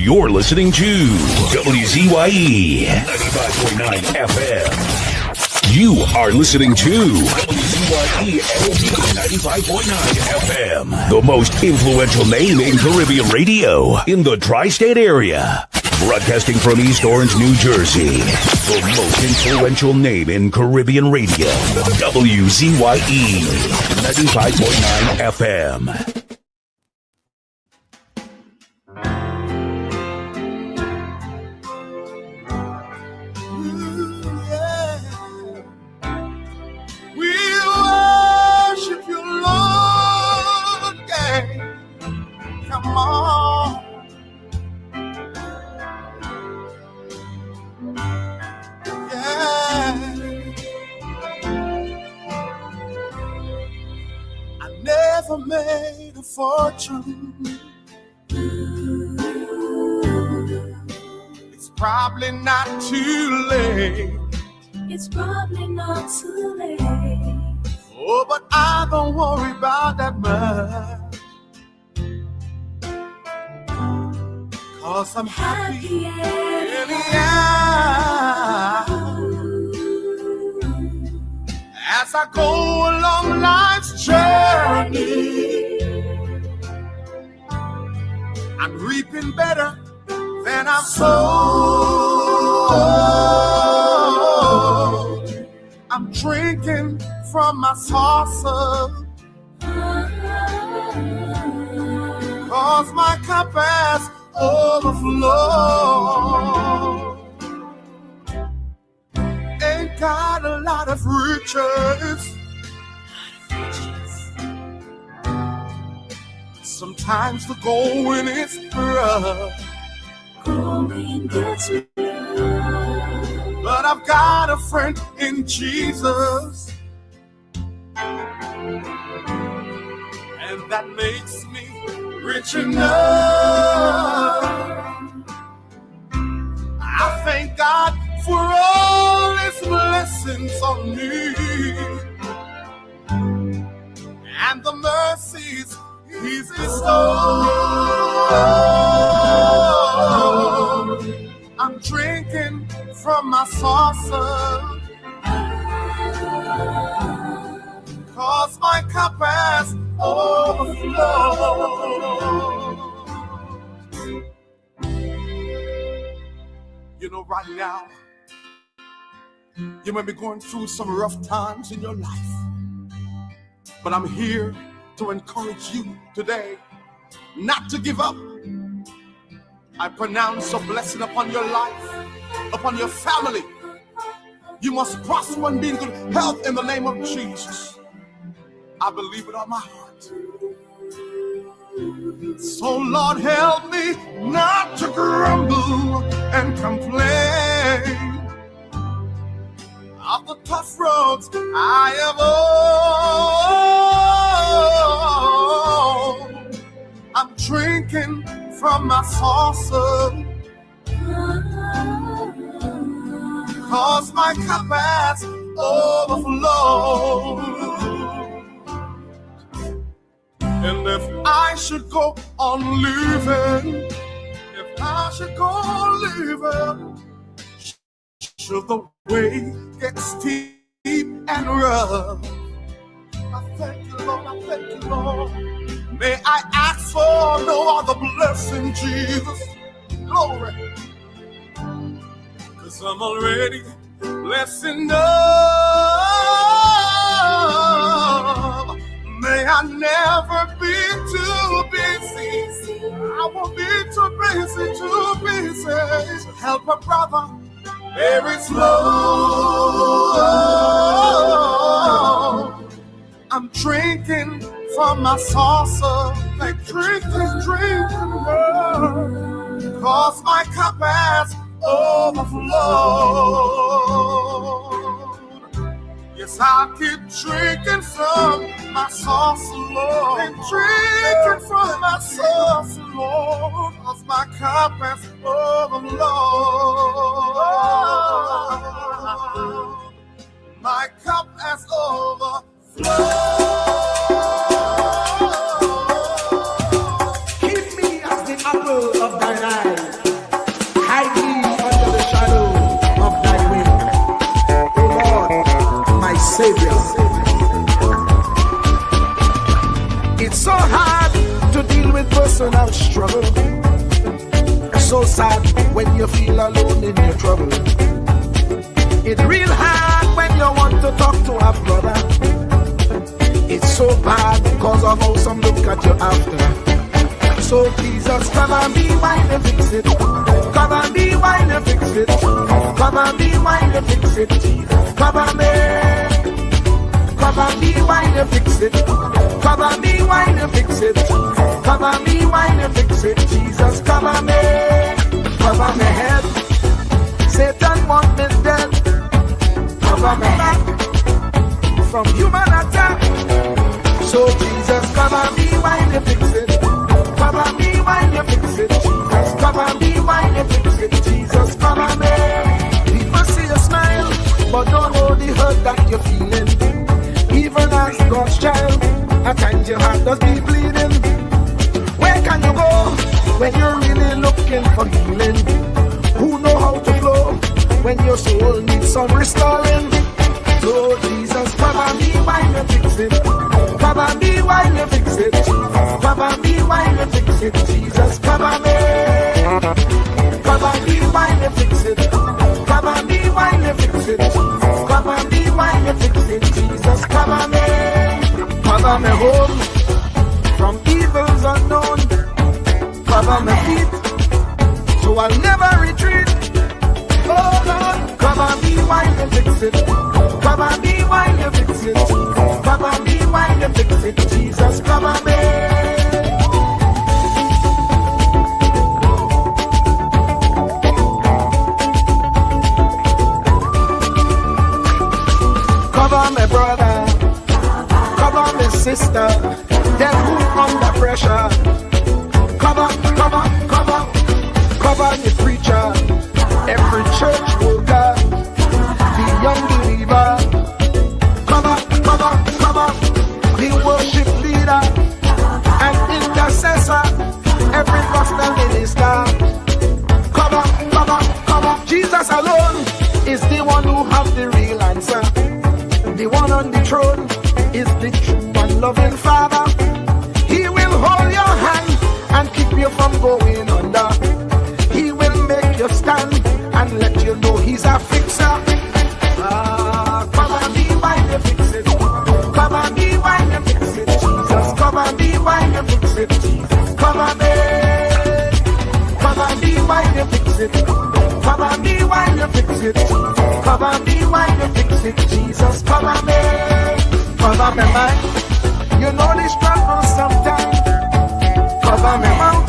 You're listening to WZYE 95.9 FM. You are listening to WZYE 95.9 FM. The most influential name in Caribbean radio in the tri-state area. Broadcasting from East Orange, New Jersey. The most influential name in Caribbean radio. WZYE 95.9 FM. Made a fortune. It's probably not too late. It's probably not too late. Oh, but I don't worry about that much, 'cause I'm happy anyhow. As I go along life's journey, I'm reaping better than I've sown. I'm drinking from my saucer, 'cause my cup has overflowed. Ain't got a lot of riches. Sometimes the going is rough. Going gets rough. But I've got a friend in Jesus, and that makes me rich enough. I thank God for all His blessings on me and the mercies He's bestowed. I'm drinking from my saucer, 'cause my cup has overflowed. You know, right now, you may be going through some rough times in your life, but I'm here to encourage you today not to give up. I pronounce a blessing upon your life, upon your family. You must prosper and be in good health in the name of Jesus. I believe it on my heart. So Lord, help me not to grumble and complain of the tough roads I have owned. I'm drinking from my saucer, 'cause my cup has overflowed. And if I should go on living, should the way get steep and rough, I thank you, Lord, I thank you, Lord. May I ask for no other blessing, Jesus. Glory. 'Cause I'm already blessed enough. May I never be too busy. I won't be too busy to help a brother very slow. I'm drinking from my saucer, like drinking, 'cause my cup has overflowed. Yes, I keep drinking from my saucer, Lord. And drinking from my saucer, Lord, 'cause my cup has overflowed. My cup has overflowed. Keep me as the apple of thine eye. personal struggle. So sad when you feel alone in your trouble. It's real hard when you want to talk to a brother. It's so bad because of how some look at you after. So Jesus, cover me while you fix it. Cover me while you fix it. Cover me while you fix it. Jesus, cover me. Cover me while you fix it. Cover me while you fix it. Cover me while you fix it. Jesus, cover me. Cover my head. Satan want me dead. Cover my back from human attack. So Jesus, cover me while you fix it. Cover me while you fix it. Jesus, cover me while you fix it. Jesus, cover me. People see you smile, but don't know the hurt that you're feeling. Even as God's child, at times your heart does be bleeding. Where can you go when you're really looking for healing? Who know how to flow when your soul needs some restoring? So Jesus, cover me while you fix it. Cover me while you fix it. Cover me while you fix it. Jesus, cover me. Cover me while you fix it. Cover me while you fix it. Cover me while you fix it. Jesus, cover me. Cover me home from evils unknown. Cover my feet so I'll never retreat. Oh Lord, cover me while you fix it. Cover me while you fix it. Cover me while you fix it. Jesus, cover me. Cover my brother. Cover my sister. Them who under pressure. Cover the preacher, every church worker, the young believer. Cover the worship leader and intercessor, every gospel minister. Cover. Jesus alone is the one who has the real answer. The one on the throne is the true and loving Father. He will hold your hand and keep you from going under. He will make you stand and let you know he's a fixer. Cover me while you fix it. Cover me while you fix it. Jesus, cover me while you fix it. Jesus, cover me. Cover me while you fix it. Cover me while you fix it. Cover me while you fix it. Jesus, cover me. Cover me mind. You know the struggle sometimes. Cover me mouth,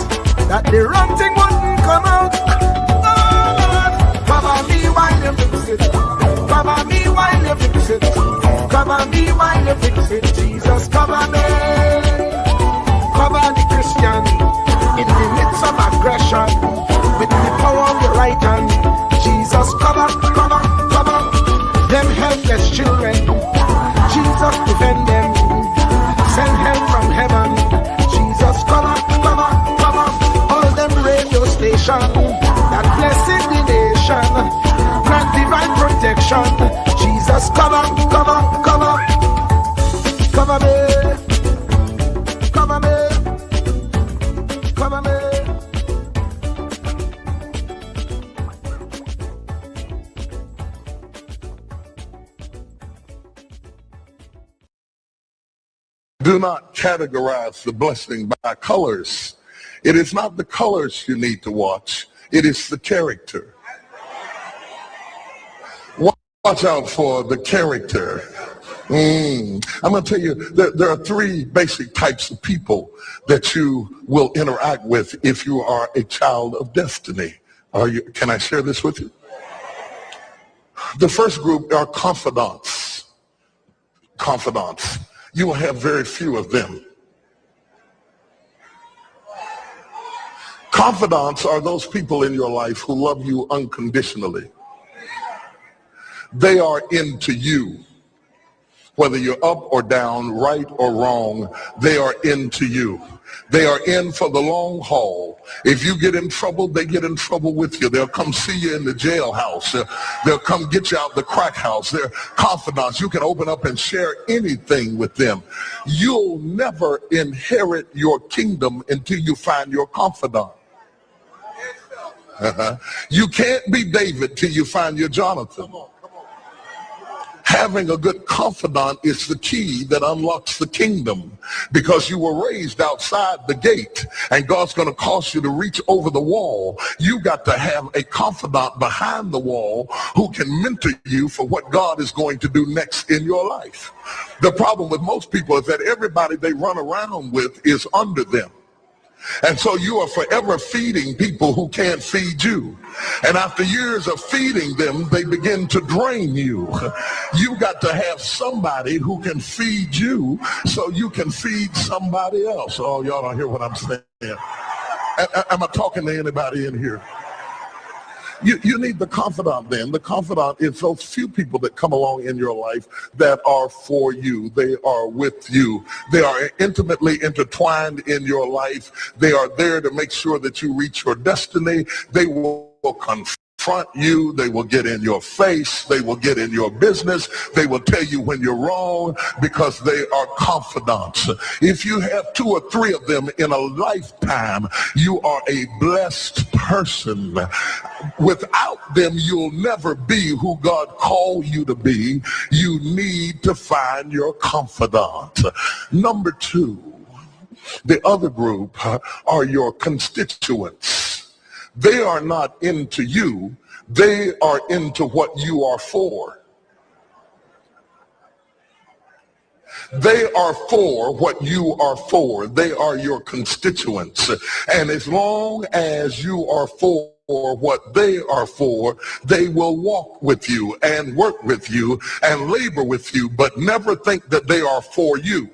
that the wrong thing wouldn't come out. Oh Lord, cover me while you fix it. Cover me while you fix it. Cover me while you fix it. Jesus, cover me. Cover the Christian in the midst of aggression with the power of your right hand. Jesus, cover them helpless children. Jesus, defend them. Send help from heaven. Jesus, cover all them radio station that blessing the nation, grant divine protection. Jesus, cover me, cover me. Do not categorize the blessing by colors. It is not the colors you need to watch. It is the character. Watch out for the character. I'm going to tell you, there are three basic types of people that you will interact with if you are a child of destiny. Can I share this with you? The first group are confidants. Confidants. You will have very few of them. Confidants are those people in your life who love you unconditionally. They are into you. Whether you're up or down, right or wrong, they are into you. They are in for the long haul. If you get in trouble, they get in trouble with you. They'll come see you in the jailhouse. They'll come get you out the crack house. They're confidants. You can open up and share anything with them. You'll never inherit your kingdom until you find your confidant. You can't be David till you find your Jonathan. Having a good confidant is the key that unlocks the kingdom, because you were raised outside the gate and God's going to cause you to reach over the wall. You got to have a confidant behind the wall who can mentor you for what God is going to do next in your life. The problem with most people is that everybody they run around with is under them. And so you are forever feeding people who can't feed you. And after years of feeding them, they begin to drain you. You got to have somebody who can feed you so you can feed somebody else. Oh, y'all don't hear what I'm saying. Am I talking to anybody in here? You need the confidant then. The confidant is those few people that come along in your life that are for you. They are with you. They are intimately intertwined in your life. They are there to make sure that you reach your destiny. They will confront you. They will get in your face. They will get in your business. They will tell you when you're wrong, because they are confidants. If you have 2 or 3 of them in a lifetime, you are a blessed person. Without them, you'll never be who God called you to be. You need to find your confidant. Number 2, the other group are your constituents. They are not into you. They are into what you are for. They are for what you are for. They are your constituents. And as long as you are for what they are for, they will walk with you and work with you and labor with you, but never think that they are for you.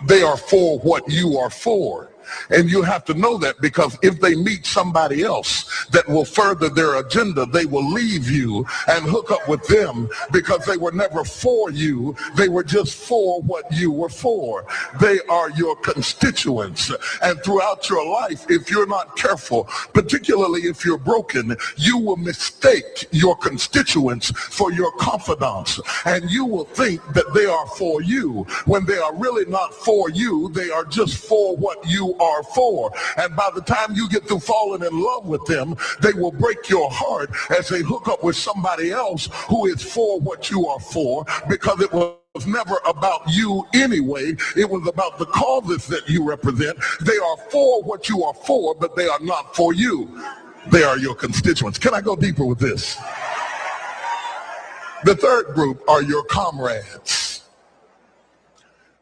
They are for what you are for. And you have to know that, because if they meet somebody else that will further their agenda, they will leave you and hook up with them, because they were never for you. They were just for what you were for. They are your constituents. And throughout your life, if you're not careful, particularly if you're broken, you will mistake your constituents for your confidants. And you will think that they are for you when they are really not for you. They are just for what you are for. And by the time you get through falling in love with them, they will break your heart as they hook up with somebody else who is for what you are for, because it was never about you anyway. It was about the causes that you represent. They are for what you are for, but they are not for you. They are your constituents. Can I go deeper with this? The third group are your comrades.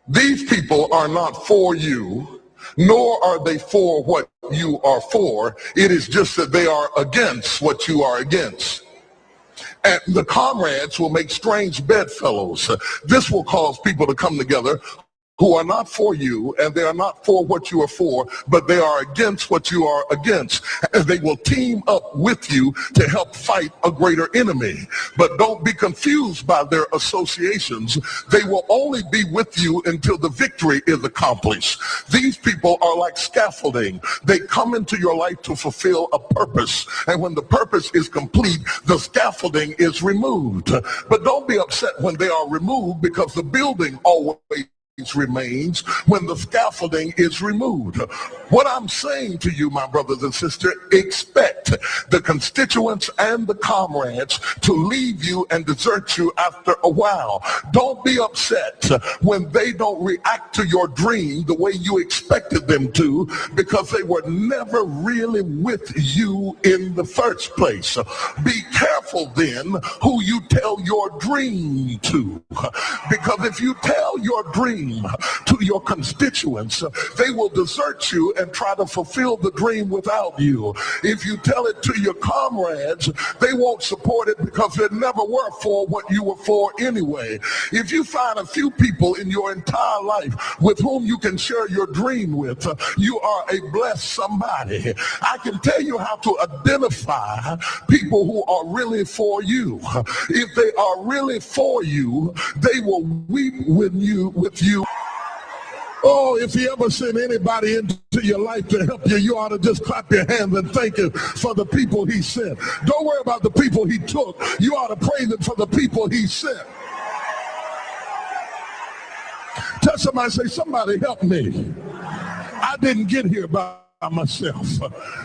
These people are not for you, nor are they for what you are for. It is just that they are against what you are against. And the comrades will make strange bedfellows. This will cause people to come together who are not for you, and they are not for what you are for, but they are against what you are against. And they will team up with you to help fight a greater enemy. But don't be confused by their associations. They will only be with you until the victory is accomplished. These people are like scaffolding. They come into your life to fulfill a purpose. And when the purpose is complete, the scaffolding is removed. But don't be upset when they are removed, because the building always remains when the scaffolding is removed. What I'm saying to you, my brothers and sisters, expect the constituents and the comrades to leave you and desert you after a while. Don't be upset when they don't react to your dream the way you expected them to, because they were never really with you in the first place. Be careful then who you tell your dream to, because if you tell your dream dream to your constituents, they will desert you and try to fulfill the dream without you. If you tell it to your comrades, they won't support it because they never were for what you were for anyway. If you find a few people in your entire life with whom you can share your dream with, you are a blessed somebody. I can tell you how to identify people who are really for you. If they are really for you, they will weep with you. Oh, if he ever sent anybody into your life to help you, you ought to just clap your hands and thank him for the people he sent. Don't worry about the people he took. You ought to praise him for the people he sent. Tell somebody, say, somebody help me. I didn't get here by myself.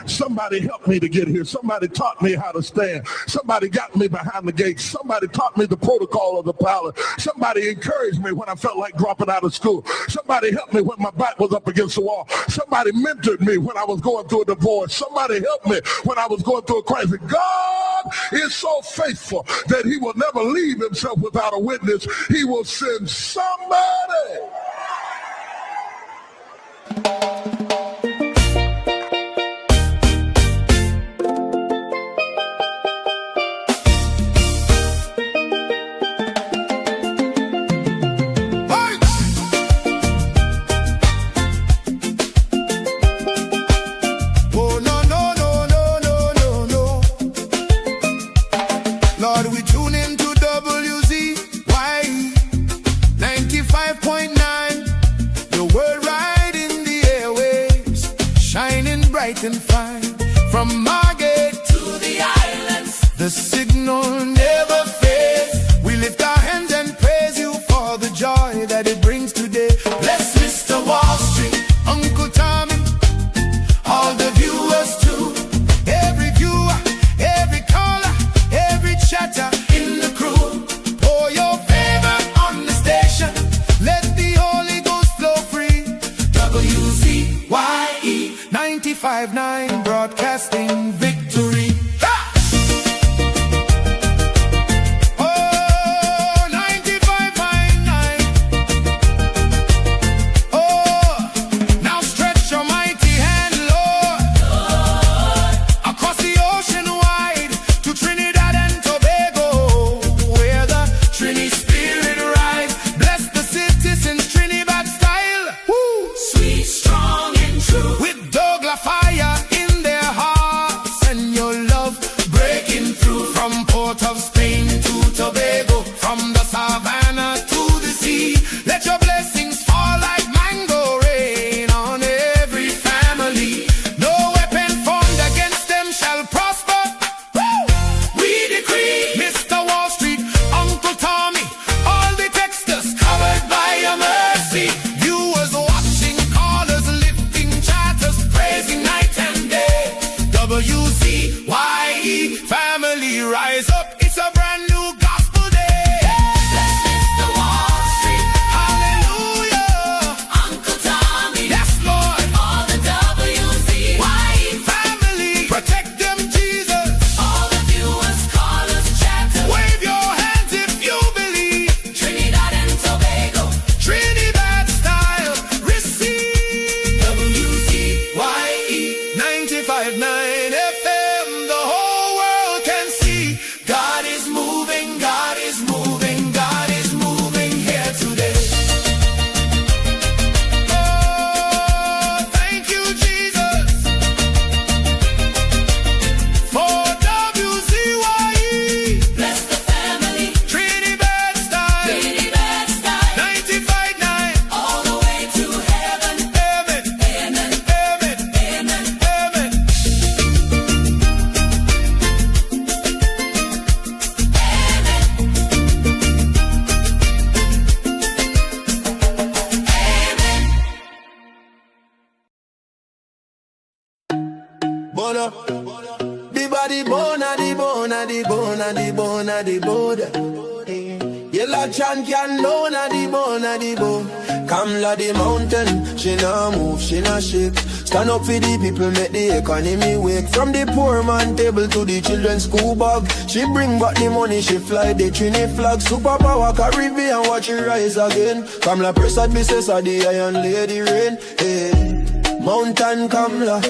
Somebody helped me to get here. Somebody taught me how to stand. Somebody got me behind the gate. Somebody taught me the protocol of the palace. Somebody encouraged me when I felt like dropping out of school. Somebody helped me when my back was up against the wall. Somebody mentored me when I was going through a divorce. Somebody helped me when I was going through a crisis. God is so faithful that he will never leave himself without a witness. He will send somebody. Lord, we tune into WZYE 95.9. Your word right in the airwaves, shining bright and fine. From Margate to the islands, the signal never fades. We lift our hands and praise you for the joy that it brings today. Bless Mr. Wall Street, Uncle Tommy, all the viewers too. Every viewer, every caller, every chatter in the crew. Pour your favor on the station. Let the Holy Ghost flow free. WZYE 95.9, broadcasting victory. WZYE family, rise up, it's a brand new gospel day. Bless Mr. Wall Street, hallelujah. Uncle Tommy, yes Lord. All the WZYE family, protect them Jesus. All the viewers, callers, chatters, wave your hands if you believe. Trinidad and Tobago, Trinidad style, receive. WZYE 95.9 FM, the whole world can see. God is moving, God is moving, God is moving here today. Oh, thank you, Jesus, for WZYE. Bless the family, Trinidad style, 95.9, all the way to heaven. Amen, amen, amen, amen, amen. Bona, the body bona, the bona, the bona, the bona, the bona. Yellow chan can lona, the bona, the bona. Come la the mountain, she no move, she no shake. Stand up for the people, make the economy wake. From the poor man table to the children's school bag. She bring back the money, she fly the Trini flag. Superpower Caribbean, watch it rise again. From La Presa, Business of the Iron Lady Rain. Hey, Mountain Kamla.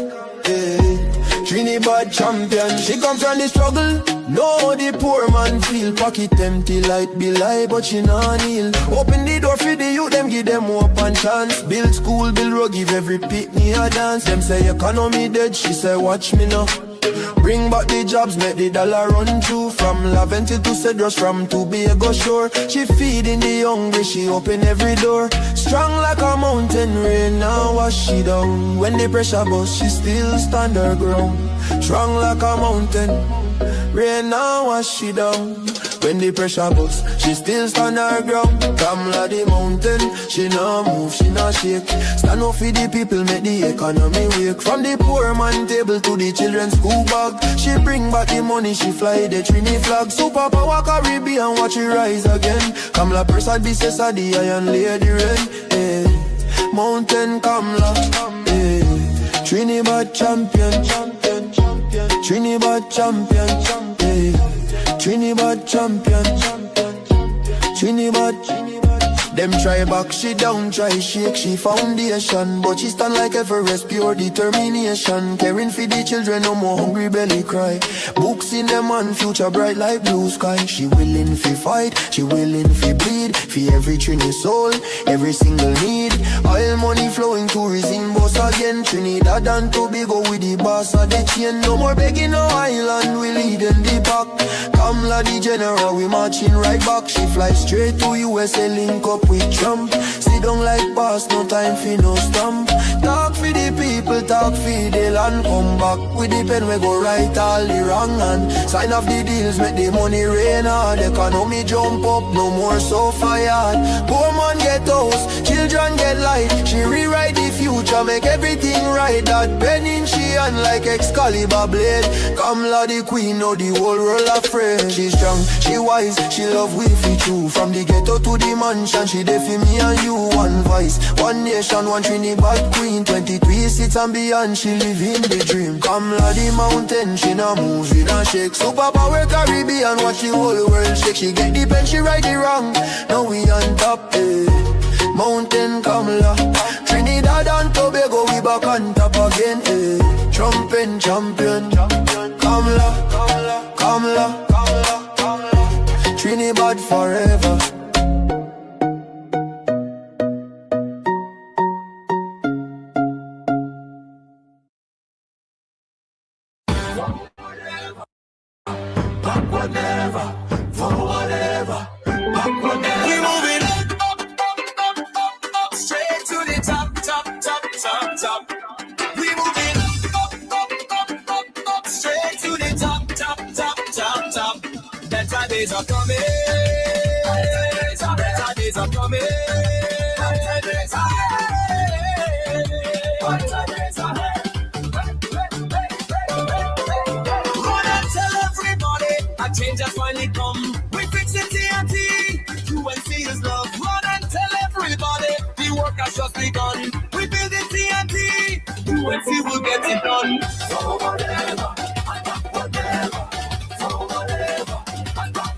Hey, Trinidad champion, she come from the struggle. No, the poor man feel pocket empty, light be lie, but she not kneel. Open the door for the youth, them give them hope and chance. Build school, build road, give every picnic a dance. Them say economy dead, she say watch me now. Bring back the jobs, make the dollar run through. From Laventil to Cedros, from Tobago Shore. She feeding the hungry, she open every door. Strong like a mountain, rain now wash she down. When the pressure bust, she still stand her ground. Strong like a mountain, rain now wash she down. When the pressure bust, she still stand her ground. Kamla the mountain, she not move, she not shake. Stand up for the people, make the economy wake. From the poor man table to the children's school bag. She bring back the money, she fly the Trini flag. Superpower Caribbean, watch it rise again. Kamla Persad, Business of the Iron Lady Rain. Hey, Mountain Kamla. Hey, Trinidad champion, Trinidad champion, hey, Trinidad champion, Trinidad. Them try back, she down, try shake, she foundation. But she stand like Everest, pure determination. Caring for the children, no more hungry belly cry. Books in them and future bright like blue sky. She willing fi fight, she willing fi bleed. For every Trini soul, every single need. Oil money flowing, tourism boss again. Trinidad and Tobago with the boss of the chain. No more begging no island, we leading the pack. Kamla the general, we marching right back. She fly straight to USA, link up with Trump. Sit down like boss, no time for no stamp. Talk for the people, talk for the land. Come back with the pen, we go right all the wrong. And sign off the deals, make the money rain hard. Economy jump up, no more so fired. Poor man get house, children get light. She rewrite the future, make everything right. That pen in she hand like Excalibur blade. Kamla the queen, know the whole world afraid. She strong, she wise, she love we fi true. From the ghetto to the mansion, she dey for me and you. One voice, one nation, one Trinidad queen. 23 seats and beyond, she living the dream. Kamla the mountain, she not move, she not shake. Superpower Caribbean, watch the whole world shake. She get the pen, she right the wrong. Now we on top, eh. Mountain Kamla, Trinidad and Tobago, we back on top again, eh. Trumpin' champion, Kamla, Kamla, Kamla, Kamla, Kamla. Trinidad forever. Whatever, for whatever, we moving up, straight to the top, top. We moving up, straight to the top. Better days are coming. Better days are coming. Change has finally come. We fix it TNT. UNC is love. Run and tell everybody the work has just begun. We build it TNT. UNC will get it done. For whatever, whatever. For whatever,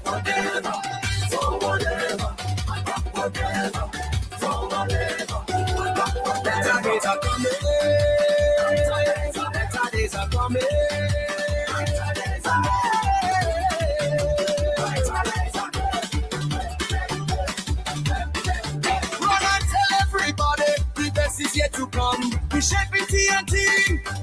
whatever. For whatever, whatever. For whatever. Better days are coming. Better days are coming. Is yet to come. We shape it TNT.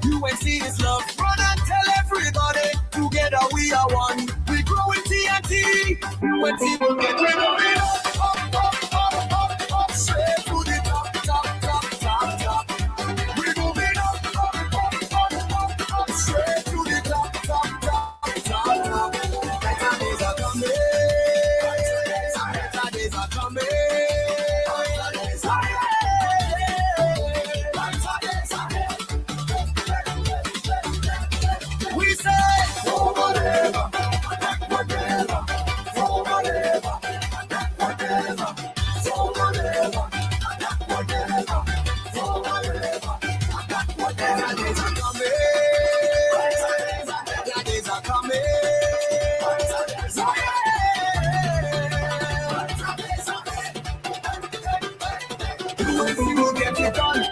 UNC is love. Run and tell everybody. Together we are one. We grow with TNT. UNC will get rid of it. Up, straight to the top. We UNC will get it done.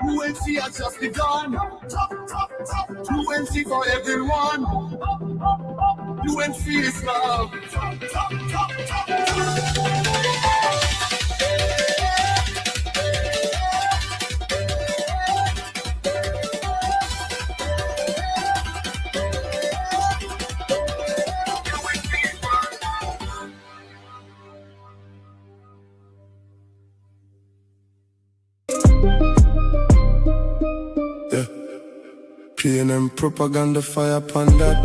UNC has just begun. UNC for everyone. UNC is love. P&M propaganda fire upon that.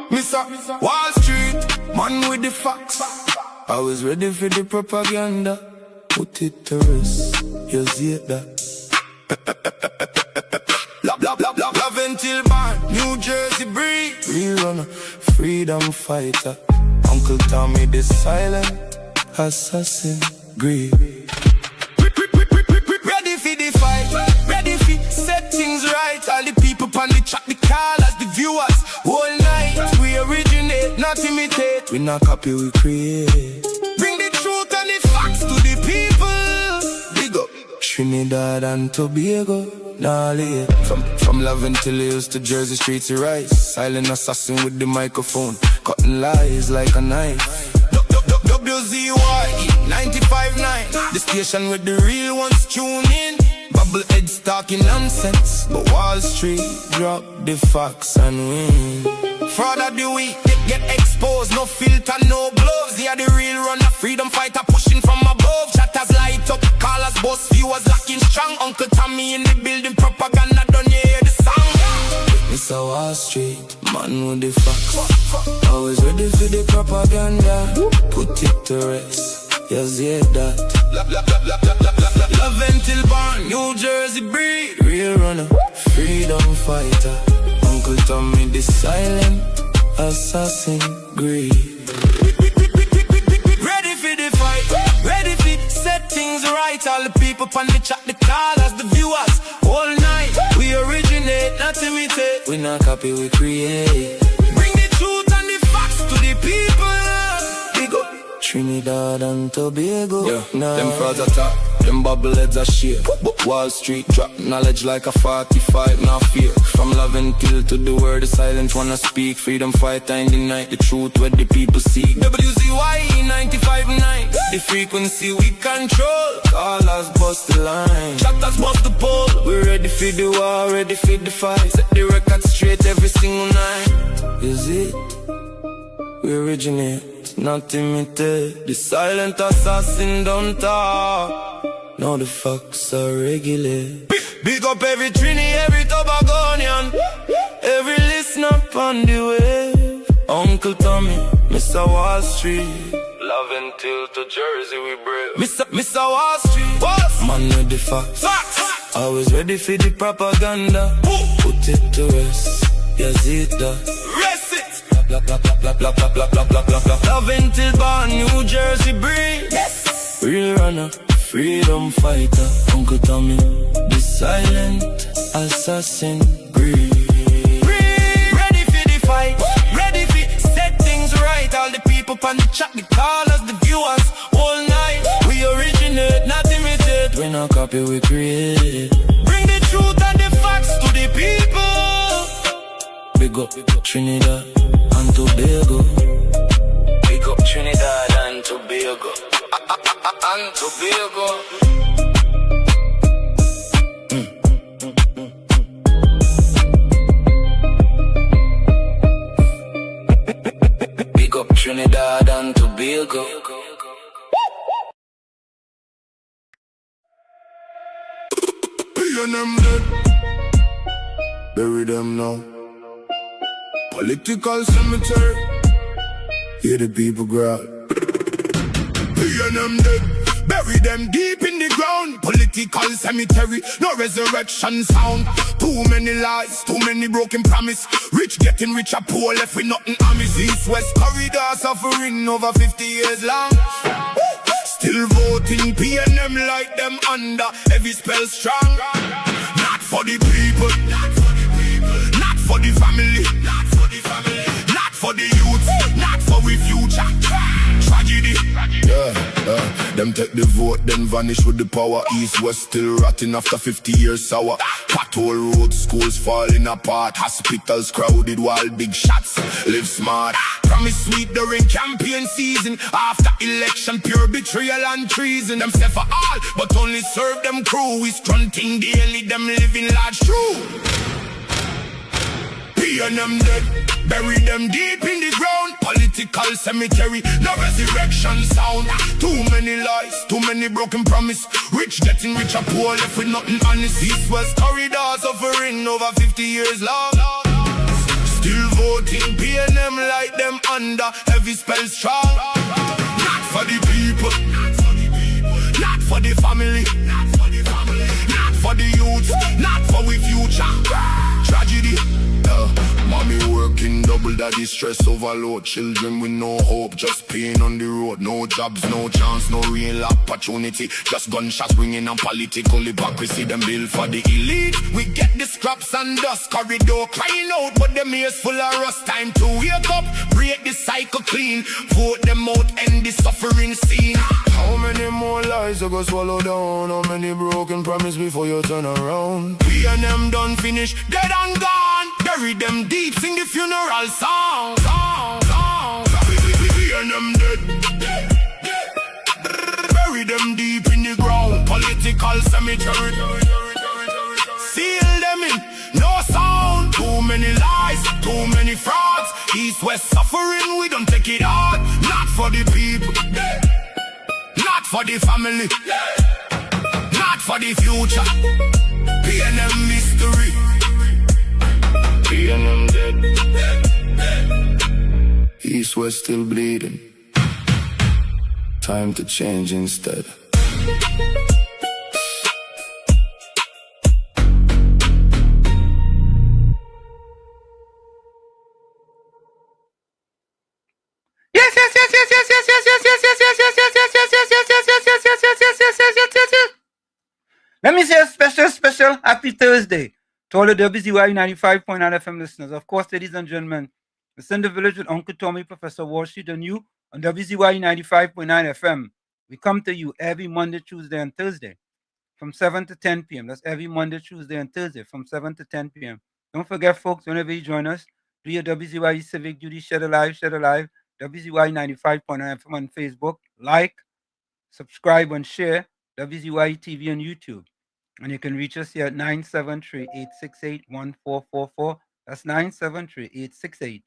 Mr. Wall Street, man with the facts. I was ready for the propaganda. Put it to rest, you see that. Love until born, New Jersey breed. Real runner, freedom fighter. Uncle Tommy the silent assassin, greed. Ready for set things right. All the people on the track, the callers, the viewers. Whole night we originate, not imitate. We not copy, we create. Bring the truth and the facts to the people. Big up Trinidad and Tobago. Gnarly, from Love till Hills to Jersey streets to rise. Silent assassin with the microphone, cutting lies like a knife. WZYE 95.9, the station with the real ones tune in. Bubble heads talking nonsense, but Wall Street drop the facts and win. Fraud of the week, they get exposed, no filter, no gloves. They are the real runner, freedom fighter pushing from above. Chatters light up, callers, boss, viewers lacking strong. Uncle Tommy in the building, propaganda, don't you hear the song? Mr. Wall Street, man with the facts. Always ready for the propaganda. Put it to rest, yes, yeah, that. Love until born, New Jersey breed. Real runner, freedom fighter. Uncle Tommy the silent assassin, greed. Ready for the fight, ready for set things right. All the people on the chat, the callers, the viewers. All night, we originate, not imitate. We not copy, we create. Bring the truth and the facts to the people. Big up Trinidad and Tobago. Yeah, them frauds are top, them bubble heads are shit. Wall Street drop knowledge like a 45, now fear. From Love until to the word, the silent wanna speak. Freedom fighter in the night, the truth where the people seek. WZYE 95.9, the frequency we control. Callers bust the line, chatters bust the pole. We're ready for the war, ready for the fight. Set the record straight every single night. Is it? We originate, not imitate. The silent assassin don't talk. Now the facts are regular. Big up every Trini, every Tobagonian, every listener on the wave. Uncle Tommy, Mr. Wall Street. Love until to Jersey we brave. Mr. Wall Street, what? Man with the facts. Always ready for the propaganda. Put it to rest, yes it does. Rest it. Love until born, New Jersey breed. Yes. Real runner, freedom fighter. Uncle Tommy, the silent assassin, greed. Ready for the fight, ready for set things right. All the people on the chat, the callers, the viewers. All night, we originate, not imitate. We not copy, we create. Bring the truth and the facts to the people. Big up Trinidad and Tobago. Big up Trinidad and Tobago. And Tobago. Big up Trinidad and Tobago. P&M dead, bury them now. Political cemetery, hear the people growl. P&M dead, bury them deep in the ground. Political cemetery, no resurrection sound. Too many lies, too many broken promise. Rich getting richer, poor left with nothing amis. East-west corridor suffering over 50 years long. Still voting P&M like them under heavy spell strong. Not for the people, not for the people, not for the family, not for the family, not for for the youth, not for we future. Tragedy. Them take the vote, then vanish with the power. East, west still rotting after 50 years sour. Pothole roads, schools falling apart. Hospitals crowded while big shots live smart. Promise sweet during campaign season. After election, pure betrayal and treason. Them set for all, but only serve them crew. We strunting daily, them living large true. And them dead, bury them deep in the ground. Political cemetery, no resurrection sound. Too many lies, too many broken promise. Rich getting richer, poor left with nothing honest. East west corridors suffering over 50 years long. Still voting, paying them like them under heavy spell strong. Not for the people, not for the family, not for the youth, not for we future. Tragedy. Mommy working double, daddy stress overload. Children with no hope, just pain on the road. No jobs, no chance, no real opportunity. Just gunshots ringing and political hypocrisy. Them bill for the elite. We get the scraps and dust corridor crying out, but them ears full of rust. Time to wake up, break the cycle clean. Vote them out, end the suffering scene. How many more lies I go swallow down? How many broken promises before you turn around? We and them done finish, dead and gone. Bury them deep, sing the funeral song. We and them dead. Bury them deep in the ground. Political cemetery. Seal them in, no sound. Too many lies, too many frauds. East, west suffering, we don't take it hard. Not for the people, not for the family, not for the future. PNM mystery. PNM dead. East, west still bleeding. Time to change instead. Let me say a special happy Thursday to all the WZYE 95.9 FM listeners. Of course, ladies and gentlemen, it's in the village with Uncle Tommy, Professor Walsh, and you on WZYE 95.9 FM. We come to you every Monday, Tuesday, and Thursday from 7 to 10 p.m. That's every Monday, Tuesday, and Thursday from 7 to 10 p.m. Don't forget, folks, whenever you join us, do your WZYE Civic Duty, share the live, WZYE 95.9 FM on Facebook. Like, subscribe, and share WZYE TV on YouTube. And you can reach us here at 973-868-1444. That's 973-868-1444.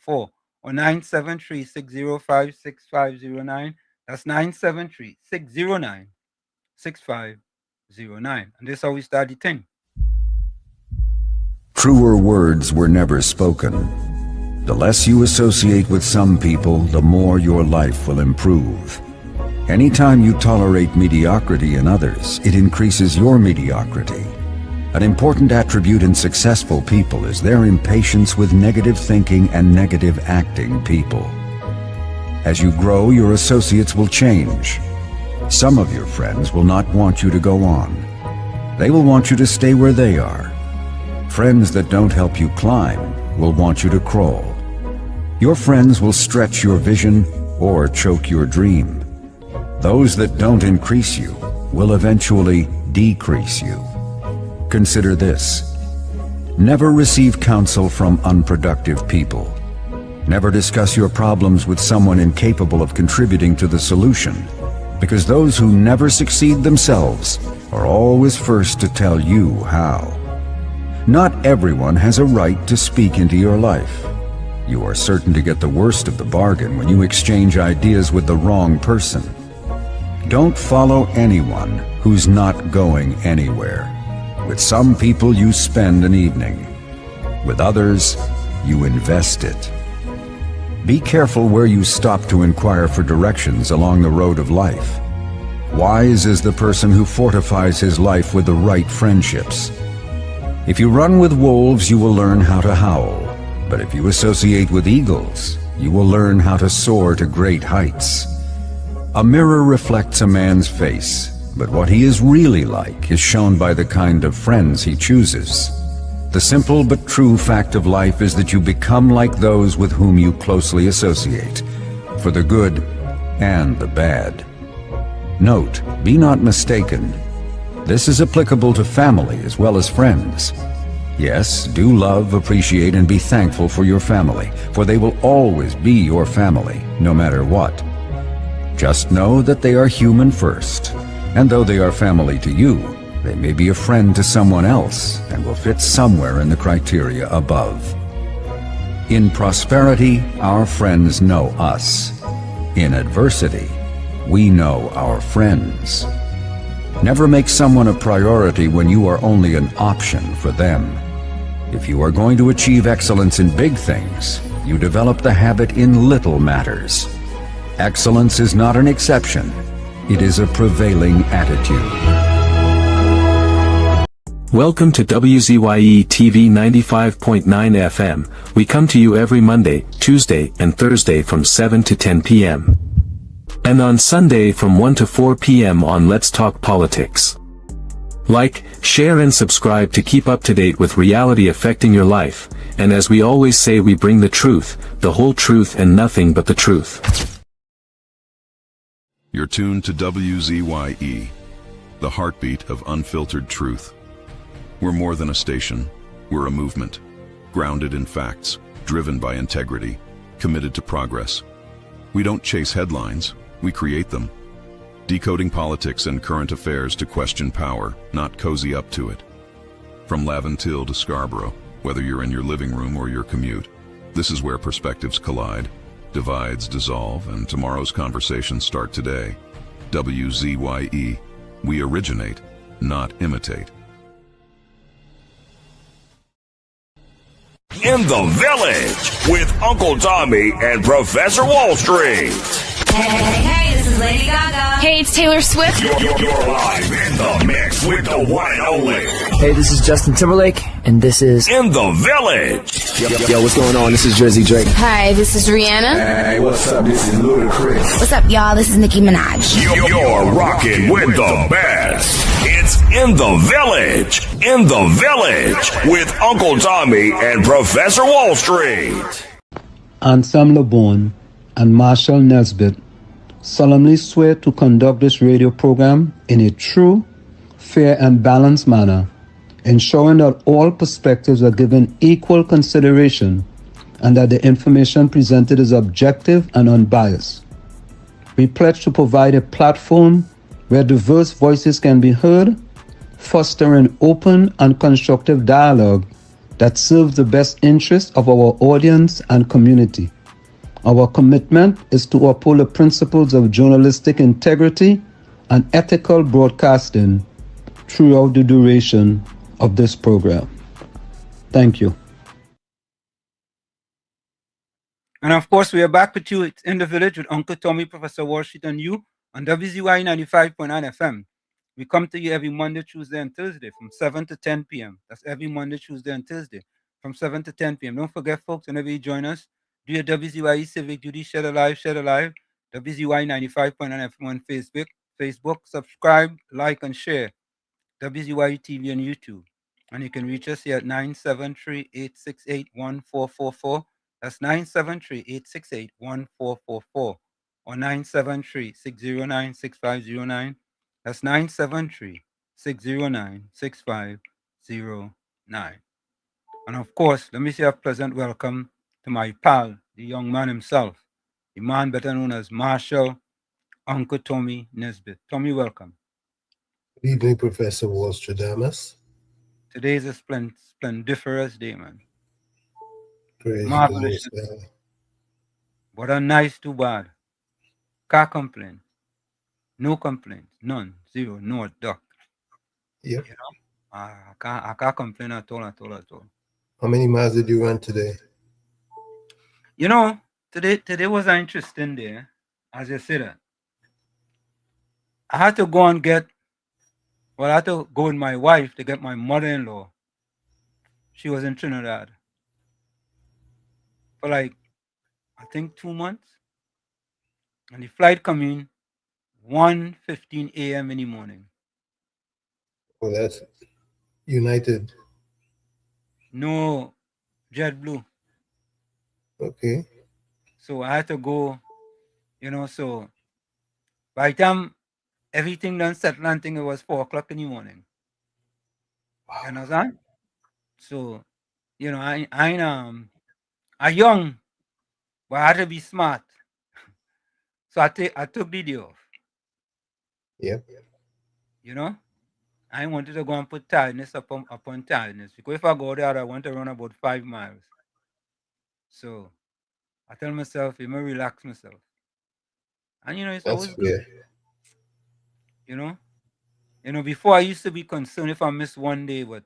Or 973-605-6509. That's 973-609-6509. And this is how we start the thing. Truer words were never spoken. The less you associate with some people, the more your life will improve. Anytime you tolerate mediocrity in others, it increases your mediocrity. An important attribute in successful people is their impatience with negative thinking and negative acting people. As you grow, your associates will change. Some of your friends will not want you to go on. They will want you to stay where they are. Friends that don't help you climb will want you to crawl. Your friends will stretch your vision or choke your dream. Those that don't increase you will eventually decrease you. Consider this. Never receive counsel from unproductive people. Never discuss your problems with someone incapable of contributing to the solution, because those who never succeed themselves are always first to tell you how. Not everyone has a right to speak into your life. You are certain to get the worst of the bargain when you exchange ideas with the wrong person. Don't follow anyone who's not going anywhere. With some people you spend an evening. With others, you invest it. Be careful where you stop to inquire for directions along the road of life. Wise is the person who fortifies his life with the right friendships. If you run with wolves, you will learn how to howl. But if you associate with eagles, you will learn how to soar to great heights. A mirror reflects a man's face, but what he is really like is shown by the kind of friends he chooses. The simple but true fact of life is that you become like those with whom you closely associate, for the good and the bad. Note, be not mistaken. This is applicable to family as well as friends. Yes, do love, appreciate, and be thankful for your family, for they will always be your family, no matter what. Just know that they are human first, and though they are family to you, they may be a friend to someone else and will fit somewhere in the criteria above. In prosperity, our friends know us. In adversity, we know our friends. Never make someone a priority when you are only an option for them. If you are going to achieve excellence in big things, you develop the habit in little matters. Excellence is not an exception. It is a prevailing attitude. Welcome to WZYE TV 95.9 FM. We come to you every Monday, Tuesday, and Thursday from 7 to 10 p.m. and on Sunday from 1 to 4 p.m. on Let's Talk Politics. Like, share and subscribe to keep up to date with reality affecting your life, and as we always say, we bring the truth, the whole truth and nothing but the truth. You're tuned to WZYE, the heartbeat of unfiltered truth. We're more than a station, we're a movement, grounded in facts, driven by integrity, committed to progress. We don't chase headlines, we create them. Decoding politics and current affairs to question power, not cozy up to it. From Laventille to Scarborough, whether you're in your living room or your commute, this is where perspectives collide, divides dissolve, and tomorrow's conversations start today. WZYE, we originate, not imitate. In the Village with Uncle Tommy and Professor Wall Street. Hey, this is Lady Gaga. Hey, it's Taylor Swift. You're live in the mix with the one and only. Hey, this is Justin Timberlake, and this is In the Village. Yo, what's going on? This is Jersey Drake. Hi, this is Rihanna. Hey, what's up? This is Ludacris. What's up, y'all? This is Nicki Minaj. You're rocking with the best. It's In the Village. In the Village with Uncle Tommy and Professor Wall Street. Ansam LeBon and Marshall Nesbitt solemnly swear to conduct this radio program in a true, fair, and balanced manner, ensuring that all perspectives are given equal consideration and that the information presented is objective and unbiased. We pledge to provide a platform where diverse voices can be heard, fostering open and constructive dialogue that serves the best interests of our audience and community. Our commitment is to uphold the principles of journalistic integrity and ethical broadcasting throughout the duration of this program. Thank you. And of course, we are back with you. It's In the Village with Uncle Tommy, Professor Washington, and you on WZYE 95.9 FM. We come to you every Monday, Tuesday, and Thursday from 7 to 10 p.m. That's every Monday, Tuesday, and Thursday from 7 to 10 p.m. Don't forget, folks, whenever you join us, do your WZYE Civic Duty, share the live, WZYE 95.9 FM on Facebook, subscribe, like, and share WZYE TV on YouTube. And you can reach us here at 973-868-1444. That's 973-868-1444 or 973-609-6509. That's 973-609-6509. And of course, let me say a pleasant welcome to my pal, the young man himself, the man better known as Marshall Uncle Tommy Nesbitt. Tommy, welcome. Good evening, Professor Walstradamus. Today is a splendiferous day, man. Praise Marvelous. the Most High. What a nice, too bad. Can't complain. No complaints. None. Zero. No duck. Yep. You know? I can't complain at all. How many miles did you run today? You know, today was an interesting day, as you said that. I had to go and I had to go with my wife to get my mother-in-law. She was in Trinidad for I think 2 months. And the flight coming 1:15 a.m. in the morning. Oh, that's United. no JetBlue. Okay. So I had to go, so by the time everything done settled, I think it was 4 o'clock in the morning. You understand? So, I young, but I had to be smart. So I took the day off. Yep. I wanted to go and put tiredness upon tiredness, because if I go there, I want to run about 5 miles. So I tell myself, I'm gonna relax myself. And it's That's always good. fair. Before I used to be concerned if I miss one day, but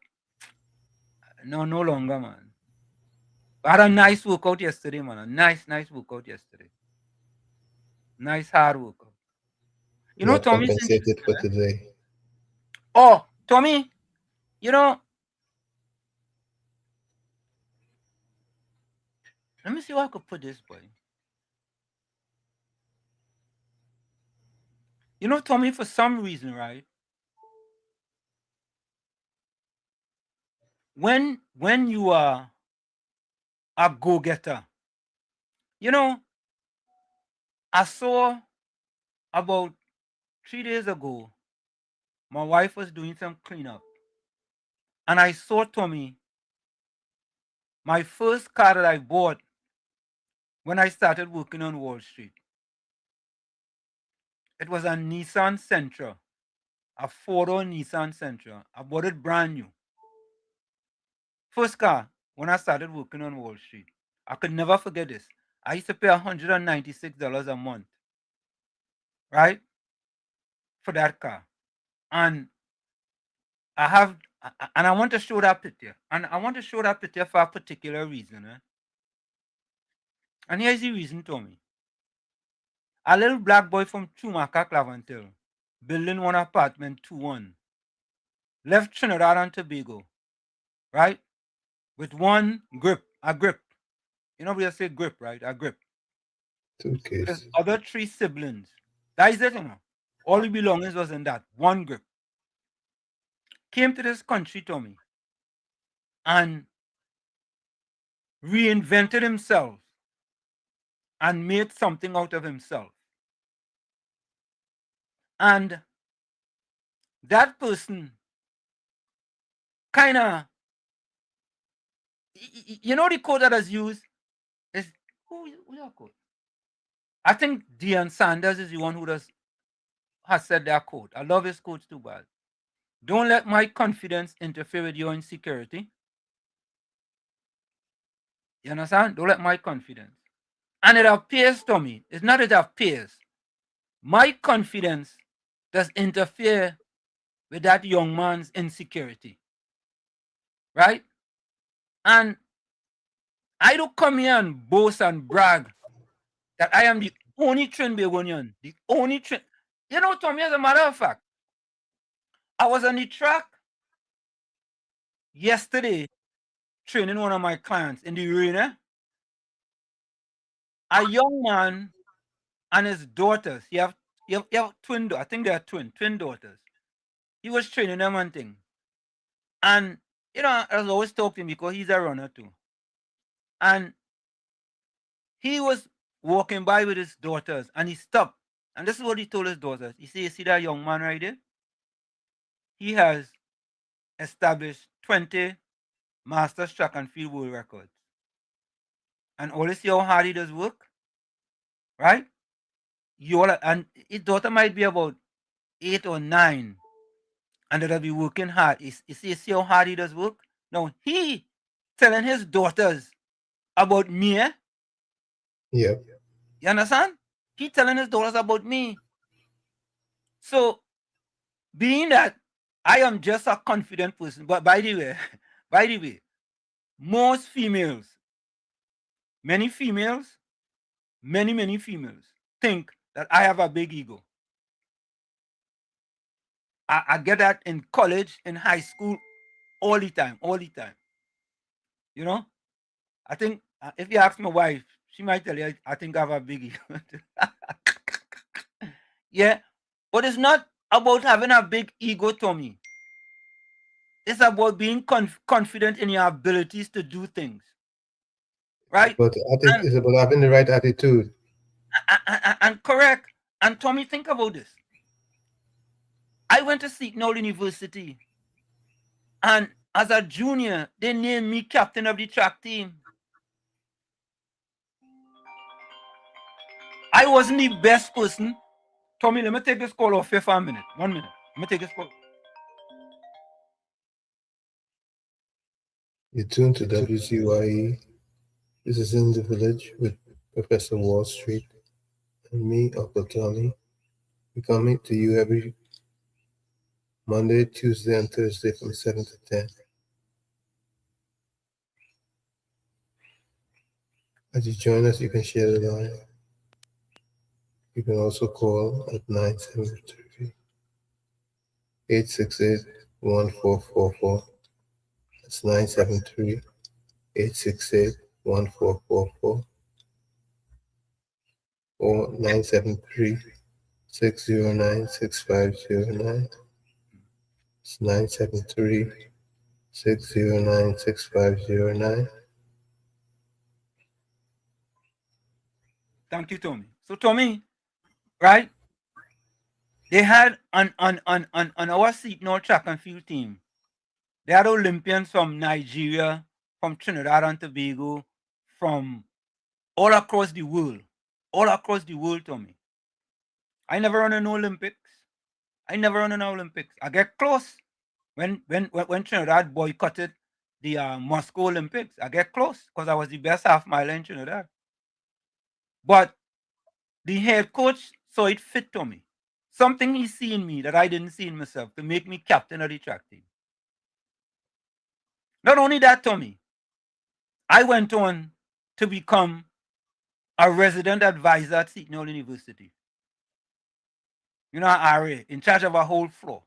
no longer, man. I had a nice workout yesterday, man. A nice workout yesterday. Nice hard workout. You are Tommy's compensated for today. Oh, Tommy, let me see how I could put this, boy. Tommy, for some reason, right? When you are a go-getter, I saw about 3 days ago, my wife was doing some cleanup, and I saw Tommy, my first car that I bought when I started working on Wall Street. It was a Nissan Sentra, a four-door Nissan Sentra. I bought it brand new. First car when I started working on Wall Street. I could never forget this. I used to pay $196 a month, right, for that car. And I want to show that picture. And I want to show that picture for a particular reason. And here's the reason, Tommy. A little black boy from Chumaka, Clavantel, building one apartment 2-1, left Trinidad and Tobago, right, with one grip, a grip. We say grip, right? A grip. With his Suitcase. other 3 siblings. That is it, All the belongings was in that one grip. Came to this country, Tommy, and reinvented himself and made something out of himself. And that person kind of, the quote that is used is, who's that quote? I think Deion Sanders is the one who has said that quote. I love his quotes too bad. Don't let my confidence interfere with your insecurity. You understand? Don't let my confidence. And it appears to me, it's not it appears, my confidence does interfere with that young man's insecurity. Right? And I don't come here and boast and brag that I am the only Trinbagonian, the only Tommy, as a matter of fact, I was on the track yesterday training one of my clients in the arena. A young man and his daughters, he have twin, I think they are twin daughters. He was training them and thing. And, I was always talking because he's a runner too. And he was walking by with his daughters and he stopped. And this is what he told his daughters. He said, you see that young man right there? He has established 20 Masters Track and Field World Records. And all you see how hard he does work? Right? And his daughter might be about 8 or 9. And they'll be working hard. You see how hard he does work? Now, he telling his daughters about me. Yeah. You understand? He telling his daughters about me. So, being that I am just a confident person, but by the way, most females, many females think that I have a big ego. I get that in college, in high school, all the time. I think if you ask my wife, she might tell you I think I have a big ego. Yeah, but it's not about having a big ego, Tommy. It's about being confident in your abilities to do things. Right? But it's about having the right attitude. And correct. And Tommy, think about this. I went to Seton University, and as a junior, they named me captain of the track team. I wasn't the best person. Tommy, let me take this call off here for a minute. 1 minute. Let me take this call. You tune to WZYE. This is In the Village with Professor Wall Street and me, Uncle Tony. We come to you every Monday, Tuesday, and Thursday from 7 to 10. As you join us, you can share the line. You can also call at 973-868-1444. That's 973-868-1444 or 973-609-6509. It's 973-609-6509. Thank you, Tommy. So, Tommy, right? They had on our Seton track and field team, they had Olympians from Nigeria, from Trinidad and Tobago, from all across the world. All across the world, Tommy. I never run an Olympics. I get close. When Trinidad boycotted the Moscow Olympics, I get close because I was the best half miler in Trinidad. But the head coach saw it fit to me. Something he see in me that I didn't see in myself to make me captain of the track team. Not only that, Tommy, I went on to become a resident advisor at Seton University. You know, RA, in charge of a whole floor.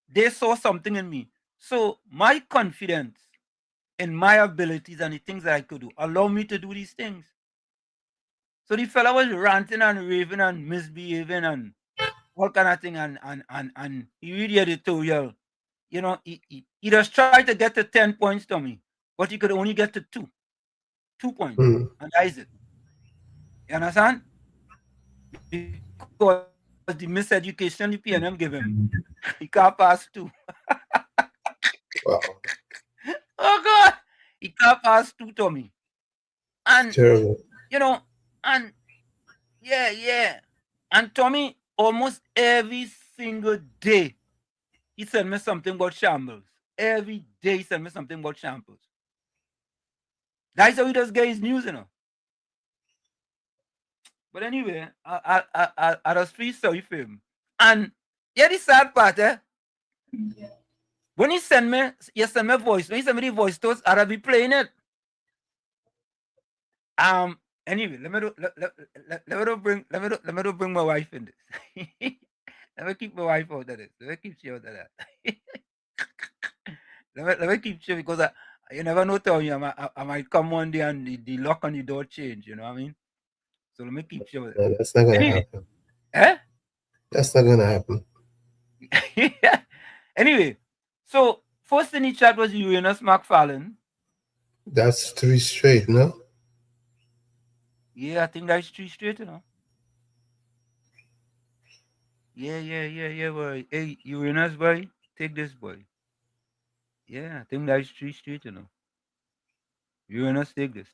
They saw something in me. So my confidence in my abilities and the things that I could do allowed me to do these things. So the fella was ranting and raving and misbehaving and all kind of thing, and he really editorial. You know, he just tried to get to 10 points to me, but he could only get to 2 points, and that is it. You understand? Because the miseducation the PNM give him, he can't pass 2. Wow. Oh God, he can't pass 2 to me. And terrible. You know, and yeah. And Tommy, almost every single day, he sent me something about shambles. Every day he sent me something about shambles. That's how he does get his news, you know. But anyway, I just feel sorry for him. And yeah, the sad part, when he sent me voice, when he sent me the voice toast, I'll be playing it. Anyway, let me bring my wife in this. Let me keep my wife out of this. Let me keep she out of that. let me keep she, because you never know, Tony, I might come one day and the lock on the door change, you know what I mean? So let me keep she out of that. No, that's not gonna happen. That's not gonna happen. Anyway, so first in the chat was Uranus McFarlane. That's 3 straight, no? Yeah, I think that's 3 straight, you know. Yeah, boy. Hey, Uranus, boy, take this, boy. Yeah, I think that's 3 straight, you know. Uranus, take this.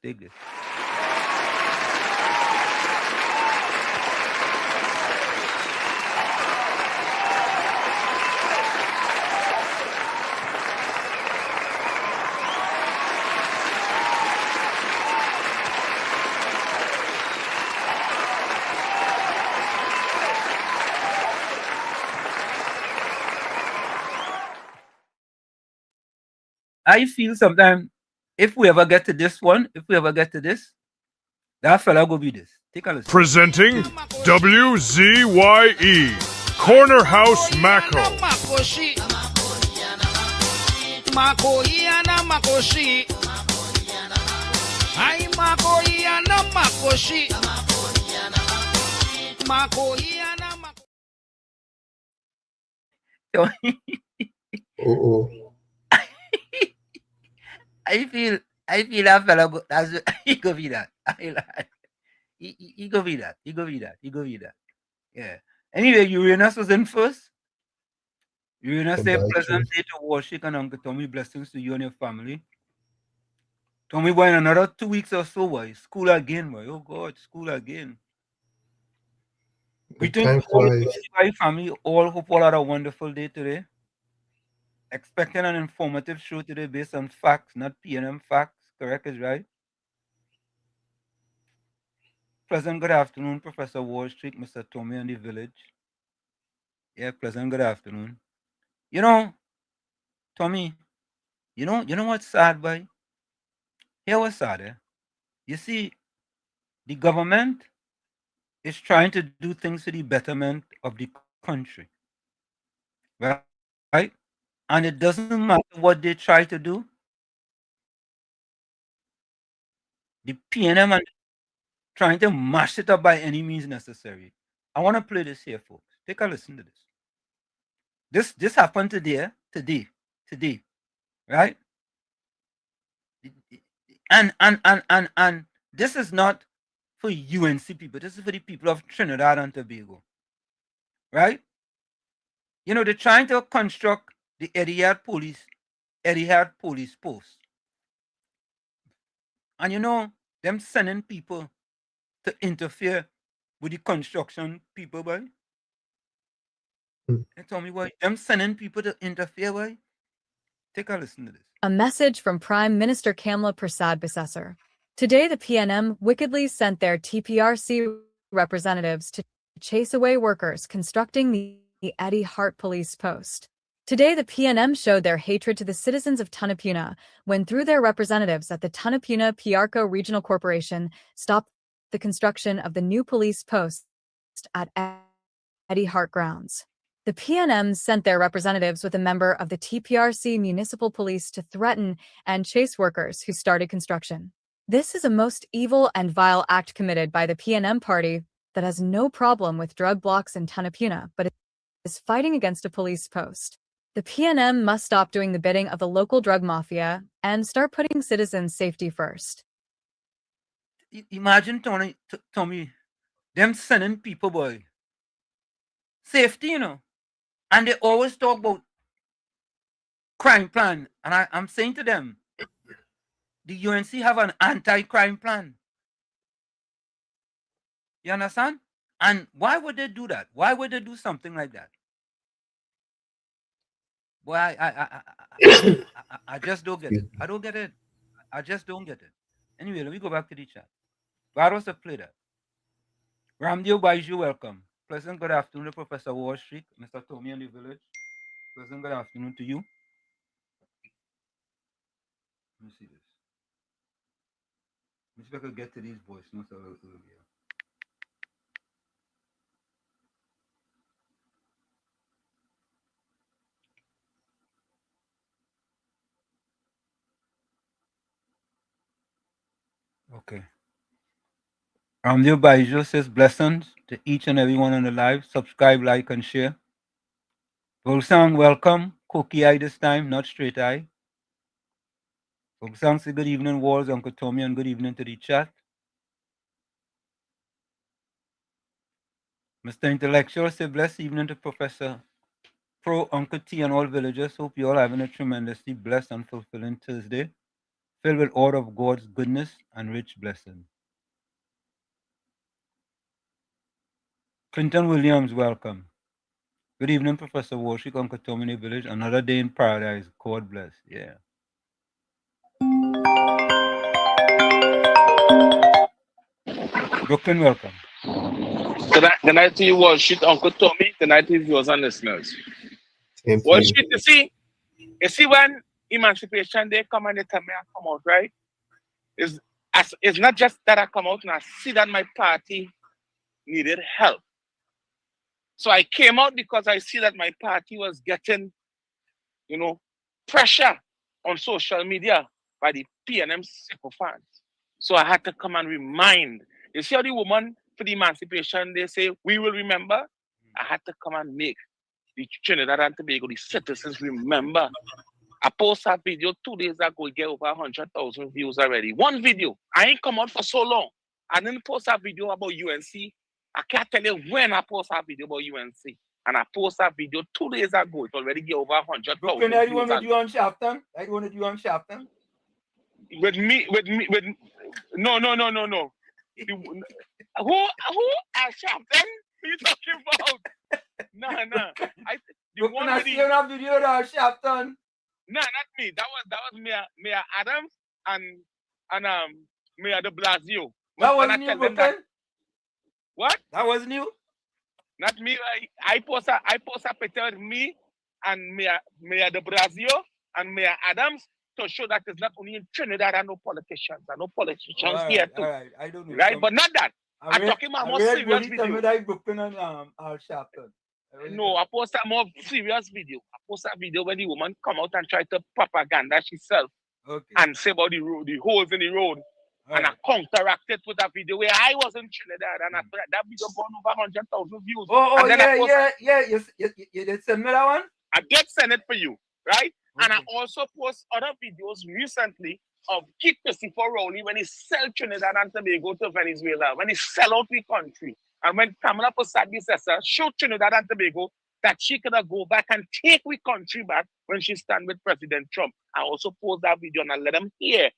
I feel sometimes if we ever get to this one, that fella go be this. Take a listen. Presenting WZYE Corner House Mako. I feel that fella go, that's he go be that. He go be that. He go be that. He go be that. Yeah. Anyway, Uranus was in first. Uranus say Goodbye, pleasant Chief. day to worship and Uncle Tommy blessings to you and your family. Tommy boy in another 2 weeks or so, boy. School again, boy. Oh God, school again. But Greeting time to all flies. my family. All hope all had a wonderful day today. Expecting an informative show today based on facts, not PNM facts. Correct is right. Pleasant good afternoon, Professor Wall Street, Mr. Tommy and the village. Yeah, pleasant good afternoon. You know, Tommy, you know what's sad, boy? Here what's sad, eh? You see, the government is trying to do things for the betterment of the country. Right? And it doesn't matter what they try to do. The PNM and trying to mash it up by any means necessary. I want to play this here, folks. Take a listen to this. This happened today, right? And this is not for UNC people. This is for the people of Trinidad and Tobago, right? You know, they're trying to construct the Etihad police post, and you know them sending people to interfere with the construction people, boy. And tell me why them sending people to interfere, boy. Take a listen to this. A message from Prime Minister Kamla Prasad-Bisesar. Today, the PNM wickedly sent their TPRC representatives to chase away workers constructing the Eddie Hart Police Post. Today, the PNM showed their hatred to the citizens of Tunapuna when, through their representatives at the Tunapuna Piarco Regional Corporation, stopped the construction of the new police post at Eddie Hart grounds. The PNM sent their representatives with a member of the TPRC Municipal Police to threaten and chase workers who started construction. This is a most evil and vile act committed by the PNM party that has no problem with drug blocks in Tunapuna, but is fighting against a police post. The PNM must stop doing the bidding of the local drug mafia and start putting citizens' safety first. Imagine, Tommy, them sending people, boy. Safety, you know. And they always talk about crime plan. And I'm saying to them, the UNC have an anti-crime plan. You understand? And why would they do that? Why would they do something like that? Boy, I just don't get it. I don't get it. I just don't get it. Anyway, let me go back to the chat. Varos have played that. Ramdeo Baiju, welcome. Pleasant good afternoon to Professor Wall Street, Mr. Tommy and the village. Pleasant good afternoon to you. Let me see this. Let me see if I could get to these voice notes a little earlier. Okay. Ramdeo Baiju says blessings to each and everyone on the live. Subscribe, like, and share. Volsang, welcome. Cookie eye this time, not straight eye. Volsang say good evening, Walls, Uncle Tommy, and good evening to the chat. Mr. Intellectual say blessed evening to Professor Pro, Uncle T, and all villagers. Hope you all having a tremendously blessed and fulfilling Thursday, filled with all of God's goodness and rich blessing. Clinton Williams, welcome. Good evening, Professor Warshik, Uncle Tommy in the village. Another day in paradise. God bless. Yeah. Brooklyn, welcome. Good night to you, Wall Street, Uncle Tommy. Good night to you, viewers and listeners. Wall Street, you see when Emancipation Day come and they tell me I come out, right? It's not just that I come out and I see that my party needed help. So I came out because I see that my party was getting, pressure on social media by the PNM sycophants. So I had to come and remind. You see how the woman for the Emancipation, they say, we will remember? I had to come and make the Trinidad and Tobago, the citizens remember I post that video 2 days ago, it get over 100,000 views already. One video. I ain't come out for so long. I didn't post that video about UNC. I can't tell you when I post that video about UNC. And I post that video 2 days ago. It already get over 100,000 Brooklyn, I views. want to do on Shafton. I want to do on Shafton. With no. Who are Shafton? Who you talking about? No. The Brooklyn, I see that video on Shafton. No, not me. That was Mayor Adams and Mayor de Blasio. That wasn't you, Brooklyn? What? That wasn't you? Not me. I post a picture with me and Mayor de Blasio and Mayor Adams to show that it's not only in Trinidad and no politicians here too. All right, I don't know. Right, but not that. I'm talking about more serious video. Like Brooklyn and Al Sharpton. No, I post a more serious video. I post a video when the woman come out and try to propaganda herself and say about the road, the holes in the road. And I counteracted with a video where I was in Trinidad and that video gone over 100,000 views. You did send me that one? I did send it for you, right? And I also post other videos recently of Keith Christopher Rowley when he sell Trinidad and Tobago to Venezuela, when he sell out the country. And when Kamala Persad-Bissessar showed Trinidad and Tobago that she could go back and take the country back when she stand with President Trump. I also post that video and I let them hear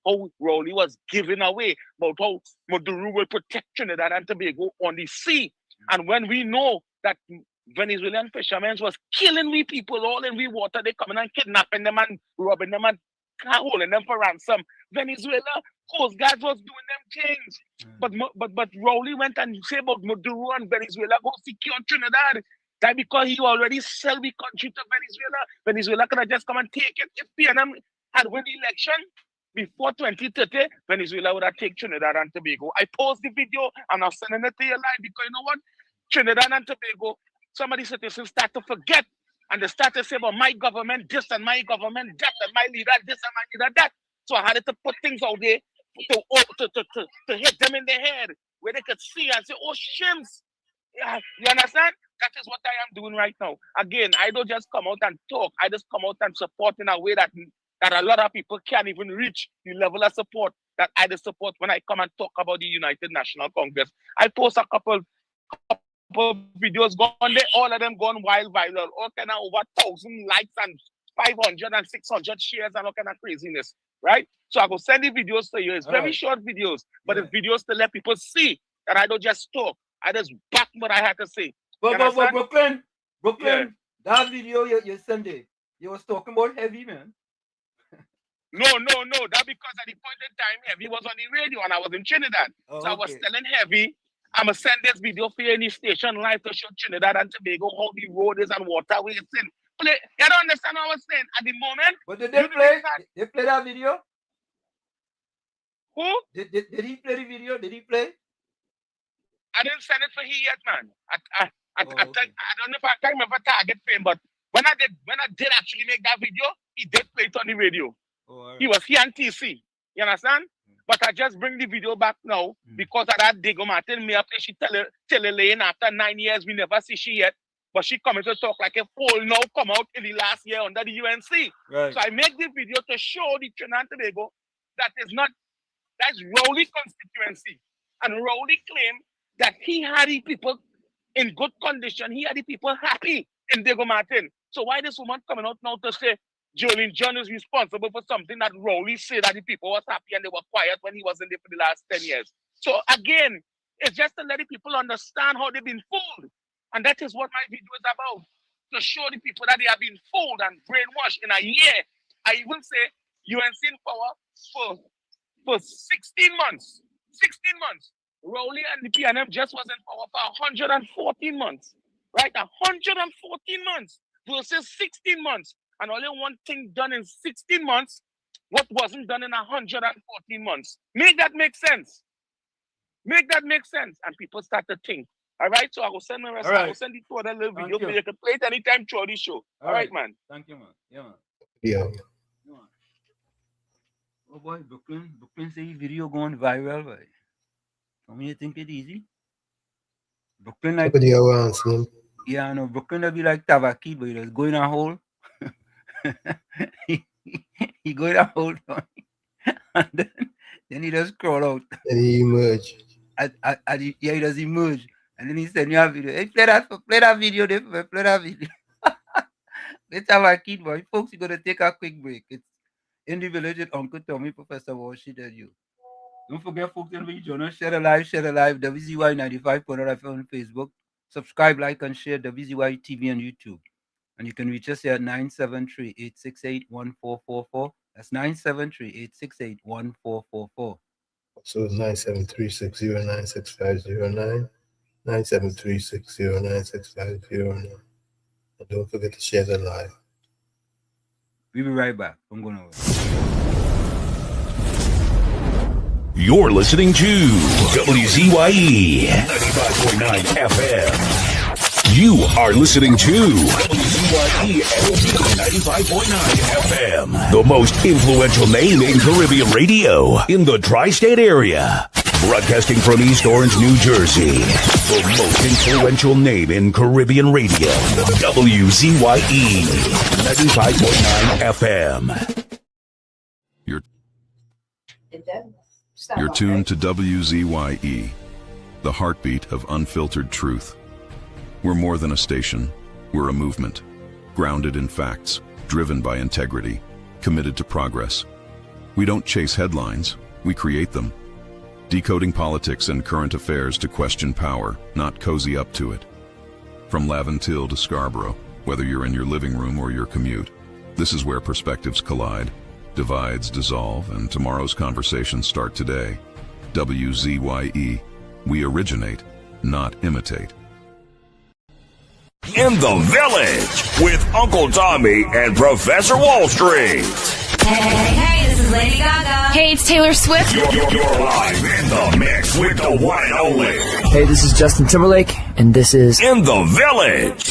how Rowley was giving away about how Maduro will protect Trinidad and Tobago on the sea. And when we know that Venezuelan fishermen was killing we people all in we water, they coming and kidnapping them and robbing them and holding them for ransom. Venezuela Coast Guard was doing them things. But Rowley went and said about Maduro and Venezuela go secure Trinidad. That because he already sell the country to Venezuela. Venezuela could have just come and take it. If PNM had won the election before 2030, Venezuela would have taken Trinidad and Tobago. I post the video and I'm sending it to you live because you know what? Trinidad and Tobago, some of the citizens start to forget and they start to say about my government this and my government that and my leader this and my leader that. So I had to put things out there to hit them in the head where they could see and say, oh, shims. Yeah, you understand? That is what I am doing right now. Again, I don't just come out and talk. I just come out and support in a way that a lot of people can't even reach the level of support that I just support when I come and talk about the United National Congress. I post a couple videos gone there, all of them gone wild viral, all kind of over 1,000 likes and 500 and 600 shares and all kind of craziness, right? So I will send the videos to you. It's very short videos, but it's videos to let people see that I don't just talk. I just back what I had to say. But Brooklyn, that video you sent it, you was talking about heavy, man. No. That because at the point in time, Heavy was on the radio and I was in Trinidad. So I was telling Heavy, I'm going to send this video for any station live to show Trinidad and Tobago how the road is and waterways in. You don't understand what I was saying at the moment? But did they play? They play that video? Who? Did he play the video? Did he play? I didn't send it for he yet, man. I don't know if I can't remember target fame, but when I did actually make that video, he did play it on the radio. He was here on TC. You understand? But I just bring the video back now because of that Diego Martin. Me up there, she tell Elaine after 9 years we never see she yet. But she coming to talk like a fool now come out in the last year under the UNC. Right. So I make the video to show the Trinidad and Tobago that's Rowley constituency. And Rowley claimed that he had the people in good condition. He had the people happy in Diego Martin. So why this woman coming out now to say Jolene John is responsible for something that Rowley said that the people was happy and they were quiet when he was in there for the last 10 years. So again, it's just to let the people understand how they've been fooled. And that is what my video is about. To show the people that they have been fooled and brainwashed in a year. I even say UNC in power for 16 months. 16 months. Rowley and the PNM just was in power for 114 months. Right? 114 months versus 16 months. And only one thing done in 16 months, what wasn't done in 114 months. Make that make sense. Make that make sense. And people start to think. All right, so I will send the rest. I will send it to other little video. You can play it anytime throughout the show. All right, man. Thank you, man. Yeah, man. Yeah. Oh boy, Brooklyn say video going viral, boy. How many you think it easy? Brooklyn like yeah, I know. Brooklyn will be like Tavaki, but it's going a hole. he go down hold on, and then he just crawl out. And he emerge. Yeah, he does emerge. And then he send you a video. Hey, play that video, play that video. Let's have a kid, boy. Folks, you're going to take a quick break. It's In the Village with Uncle Tommy, Professor Walsh, and you. Don't forget, folks, in the journal, share the live, WZYE 95.0 FM on Facebook. Subscribe, like, and share WZYE TV on YouTube. And you can reach us here at 973-868-1444. That's 973-868-1444. So 973-609-6509. 973-609-6509. And don't forget to share the live. We'll be right back. I'm going over. You're listening to WZYE 95.9 FM. You are listening to WZYE 95.9 FM, the most influential name in Caribbean radio in the tri-state area. Broadcasting from East Orange, New Jersey, the most influential name in Caribbean radio, WZYE 95.9 FM. You're tuned to WZYE, the heartbeat of unfiltered truth. We're more than a station, we're a movement, grounded in facts, driven by integrity, committed to progress. We don't chase headlines, we create them. Decoding politics and current affairs to question power, not cozy up to it. From Laventille to Scarborough, whether you're in your living room or your commute, this is where perspectives collide, divides dissolve, and tomorrow's conversations start today. WZYE, we originate, not imitate. In the Village with Uncle Tommy and Professor Wall Street. Hey, this is Lady Gaga. Hey, it's Taylor Swift. You're live in the mix with the one and only. Hey, this is Justin Timberlake, and this is In the Village.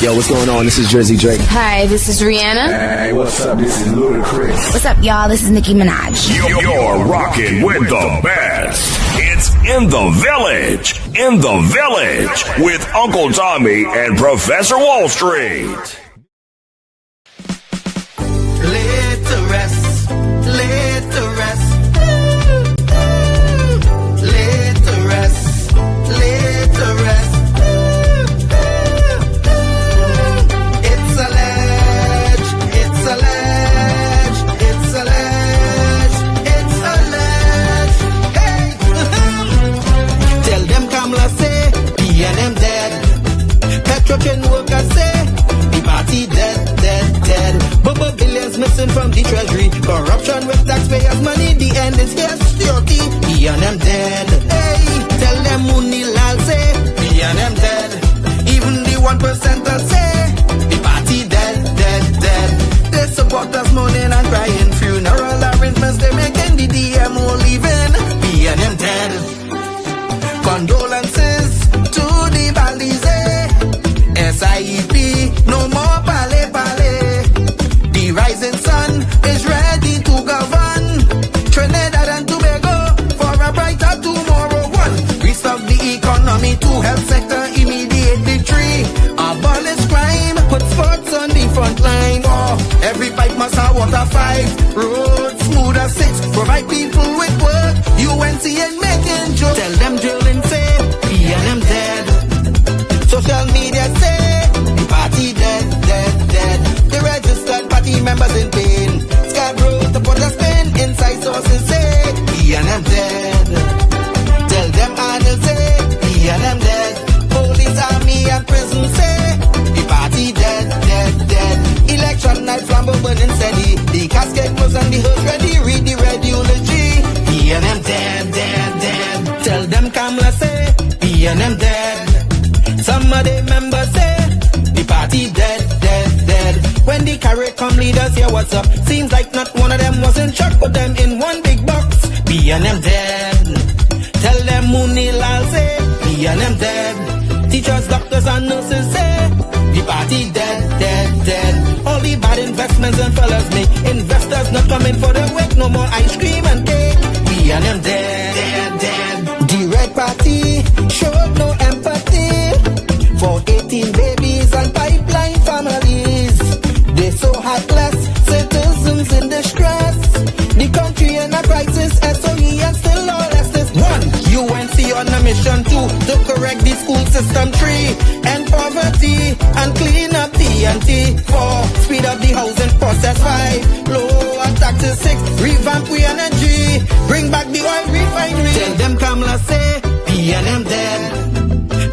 Yo, what's going on? This is Jersey Hi, this is Rihanna. Hey, what's up? This is Ludacris. What's up, y'all? This is Nicki Minaj. You're rocking with the best. It's In the Village. In the Village with Uncle Tommy and Professor Wall Street. Laid to rest, laid to rest, laid to rest, laid to rest. It's alleged, it's alleged, it's alleged, it's alleged. Hey, tell them Kamala say, PNM dead. Petrocan workers say, the party dead, dead, dead. Bubba billions missing from the treasury. Corruption with taxpayers' money. The end is here. Security. PNM dead. Hey, tell them Munilal say PNM dead. Even the 1% say the party dead, dead, dead. They support us mourning and crying. Funeral arrangements they making. The DMO leaving. PNM dead. Condolences to the Balize. SIEP. No more pale pale. The rising sun is ready to govern Trinidad and Tobago for a brighter tomorrow. One, restart the economy. Two, health sector immediate victory. Abolish crime, put sports on the front line. Oh, every pipe must have water. 5, roads smooth as 6. Provide people with work. UNC and making jokes. Tell them drilling say PNM dead. Social media say the party dead, dead, dead. The registered party members in pain. Scarborough to put a spin. Inside sources say PNM dead. Tell them Arnold say PNM dead. Police, army and prison say the party dead, dead, dead. Election night flambeau burning steady. The casket was on the hearse ready. Read the red eulogy. PNM dead, dead, dead. Tell them Kamala say PNM dead. Some of the members say the party dead, dead, dead. When the carrot come leaders hear what's up. Seems like not one of them was in shock. Put them in one big box. PNM dead. Tell them Munilal say PNM dead. Teachers, doctors and nurses say the party dead, dead, dead. All the bad investments and fellas make. Investors not coming for the work. No more ice cream and cake. PNM dead, dead, dead. The red party showed no empathy for 18 babies and pipeline families. They so heartless, school system 3, end poverty and clean up TNT 4, speed up the housing process 5, lower taxes 6, revamp we energy, bring back the oil refinery. Tell them Kamala say PNM dead,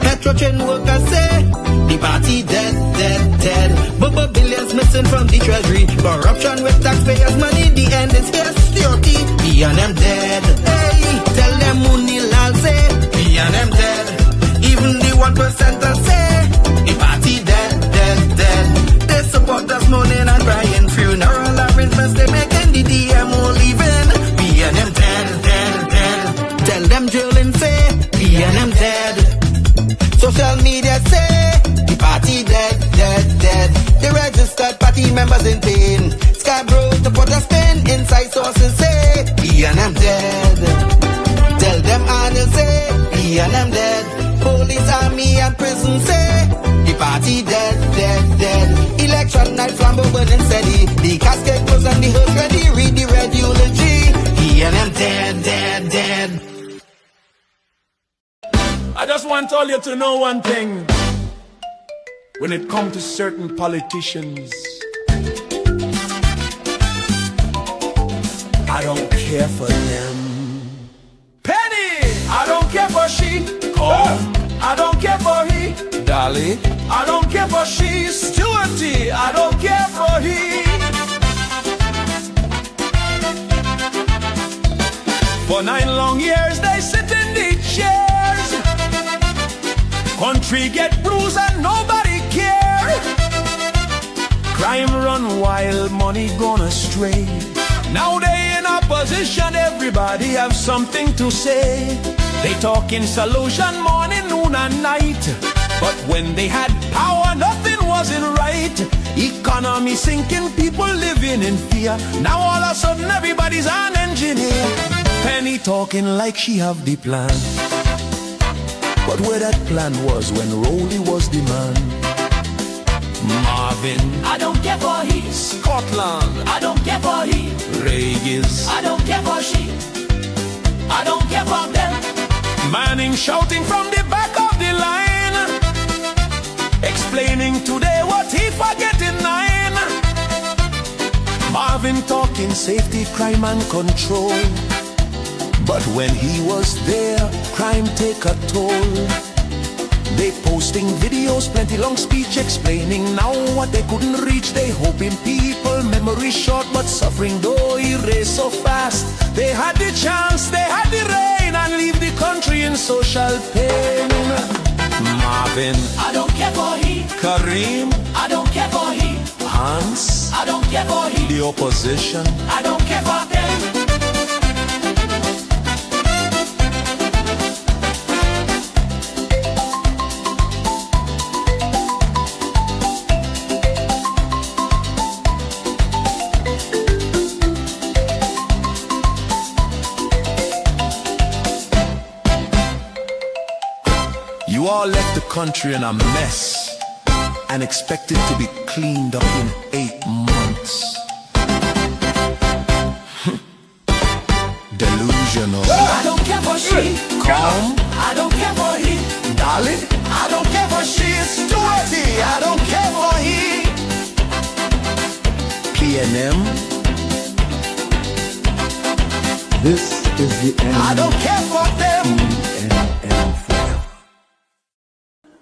Petro train workers say the party dead, dead, dead. Bubba billions missing from the treasury, corruption with taxpayers' money. The end is here, security. PNM dead. Hey, tell them Munilal say PNM dead. Even the 1% say the party dead, dead, dead. They support us mourning and crying, funeral arrangements they making. The DMO leaving. PNM dead, dead, dead. Tell them drilling say PNM dead. Social media say the party dead, dead, dead. The registered party members in pain. Scarborough to put a spin. Inside sources say PNM dead. Tell them Arnold say PNM dead. Police, army and prison say the party dead, dead, dead. Election night flambeau burning steady. The casket closed and the hearse ready. Read the red eulogy. PNM dead, dead, dead. I just want all you to know one thing. When it comes to certain politicians, I don't care for them. Penny, I don't care for she. I don't care for he. Dolly, I don't care for she. Stewarty, I don't care for he. For 9 long years they sit in the chairs. Country get bruised and nobody care. Crime run wild, money gone astray. Now they in opposition, everybody have something to say. They talking solution morning, noon and night. But when they had power, nothing wasn't right. Economy sinking, people living in fear. Now all of a sudden everybody's an engineer. Penny talking like she have the plan. But where that plan was when Rolly was the man. Marvin, I don't care for he. Scotland, I don't care for he. Regis, I don't care for she. I don't care for them. Manning shouting from the back of the line, explaining today what he forget in 9. Marvin talking safety, crime and control. But when he was there, crime take a toll. They posting videos, plenty long speech explaining now what they couldn't reach. They hoping people memory short, but suffering though erase so fast. They had the chance, they had the rain, and leave the country in social pain. Marvin, I don't care for he. Kareem, I don't care for he. Hans, I don't care for he. The opposition, I don't care for them. you all left the country in a mess and expected to be cleaned up in 8 months. Delusional. I don't care for she. Calm. I don't care for he. Darling. I don't care for she. Stewarty. I don't care for he. PNM. This is the end. I don't care for them.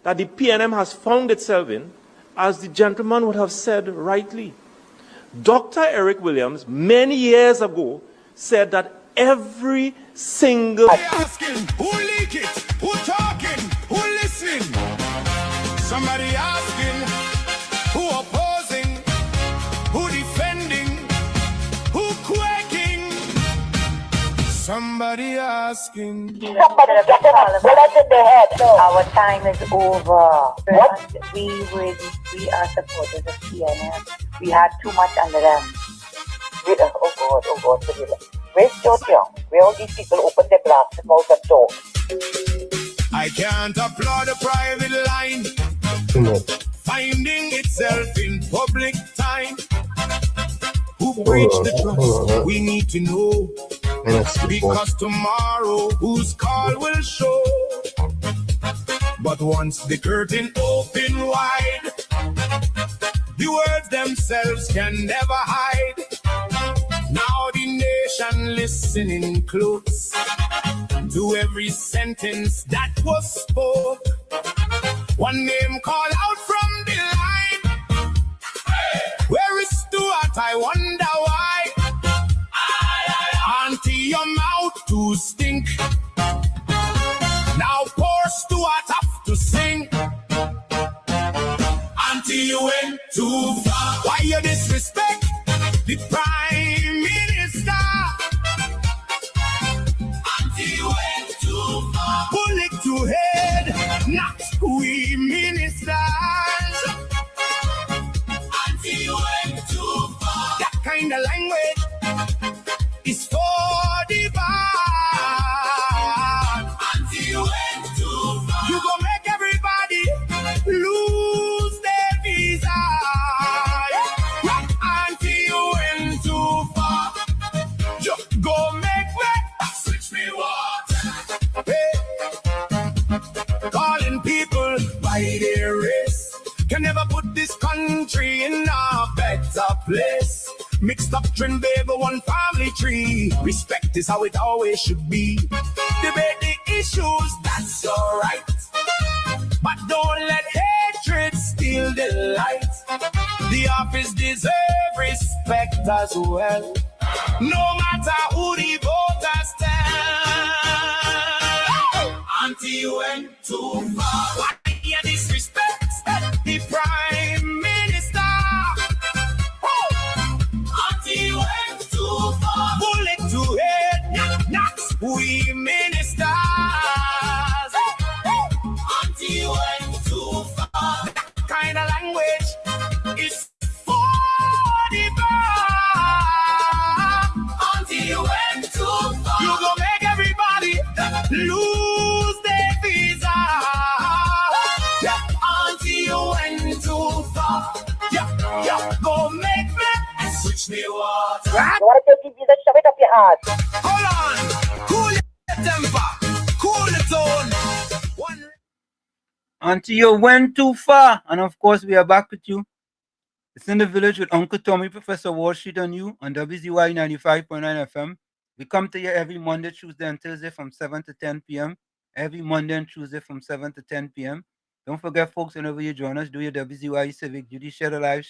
That the PNM has found itself in, as the gentleman would have said rightly. Dr. Eric Williams, many years ago, said that every single... Asking, who leak it? Who talking? Who listening? Somebody asking, who opposing? Who defending? Who quaking? Somebody asking. Somebody get bullet in the head. Our time is over. What? We are supporters of PNM. We had too much under them. Oh God, forgive us. Where's George Young? Where all these people open their blasted mouth and talk? I can't applaud a private line finding itself in public time. Who breached the trust? We need to know, because tomorrow whose call will show. But But once the curtain open wide, the words themselves can never hide. Now the nation listening close to every sentence that was spoke. One name call out from the line. Where is Stuart? I wonder why. Auntie, your mouth to stink. Now poor Stuart have to sing. Auntie, you went too far. Why you disrespect the Prime Minister? Auntie, you went too far. Pull it to head, not we ministers. Auntie, you went too far. That kind of language is for the bad. Auntie, you went too far. You gon' make everybody lose their visa. Auntie, you went too far. You go make me switch me water. Hey. Calling people by their race can never put this country in a better place. Mixed doctrine, baby, one family tree. Respect is how it always should be. Debate the issues, that's alright. But don't let hatred steal the light. The office deserve respect as well. No matter who the voters tell. Auntie, you went too far. Why you disrespect the Prime Minister? Auntie, you went too far. Bullet to head, not we ministers. Auntie, you went too far. That kind of language is for the bad. Auntie, you went too far. You gon' make everybody lose their visa. Yeah, Auntie, you went too far. Yeah, go make me switch me water. You want to give you the shove it up your ass. Hold on, cool your temper, cool the tone. Auntie, you went too far. And of course, we are back with you. It's in the village with Uncle Tommy, Professor Wall Street on you on WZYE 95.9 FM. We come to you every Monday, Tuesday, and Thursday from 7 to 10 p.m. Every Monday and Tuesday from 7 to 10 p.m. Don't forget, folks, whenever you join us, do your WZYE Civic Duty. Share the live,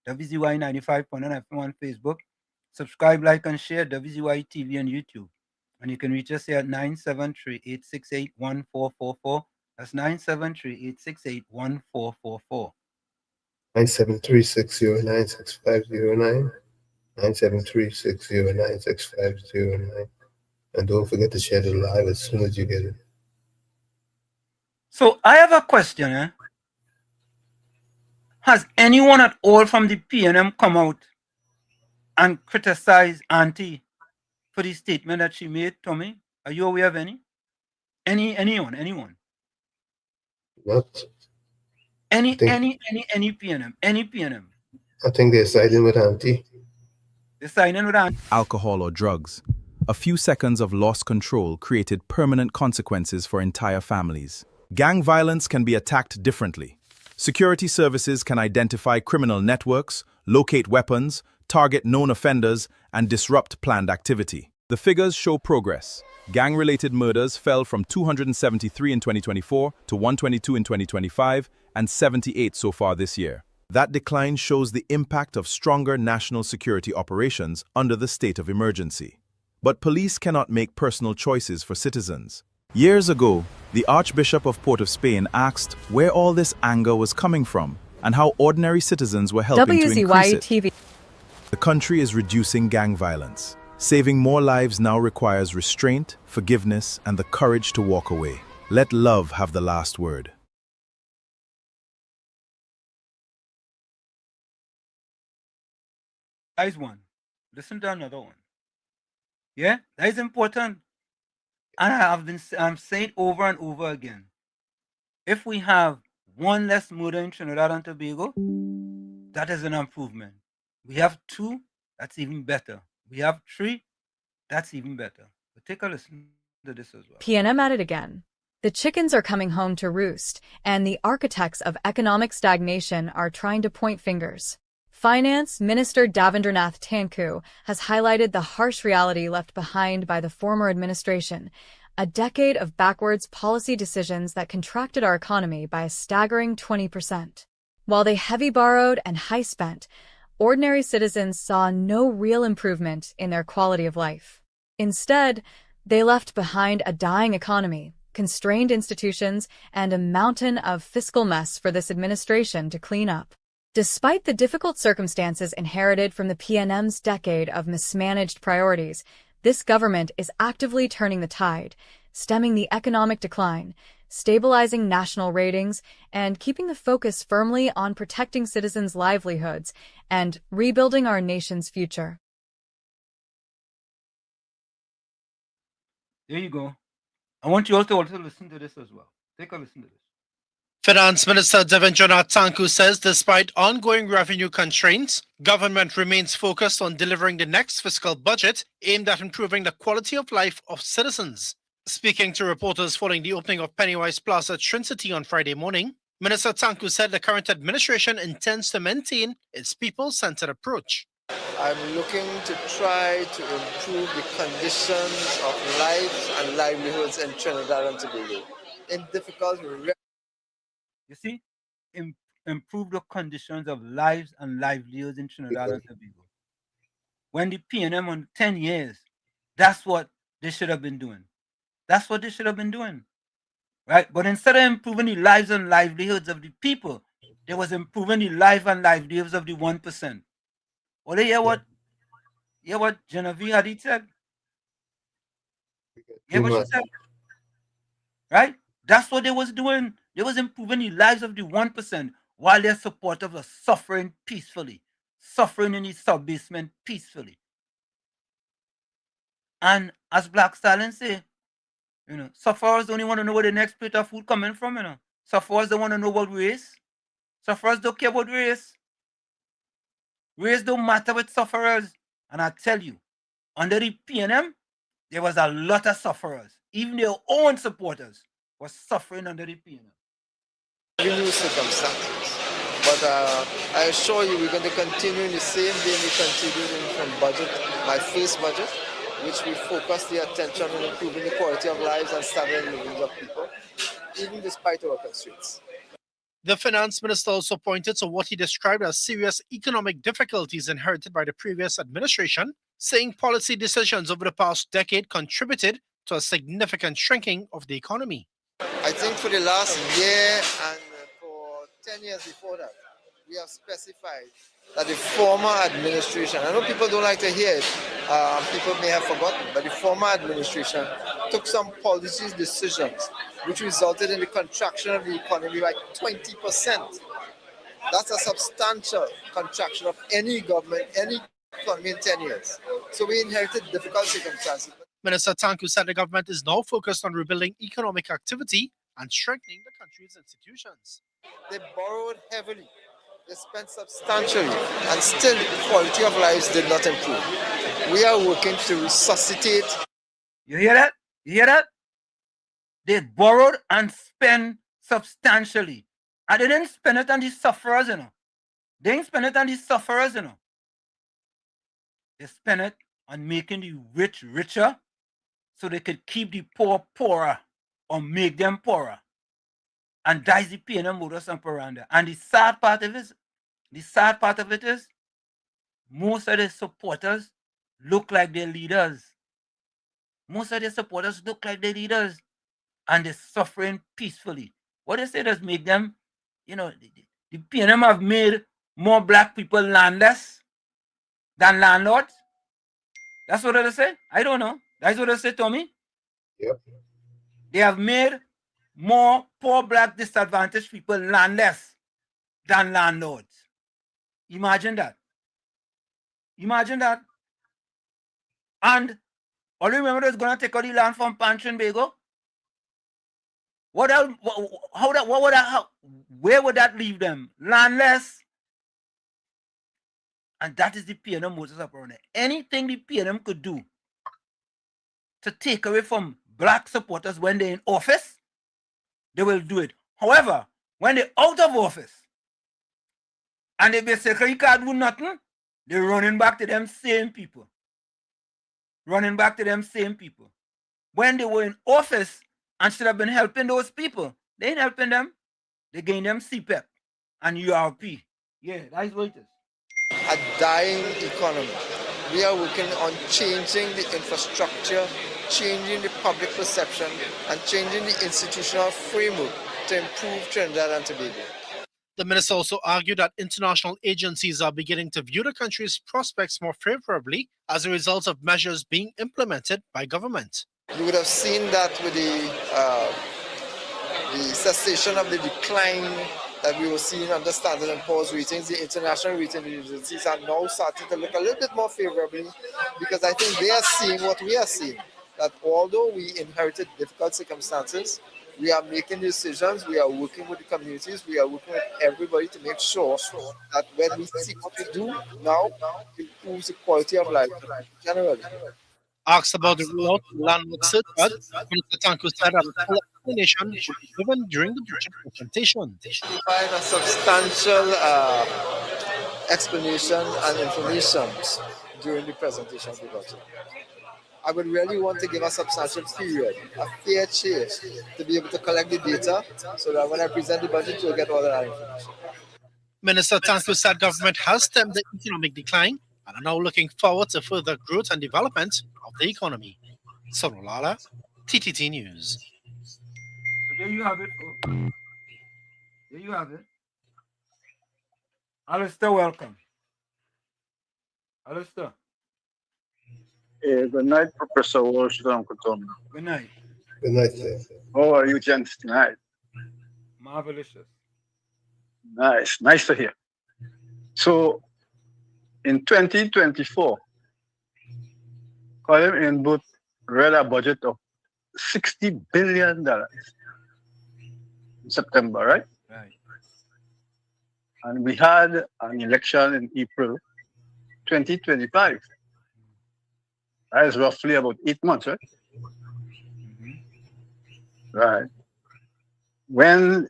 WZYE 95.9 FM on Facebook. Subscribe, like, and share WZYE TV on YouTube. And you can reach us here at 973-868-1444. That's 973-868-1444. 973-609-6509. 973-609-6509. And don't forget to share the live as soon as you get it. So I have a question. Has anyone at all from the PNM come out and criticize Auntie for the statement that she made, Tommy? Are you aware of any? Anyone? Not. Any PNM? Any PNM? I think they're siding with Auntie. They're siding with Auntie. Alcohol or drugs. A few seconds of lost control created permanent consequences for entire families. Gang violence can be attacked differently. Security services can identify criminal networks, locate weapons, target known offenders, and disrupt planned activity. The figures show progress. Gang-related murders fell from 273 in 2024 to 122 in 2025 and 78 so far this year. That decline shows the impact of stronger national security operations under the state of emergency. But police cannot make personal choices for citizens. Years ago, the Archbishop of Port of Spain asked where all this anger was coming from and how ordinary citizens were helping to increase it. WZYE TV. The country is reducing gang violence. Saving more lives now requires restraint, forgiveness, and the courage to walk away. Let love have the last word. That is one. Listen to another one. Yeah, that is important. And I'm saying over and over again. If we have one less murder in Trinidad and Tobago, that is an improvement. We have 2, that's even better. We have 3, that's even better. But take a listen to this as well. PNM at it again. The chickens are coming home to roost, and the architects of economic stagnation are trying to point fingers. Finance Minister Davendranath Tanku has highlighted the harsh reality left behind by the former administration, a decade of backwards policy decisions that contracted our economy by a staggering 20%. While they heavy borrowed and high spent, ordinary citizens saw no real improvement in their quality of life. Instead, they left behind a dying economy, constrained institutions, and a mountain of fiscal mess for this administration to clean up. Despite the difficult circumstances inherited from the PNM's decade of mismanaged priorities, this government is actively turning the tide, stemming the economic decline, stabilizing national ratings, and keeping the focus firmly on protecting citizens' livelihoods and rebuilding our nation's future. There you go. I want you all to also listen to this as well. Take a listen to this. Finance Minister Devendranath Tanku says despite ongoing revenue constraints, government remains focused on delivering the next fiscal budget aimed at improving the quality of life of citizens. Speaking to reporters following the opening of Pennywise Plaza Trinity on Friday morning, Minister Tanku said the current administration intends to maintain its people-centered approach. I'm looking to try to improve the conditions of life and livelihoods in Trinidad and Tobago. In difficult You see, improve the conditions of lives and livelihoods in Trinidad and Tobago. When the PNM on 10 years, that's what they should have been doing. That's what they should have been doing, right? But instead of improving the lives and livelihoods of the people, they was improving the life and livelihoods of the 1%. Well, you hear what Genevieve had said? You hear what she said? Right? That's what they was doing. They was improving the lives of the 1% while their supporters were suffering peacefully, suffering in the sub-basement peacefully. And as Black Stalin say, sufferers only want to know where the next plate of food coming from, Sufferers don't want to know about race. Sufferers don't care about race. Race don't matter with sufferers. And I tell you, under the PNM, there was a lot of sufferers. Even their own supporters were suffering under the PNM. New circumstances. But I assure you, we're going to continue in the same vein we continued from my first budget, which we focus the attention on improving the quality of lives and standard living of people, even despite our constraints. The finance minister also pointed to what he described as serious economic difficulties inherited by the previous administration, saying policy decisions over the past decade contributed to a significant shrinking of the economy. I think for the last year and for 10 years before that, we have specified that the former administration, I know people don't like to hear it, people may have forgotten, but the former administration took some policy decisions which resulted in the contraction of the economy by 20%. That's a substantial contraction of any government, any economy in 10 years. So we inherited difficult circumstances. Minister Tanku said the government is now focused on rebuilding economic activity and strengthening the country's institutions. They borrowed heavily. They spent substantially, and still the quality of lives did not improve. We are working to resuscitate. You hear that? You hear that? They borrowed and spent substantially. And they didn't spend it on the sufferers, They didn't spend it on the sufferers, They spent it on making the rich richer so they could keep the poor poorer or make them poorer. And that's the PNM modus operandi. And the sad part of it is, most of the supporters look like their leaders. Most of the supporters look like their leaders. And they're suffering peacefully. What they say does make them, the PNM have made more black people landless than landlords. That's what they say? I don't know. That's what they say, Tommy? Yep. They have made more poor black disadvantaged people landless than landlords. Imagine that. Imagine that. And all you remember is going to take all the land from Pancho and Bago. Where would that leave them? Landless. And that is the PNM modus operandi. Anything the PNM could do to take away from black supporters when they're in office, they will do it. However, when they're out of office and they basically can't do nothing, they're running back to them same people. Running back to them same people. When they were in office and should have been helping those people, they ain't helping them. They gain them CPEP and URP. Yeah, that's what it is. A dying economy. We are working on changing the infrastructure, changing the public perception, and changing the institutional framework to improve Trinidad and Tobago. The minister also argued that international agencies are beginning to view the country's prospects more favorably as a result of measures being implemented by government. You would have seen that with the cessation of the decline that we were seeing under Standard & Poor's ratings. The international rating agencies are now starting to look a little bit more favorably because I think they are seeing what we are seeing, that although we inherited difficult circumstances, we are making decisions, we are working with the communities, we are working with everybody to make sure that when we see what we do now, it improves the quality of life generally. Asked about the rollout of the landlord surcharge, Minister Tanku said that a full explanation would be given during the budget presentation. Provide a substantial explanation and information during the presentation of the budget. I would really want to give a substantial period, a fair share, to be able to collect the data so that when I present the budget, you'll get all that information. Minister Tanku said government has stemmed the economic decline and are now looking forward to further growth and development of the economy. Sonolala, TTT News. So there you have it, folks. There you have it. Alistair, welcome. Alistair. Hey, good night, Professor Walsh. Good night. Good night, sir. How are you gents tonight? Marvelous. Nice. Nice to hear. So, in 2024, Colin Inboot read a budget of $60 billion in September, right? Right. And we had an election in April 2025. That is roughly about 8 months, right? Mm-hmm. Right. When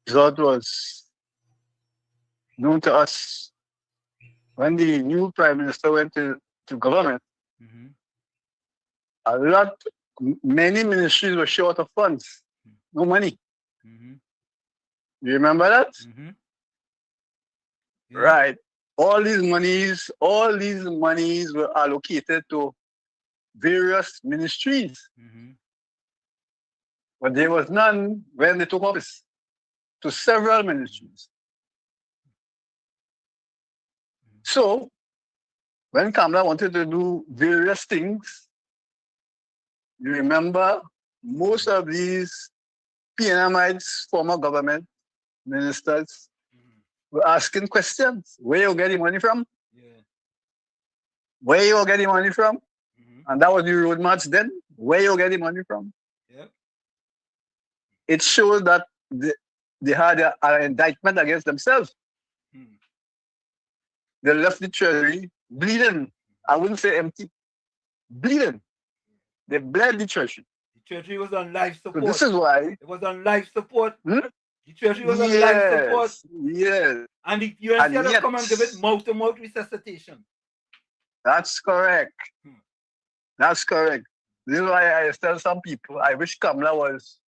result was known to us, when the new prime minister went to government, many ministries were short of funds, no money. You remember that? Yeah. Right. All these monies were allocated to various ministries. But there was none when they took office, to several ministries. So, when Kamala wanted to do various things, you remember most of these PNMites, former government ministers, were asking questions. Where you getting money from? Yeah. Where you getting money from? And that was the roadmaps then. Where you getting money from? Yeah. It showed that they had an indictment against themselves. They left the treasury bleeding. I wouldn't say empty. Bleeding. They bled the treasury. The treasury was on life support. So this is why. It was on life support. The treasury was on life support. Yes. And the UNC had to come and give it mouth-to-mouth resuscitation. That's correct. That's correct. This is why I tell some people, I wish Kamala was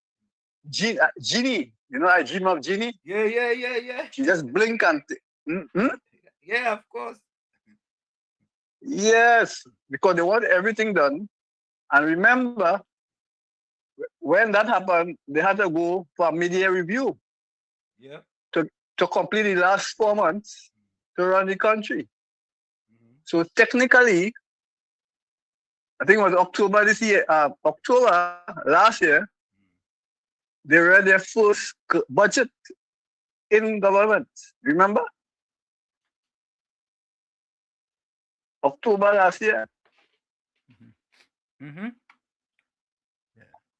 Genie. You know, I dream of Genie. Yeah. She just blink and... Yeah, of course. Yes, because they want everything done. And remember, when that happened, they had to go for a mid-year review. Yeah. To complete the last 4 months to run the country. So technically, I think it was October last year, they read their first budget in government. Remember? October last year.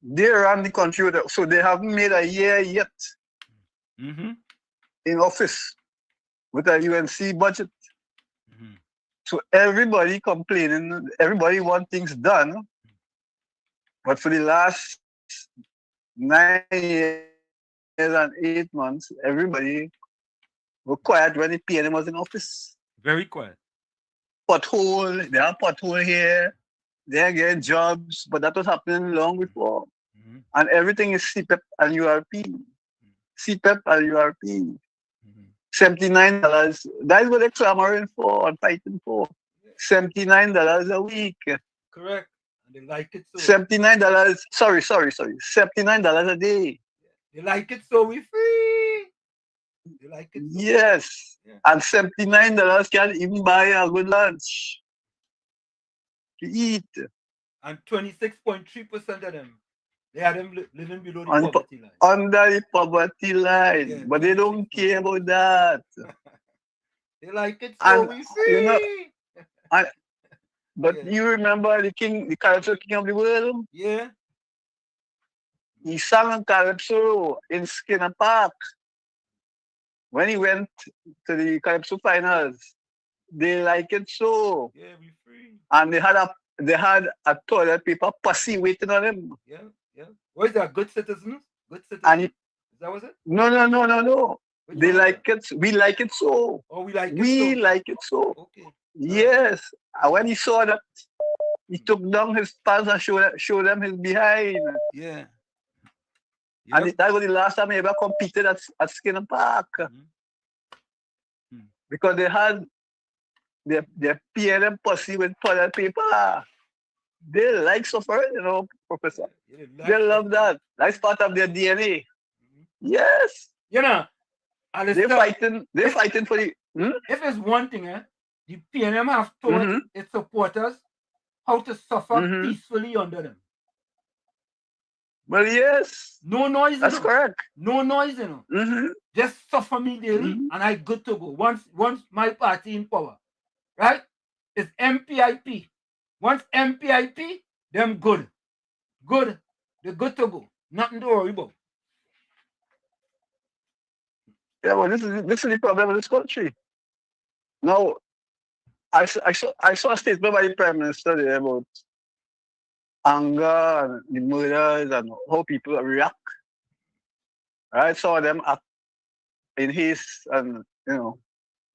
They ran the country, so they haven't made a year yet in office with a UNC budget. So everybody complaining, everybody wants things done, but for the last 9 years and 8 months, everybody were quiet when the PNM was in office. Very quiet. Pothole, they have pothole here, they are getting jobs, but that was happening long before. And everything is CPEP and URP. CPEP and URP. $79. That is what they're clamoring for and fighting for. $79 a week. Correct. And they like it so. $79. Sorry. $79 a day. They like it so we free. They like it so. Yes. Yeah. And $79 can't even buy a good lunch to eat. And 26.3% of them, they are them living below the On, poverty line. Under the poverty line. Yeah, but they don't care about that. They like it so And, we free. you know, but you remember the Calypso King of the World? Yeah. He sang on Calypso in Skinner Park. When he went to the Calypso finals, they like it so. Yeah, we free. And they had a toilet paper pussy waiting on him. Yeah. What is that? Good citizens? Good citizens? And Is that what it? No. They like it. We like it so. Oh, we like it so. We like it so. Okay. Yes. And when he saw that, he took down his pants and showed them his behind. Yeah. And that was the last time he ever competed at Skinner Park. Because they had their PNM pussy with toilet paper. They like suffering, you know, Professor. They love that. That's part of their DNA. Yes. You know, they're fighting for the... If it's one thing, the PNM have taught its supporters how to suffer peacefully under them. Well, yes. No noise. That's correct. No noise, you know. Just suffer me daily, and I good to go. Once my party in power, right? It's MPIP. Once MPIP, them good. Good. They're good to go. Nothing to worry about. Yeah, well, this is the problem with this country. Now, I saw a statement by the Prime Minister there about anger and the murders and how people react. Right? Some of them act in haste and, you know,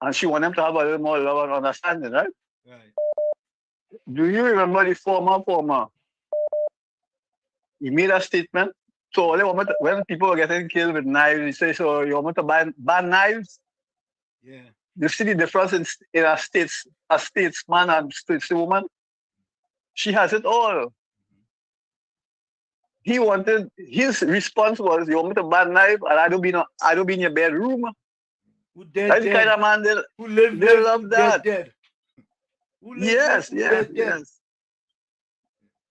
and she want them to have a little more love and understanding, right? Right. Do you remember the former? He made a statement. So when people were getting killed with knives, he said, so you want me to ban knives? Yeah. You see the difference in a statesman and stateswoman? She has it all. His response was, you want me to ban knife and I don't be in your bedroom. That's the kind of man they love that. Dead.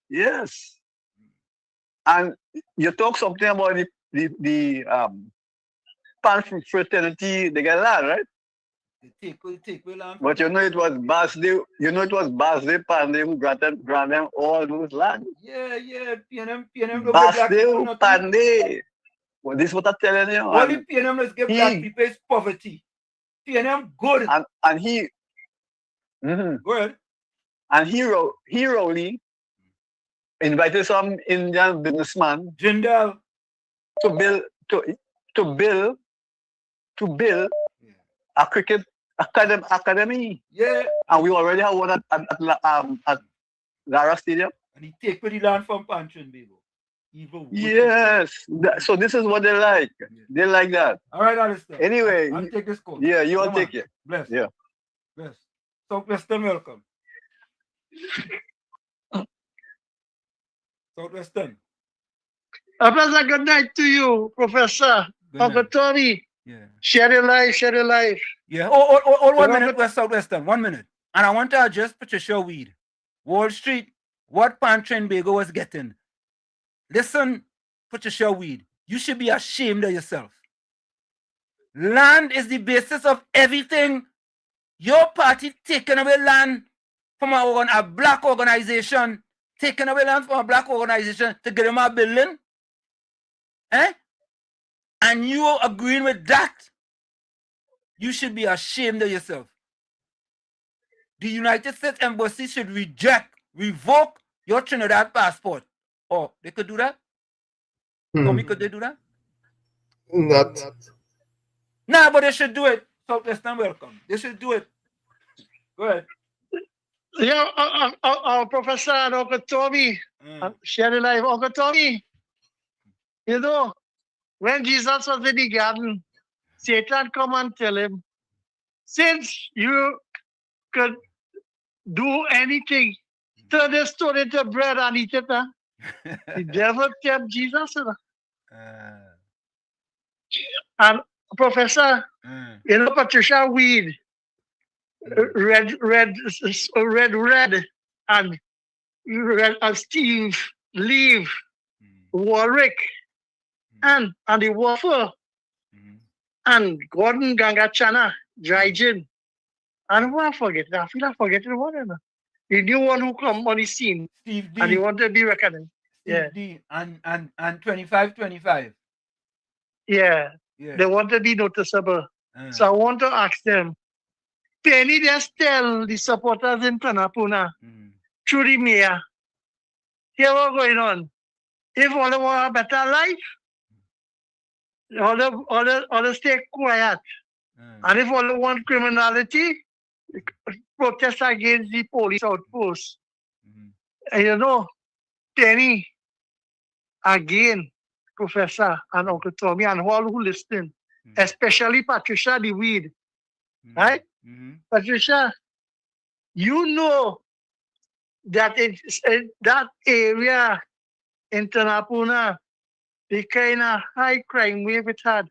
Yes. And you talk something about the pan fraternity, they get land, right? They take land. But you know it was Basde Pandey who grant them all those land. Yeah. PNM Basde Pandey. Well, this is what I'm telling you. All the PNM let's give black people is poverty. PNM good. And he good. And he only invited some Indian businessman Jindal to build a cricket academy. Yeah. And we already have one at Lara Stadium. And he take the land from Panchin, baby. Yes. So this is what they like. Yeah. They like that. All right, Alistair. Anyway. I'll take this call. Yeah, you will take it. Bless. Yeah. Bless. Southwestern, welcome. Southwestern. A pleasant good night to you, Professor. Uncle Tommy. Yeah. Share your life. Yeah. Oh, 1 minute, West Southwestern. 1 minute. And I want to address Patricia Weed. Wall Street, what Pantrin Bago was getting. Listen, Patricia Weed, you should be ashamed of yourself. Land is the basis of everything. Your party taking away land from a black organization, taking away land from a black organization to get them a building. And you are agreeing with that. You should be ashamed of yourself. The United States Embassy should revoke your Trinidad passport. Oh, they could do that? Tommy, could they do that? Not. Nah, but they should do it. Southwestern welcome. They should do it. Go ahead. Yeah, our professor and Uncle Tommy, sharing life. Uncle Tommy, you know, when Jesus was in the garden, Satan come and tell him, since you could do anything, turn this stone into bread and eat it. Huh? The devil tempted Jesus. And Professor, you know, Patricia Weed, red, and Steve, Leave, Warwick, and the Waffle, and Gordon Gangachana, Dry Gin. And who I forget? I feel I forget the one. The new one who come on the scene. Steve D. And he wanted to be recognized. Steve D. And 25. Yeah. They want to be noticeable. So I want to ask them, Penny just tell the supporters in Tanapuna, through the mayor, here what's going on. If all they want a better life, all they stay quiet. And if all they want criminality, protest against the police outpost. And you know, Penny, again, Professor and Uncle Tommy and all who listen, especially Patricia the Weed, right? Patricia, you know that it's that area in Tanapuna, the kind of high crime wave it had.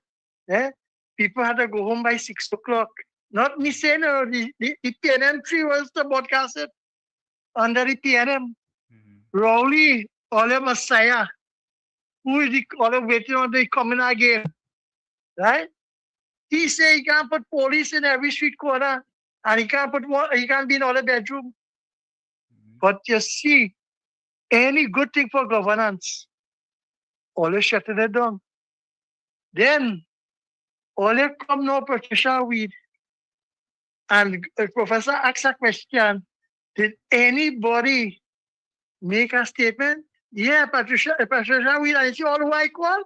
People had to go home by 6 o'clock. Not me saying the PNM tree was to broadcast it under the PNM. Rowley, Ole Messiah, who is the Ole waiting on the coming again. Right? He say he can't put police in every street corner and he can't be in all the bedroom. But you see, any good thing for governance, Ole shutting it down. Then Ole come now Patricia Weed. And Professor asked a question, did anybody make a statement? Yeah, Patricia Weed, and it's all who I call.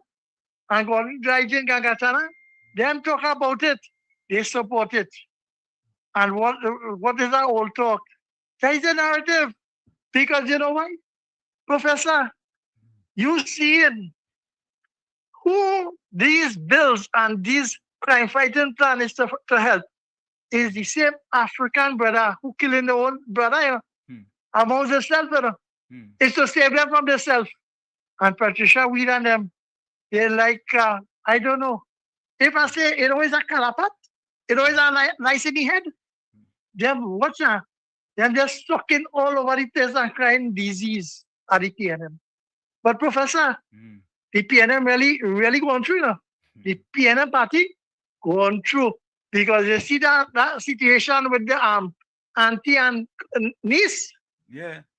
And Gordon Dryden Gagatana, them talk about it. They support it. And what is that all talk? That is a narrative. Because you know why? Professor, you see it. Who these bills and these crime fighting plan is to help is the same African brother who killing their own brother, among themselves, It's to save them from themselves. And Patricia Weed and them, they're like, I don't know. If I say it always a calapat, it always a nice in the head, them what's that? Then they're sucking all over the place and crying disease at the PNM. But Professor, the PNM really going through now. The PNM party going through. Because you see that situation with the auntie and niece,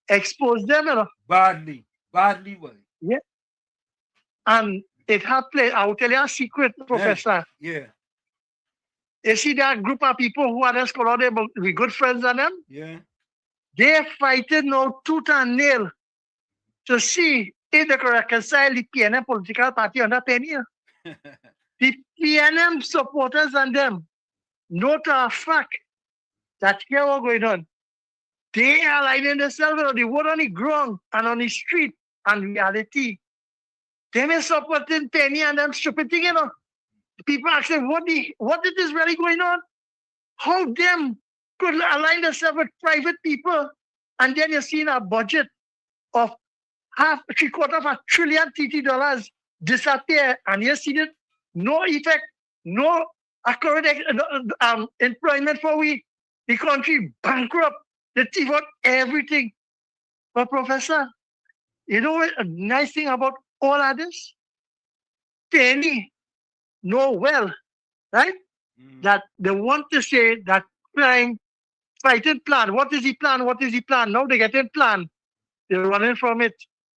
expose them, Badly well. Yeah. And it had played, I will tell you a secret, Professor. Yeah. You see that group of people who are just called them, we good friends of them? Yeah. They're fighting now tooth and nail to see if they can reconcile the PNM political party under Penny. The PNM supporters and them, note a fact that here what's going on. They are lining themselves on the word on the ground and on the street and reality. They may supporting Penny and them stupid thing, People asking what it is really going on? How them could align themselves with private people and then you're seeing a budget of $750 billion TT disappear and you see it, no effect, no accurate employment for the country bankrupt, the thief out everything. But Professor, you know what a nice thing about all of this? Penny know well, right? That they want to say that crime fighting plan. What is the plan? What is the plan? Now they get in plan. They're running from it.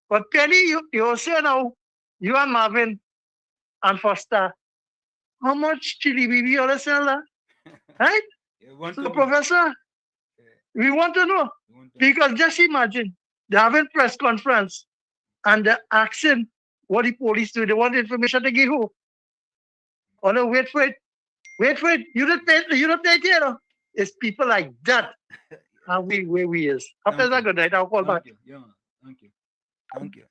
But Penny, you say now, you and Marvin and Foster, how much chili BB all sell that? Right? So Professor, we want to know. Because just imagine, they having press conference and they're asking What the police do? They want information to give who? Oh no, wait for it. Wait for it. You don't pay it, you know. It's people like that. And where we is. After that, good night. I'll call back. You. Yeah, thank you. Thank you.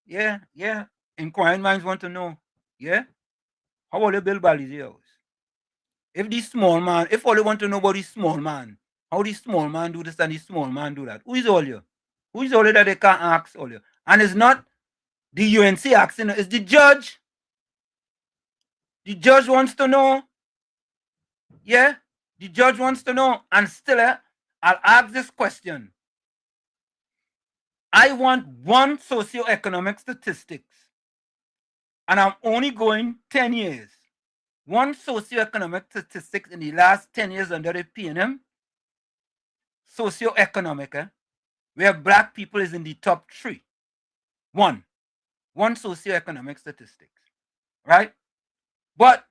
Yeah. Inquiring minds want to know. Yeah? How will they build Bali's house? If this small man, if all you want to know about this small man, how this small man do this and this small man do that, who is all you? Who is all you that they can't ask all you? And it's not the UNC asking, it's the judge. The judge wants to know. Yeah? The judge wants to know. And still, I'll ask this question. I want one socioeconomic statistics. And I'm only going 10 years. One socioeconomic statistics in the last 10 years under the PNM. Socioeconomic, where black people is in the top 3. One socioeconomic statistics. Right? But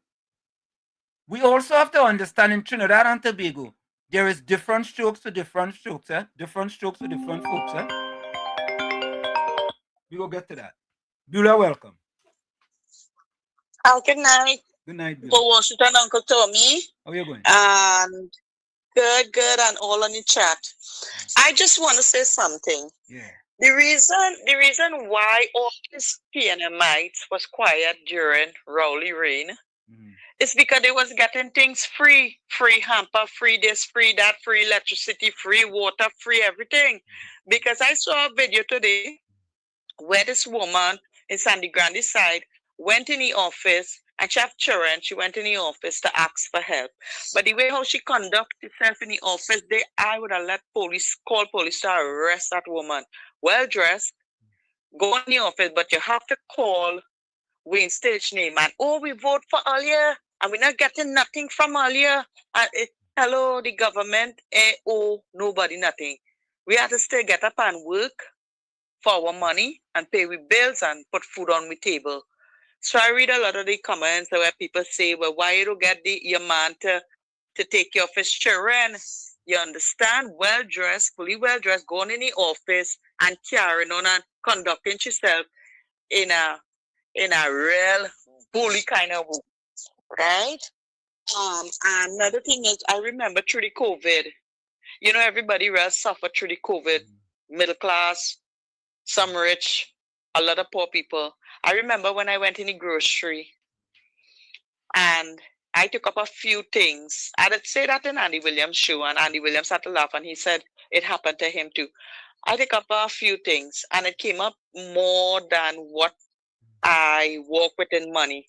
we also have to understand in Trinidad and Tobago, there is different strokes for different strokes, different strokes for different folks. We will get to that. Beulah, welcome. Good night. Good night, Beulah. For Washington, Uncle Tommy. How are you going? And good, and all on the chat. I just want to say something. Yeah. The reason why all these PNMites was quiet during Rowley Rain is because they was getting things free hamper, free this, free that, free electricity, free water, free everything. Because I saw a video today where this woman in Sandy Grande side went in the office and she have children. She went in the office to ask for help. But the way how she conduct herself in the office, I would have call police to arrest that woman. Well dressed, go in the office, but you have to call Wayne Stage name and we vote for earlier and we're not getting nothing from earlier. And hello, the government, nobody, nothing. We have to still get up and work for our money and pay with bills and put food on the table. So I read a lot of the comments where people say, well, why you don't get your man to take care of his children? You understand? Well-dressed, fully well-dressed, going in the office and carrying on and conducting yourself in a real bully kind of way, right? Another thing is, I remember through the COVID, everybody else suffered through the COVID, middle class, some rich, a lot of poor people. I remember when I went in the grocery and I took up a few things. I did say that in Andy Williams' show, and Andy Williams had to laugh, and he said it happened to him too. I took up a few things, and it came up more than what I walk with in money.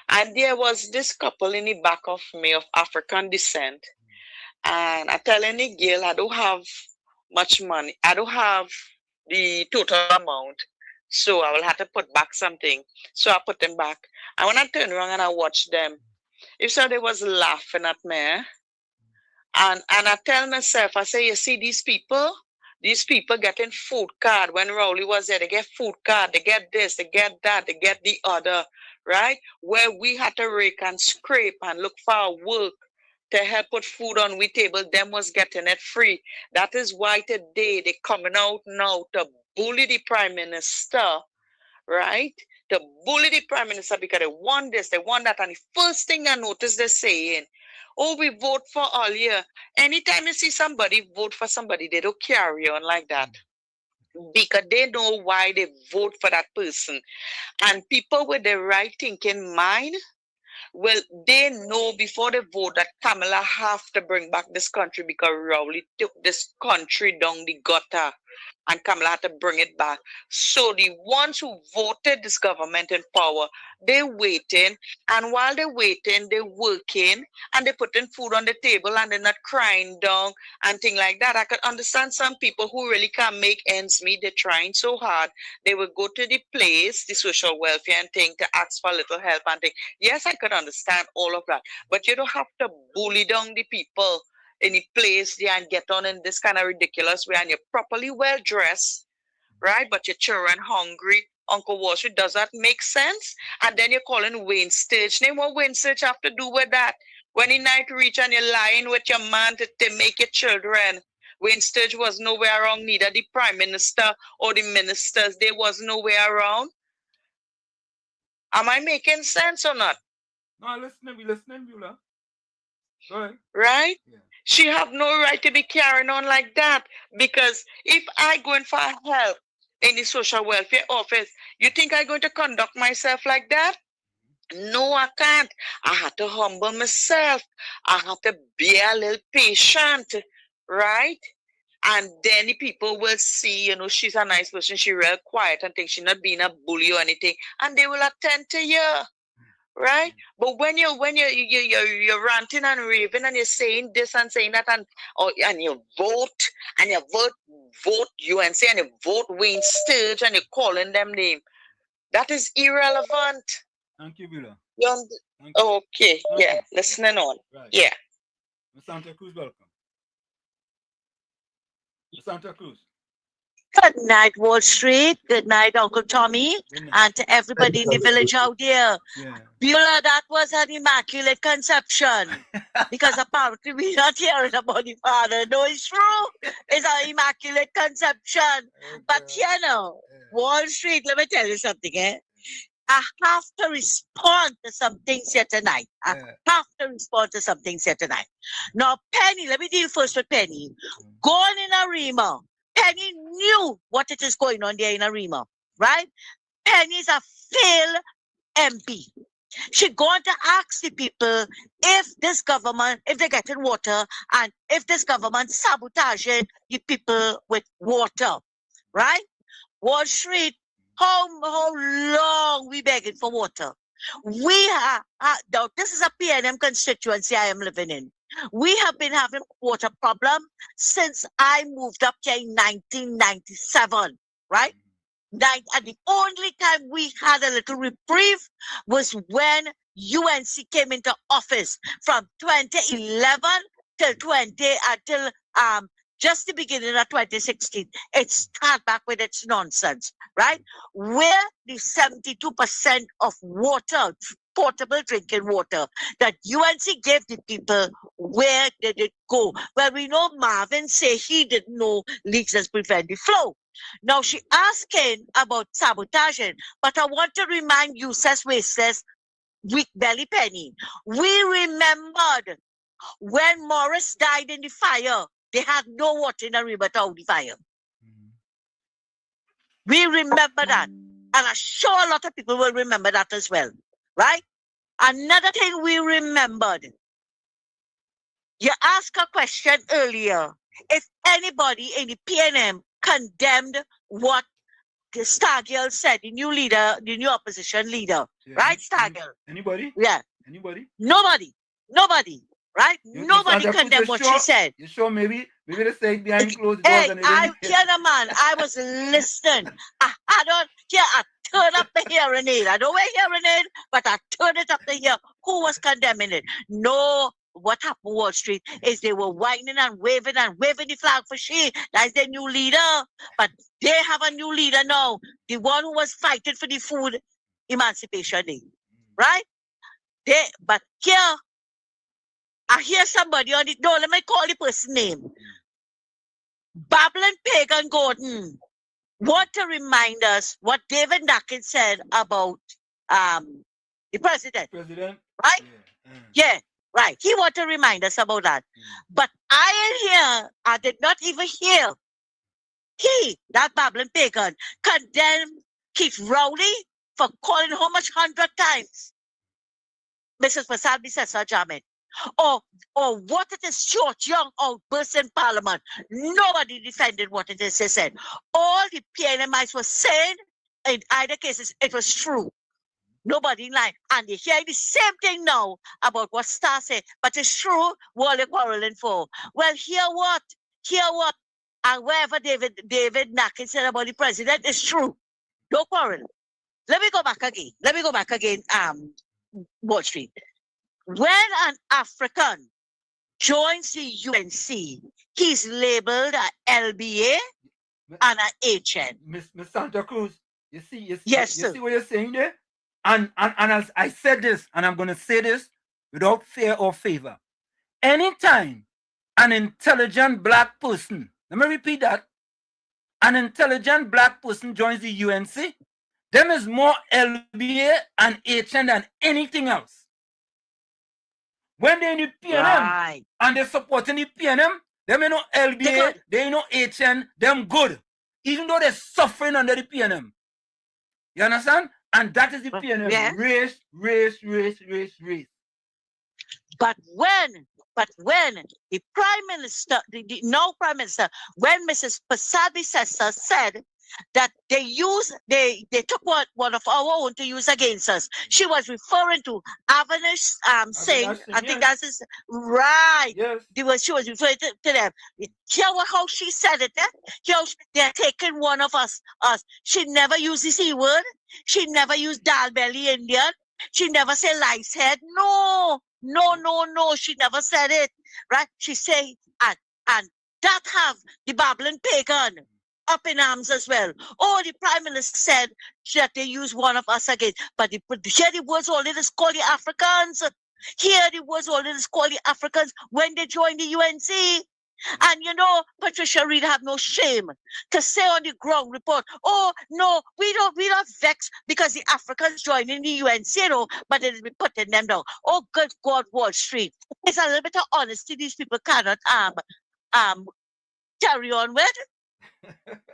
And there was this couple in the back of me of African descent. And I telling the girl, I don't have much money. I don't have the total amount. So I will have to put back something. So I put them back. And when I turned around and I watched them, if so, they was laughing at me. And I tell myself, I say, you see these people getting food card. When Rowley was there, they get food card, they get this, they get that, they get the other, right? Where we had to rake and scrape and look for our work to help put food on we table, them was getting it free. That is why today they coming out now to bully the Prime Minister, right? To bully the Prime Minister because they want this, they want that. And the first thing I noticed they're saying, we vote for all year. Anytime you see somebody vote for somebody, they don't carry on like that. Because they know why they vote for that person. And people with the right thinking mind, well, they know before they vote that Kamala have to bring back this country because Rowley took this country down the gutter and Kamala had to bring it back. So the ones who voted this government in power, they're waiting. And while they're waiting, they're working and they're putting food on the table and they're not crying down and things like that. I could understand some people who really can't make ends meet. They're trying so hard. They will go to the place, the social welfare and thing to ask for a little help and thing. Yes, I could understand all of that. But you don't have to bully down the people in a place there and get on in this kind of ridiculous way and you're properly well dressed, right? But your children hungry. Uncle Walsh, does that make sense? And then you're calling Wayne Stage name. What Wayne Stage have to do with that? When the night reach and you're lying with your man to make your children. Wayne Stage was nowhere around, neither the Prime Minister or the ministers. They was nowhere around. Am I making sense or not? No, we listening, Beulah. Go ahead. Right? Yeah. She have no right to be carrying on like that, because if I go in for help in the social welfare office, you think I'm going to conduct myself like that? No, I can't. I have to humble myself. I have to be a little patient, right? And then the people will see, she's a nice person, she's real quiet and think she's not being a bully or anything, and they will attend to you, right? But when you're ranting and raving and you're saying this and saying that, and you vote UNC and you vote Wayne Sturge and you're calling them name, that is irrelevant. Thank you, Beulah. Okay, yeah, listening on. Right. Yeah. Santa Cruz, welcome. Santa Cruz. Good night, Wall Street. Good night, Uncle Tommy. And to everybody in the village out there. Yeah. Beulah, that was an immaculate conception. Because apparently we're not hearing about the father. No, it's true. It's an immaculate conception. But Wall Street, let me tell you something, I have to respond to some things here tonight. Now, Penny, let me deal first with Penny. Going in Arima, Penny knew what it is going on there in Arima, right? Penny's a failed MP. She going to ask the people if this government, if they're getting water, and if this government sabotaging the people with water, right? Wall Street, how long we begging for water? We are, now this is a PNM constituency I am living in. We have been having water problem since I moved up here in 1997, right? And the only time we had a little reprieve was when UNC came into office from 2011 till just the beginning of 2016. It started back with its nonsense, right? Where the 72% of water, portable drinking water, that UNC gave the people, where did it go? Well, we know Marvin say he didn't know leaks has prevent the flow. Now she asking about sabotaging, but I want to remind you, says Wasteless, weak belly Penny. We remembered when Morris died in the fire, they had no water in the river to hold the fire. We remember that. And I'm sure a lot of people will remember that as well. Right? Another thing we remembered. You asked a question earlier. If anybody in the PNM condemned what the Stargill said, the new opposition leader. Right, Stargill? Anybody? Yeah. Anybody? Nobody. Right? Nobody condemned what she said. You sure maybe they say behind closed Hey, doors I was listening. I turned up the hearing aid. I don't wear hearing aid, but I turned it up to hear who was condemning it. No, what happened Wall Street is they were whining and waving the flag for she. That's their new leader. But they have a new leader now. The one who was fighting for the food emancipation day. Right? But here, I hear somebody on it. No, let me call the person name. Babbling Pagan Gordon. Want to remind us what David Nakin said about the president. Right? Yeah, right. He want to remind us about that. But I did not even hear that Babbling Pagan, condemned Keith Rowley for calling how much 100 times Mrs. Prasad Bissessar Jammeh. Or what it is short, young outbursts in Parliament. Nobody defended what it is they said. All the PNMIs were saying, in either cases, it was true. Nobody lied. And they hear the same thing now about what Star said. But it's true, what they're quarreling for. Well, hear what? And wherever David Nakin said about the president is true. Don't quarrel. Let me go back again, Wall Street. When an African joins the UNC, he's labeled an LBA and an HN. Miss Santa Cruz, you see what you're saying there? And as I said this, and I'm going to say this without fear or favor. Anytime an intelligent black person, let me repeat that, an intelligent black person joins the UNC, Them is more LBA and HN than anything else. When they in the PNM and they supporting the PNM, them ain't no LBA, they ain't no HN, them good. Even though they're suffering under the PNM. You understand? And that is the PNM. Yeah. Race. But when the Prime Minister, the now Prime Minister, when Mrs. Persad-Bissessor said that they took one of our own to use against us, she was referring to Avinash Singh. I think that's his, right. Yes. She was referring to them. Hear how she said it. They're taking one of us. She never used the C word. She never used Dal Belly Indian. She never said lice head. No. She never said it. Right? She said, and that have the Babylon pagan up in arms as well. Oh, the Prime Minister said that they use one of us again. But here the words only just call the Africans. Here the words only just call the Africans when they join the UNC. And you know, Patricia Reid have no shame to say on the ground report, oh no, we don't vex because the Africans joining the UNC, you know, but it'll be putting them down. Oh good God, Wall Street. It's a little bit of honesty these people cannot carry on with.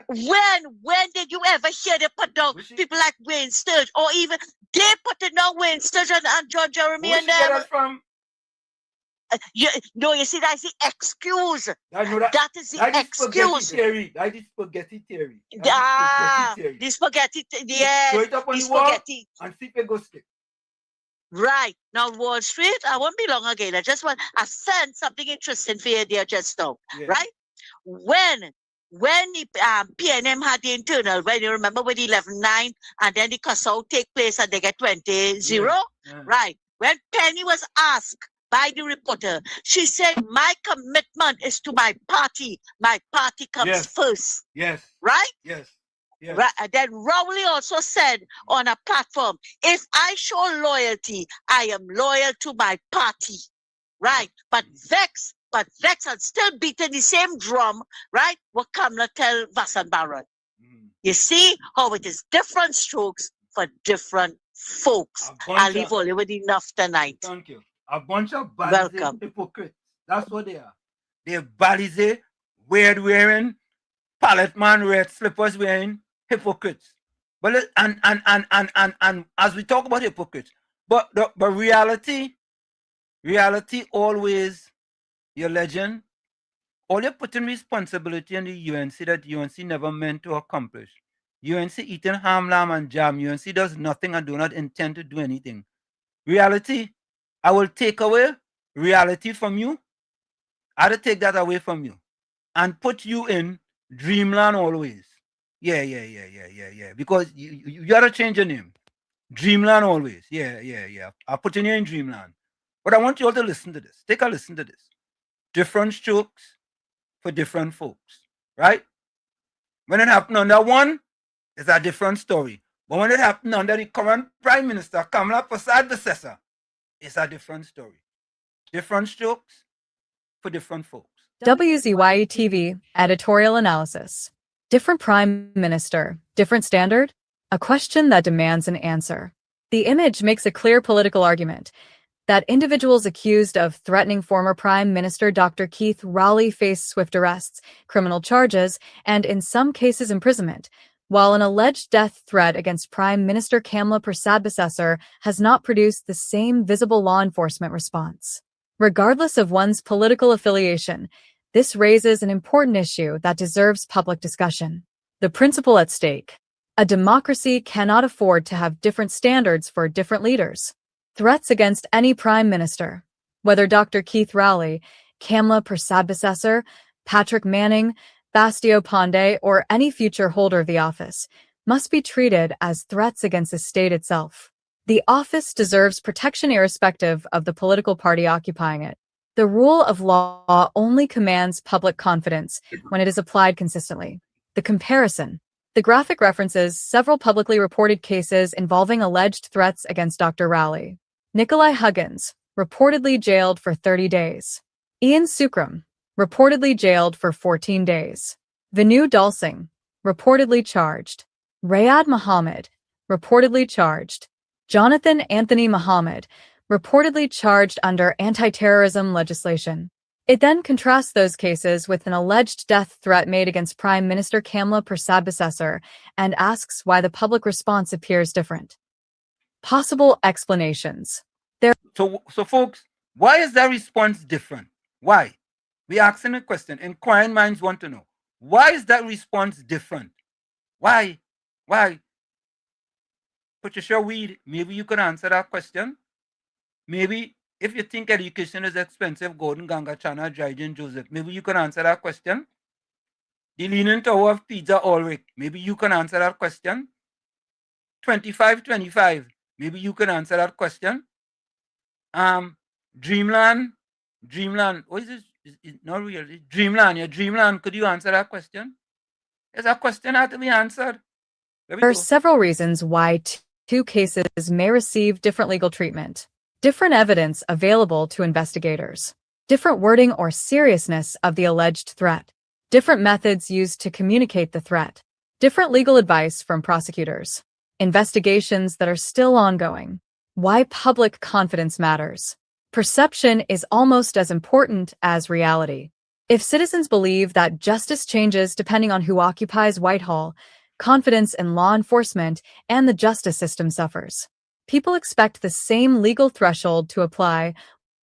When did you ever hear they put down people like Wayne Sturge, or even they put it down Wayne Sturge and John Jeremy and them? From? You see, that's the excuse. That is the excuse. That is spaghetti theory. The spaghetti, yes. Throw it up on the wall and see if it goes stick. Right. Now, Wall Street, I won't be long again. I sent something interesting for you there just now. Yeah. Right? When the PNM had the internal, when you remember with 11-9 and then the cuss-out take place and they get 20-0, right? When Penny was asked by the reporter, she said, my commitment is to my party. My party comes first. Yes. Right? Yes. Yes. Right. And then Rowley also said on a platform, if I show loyalty, I am loyal to my party. Right? But Vex had still beating the same drum, right? What Kamala tell Vassan Baron. You see how it is different strokes for different folks. I'll leave only with enough tonight. Thank you. A bunch of balize hypocrites. That's what they are. They're balize, weird wearing, pallet man red slippers wearing hypocrites. But and as we talk about hypocrites, but reality always, your legend, all you're putting responsibility on the UNC that UNC never meant to accomplish. UNC eating ham, lamb, and jam. UNC does nothing and do not intend to do anything. Reality, I will take away reality from you. I'll take that away from you and put you in dreamland always. Yeah. Because you gotta change your name. Dreamland always. Yeah. I'll put you in dreamland. But I want you all to listen to this. Take a listen to this. Different strokes for different folks, right? When it happened under one, it's a different story. But when it happened under the current Prime Minister, Kamala Persad-Bissessor, it's a different story. Different strokes for different folks. WZYE TV editorial analysis. Different Prime Minister, different standard? A question that demands an answer. The image makes a clear political argument that individuals accused of threatening former Prime Minister Dr. Keith Rowley face swift arrests, criminal charges, and in some cases imprisonment, while an alleged death threat against Prime Minister Kamala Persad-Bissessor has not produced the same visible law enforcement response. Regardless of one's political affiliation, this raises an important issue that deserves public discussion. The principle at stake. A democracy cannot afford to have different standards for different leaders. Threats against any Prime Minister, whether Dr. Keith Rowley, Kamala Persad-Bissessor, Patrick Manning, Bastio Pandey, or any future holder of the office, must be treated as threats against the state itself. The office deserves protection irrespective of the political party occupying it. The rule of law only commands public confidence when it is applied consistently. The comparison. The graphic references several publicly reported cases involving alleged threats against Dr. Rowley. Nikolai Huggins, reportedly jailed for 30 days. Ian Sukram, reportedly jailed for 14 days. Vinu Dalsingh, reportedly charged. Rayad Muhammad, reportedly charged. Jonathan Anthony Muhammad, reportedly charged under anti-terrorism legislation. It then contrasts those cases with an alleged death threat made against Prime Minister Kamla Persad-Bissessar and asks why the public response appears different. Possible explanations. So folks, why is that response different? Why? We asking a question. Inquiring minds want to know. Why is that response different? Why? Why? Patricia Weed, maybe you could answer that question. Maybe if you think education is expensive, Gordon Ganga Chana, Dryden Joseph, maybe you can answer that question. The Leaning Tower of Pizza Ulrich, maybe you can answer that question. 2525, maybe you can answer that question. Dreamland, what is this? It's not real. It's Dreamland, yeah, Dreamland, could you answer that question? There's a question that to be answered. There are several reasons why two cases may receive different legal treatment. Different evidence available to investigators. Different wording or seriousness of the alleged threat. Different methods used to communicate the threat. Different legal advice from prosecutors. Investigations that are still ongoing. Why public confidence matters. Perception is almost as important as reality. If citizens believe that justice changes depending on who occupies Whitehall, confidence in law enforcement and the justice system suffers. People expect the same legal threshold to apply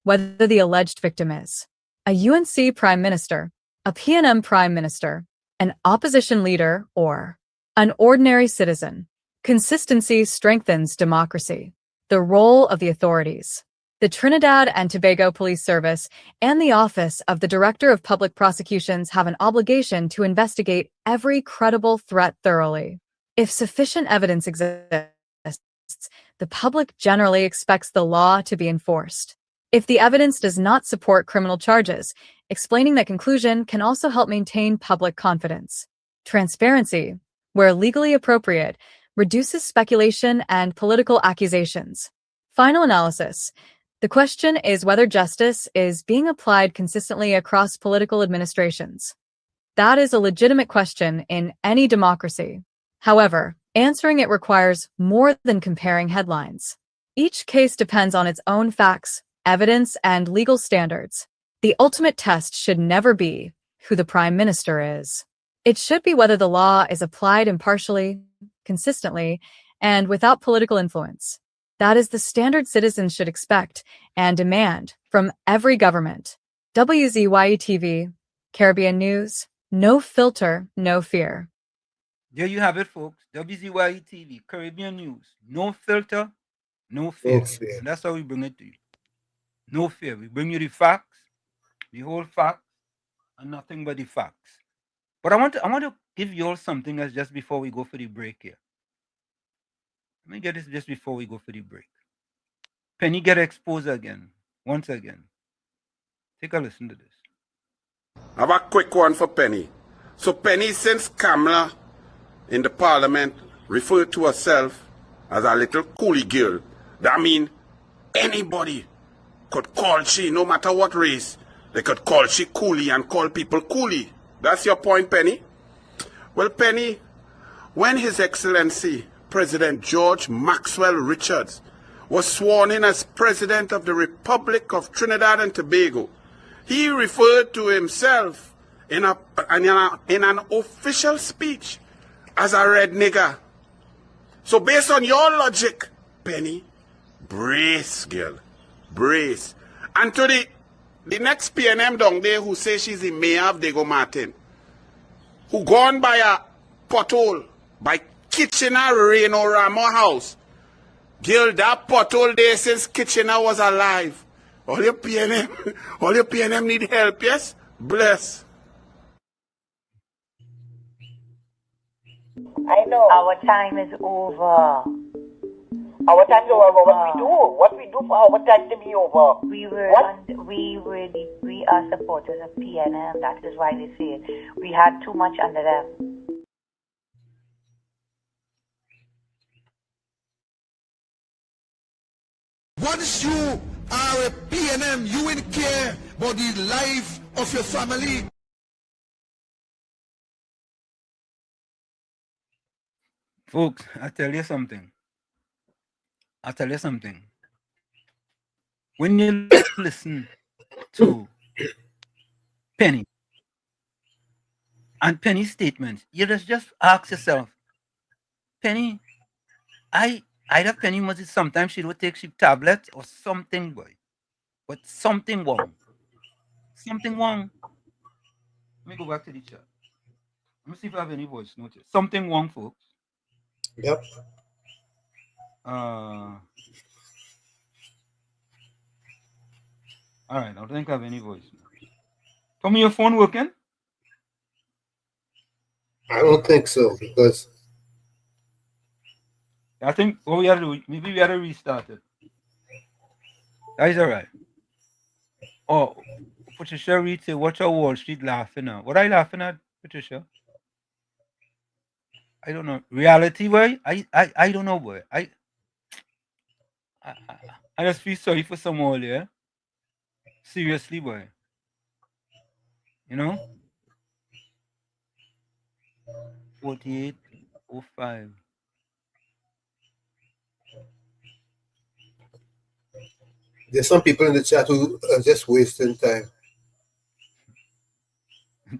whether the alleged victim is a UNC prime minister, a PNM prime minister, an opposition leader, or an ordinary citizen. Consistency strengthens democracy. The role of the authorities. The Trinidad and Tobago Police Service and the Office of the Director of Public Prosecutions have an obligation to investigate every credible threat thoroughly. If sufficient evidence exists, the public generally expects the law to be enforced. If the evidence does not support criminal charges, explaining that conclusion can also help maintain public confidence. Transparency, where legally appropriate, reduces speculation and political accusations. Final analysis. The question is whether justice is being applied consistently across political administrations. That is a legitimate question in any democracy. However, answering it requires more than comparing headlines. Each case depends on its own facts, evidence, and legal standards. The ultimate test should never be who the prime minister is. It should be whether the law is applied impartially, consistently, and without political influence. That is the standard citizens should expect and demand from every government. WZYE TV, Caribbean News, no filter, no fear. There you have it, folks. WZYE TV, Caribbean News, no filter, no fear. No fear. And that's how we bring it to you. No fear. We bring you the facts, the whole facts, and nothing but the facts. But I want to give you all something else just before we go for the break here. Let me get this just before we go for the break. Penny get exposed again, once again. Take a listen to this. I have a quick one for Penny. So Penny, since Kamla in the parliament referred to herself as a little coolie girl, that means anybody could call she, no matter what race, they could call she coolie and call people coolie. That's your point, Penny? Well, Penny, when His Excellency President George Maxwell Richards was sworn in as President of the Republic of Trinidad and Tobago, he referred to himself in an official speech as a red nigger. So based on your logic, Penny, brace, girl, brace. And to the next PNM down there who says she's the mayor of Diego Martin, who gone by a pothole, by Kitchener Reno Ramo house. Girl, that pothole there since Kitchener was alive. All your PNM need help, yes? Bless. I know. Our time is over. Our time is over. What we do for our time to be over? We are supporters of PNM. That is why they say it. We had too much under them. Once you are a PNM, you will care about the life of your family. Folks, I tell you something. I'll tell you something. When you listen to Penny and Penny's statements, you just ask yourself, Penny, either Penny must sometimes she would take she tablets or something, boy. But something wrong. Something wrong. Let me go back to the chat. Let me see if I have any voice notes. Something wrong, folks. Yep. All right, I don't think I have any voice notes. Tell me your phone working? I don't think so, because I think we had to, maybe we had to restart it. That is all right. Oh, Patricia Reed say, watch out Wall Street laughing at. What are you laughing at, Patricia? I don't know. Reality, boy? I don't know, boy. I just feel sorry for some all, yeah? Seriously, boy. You know? 4805. there's some people in the chat who are just wasting time.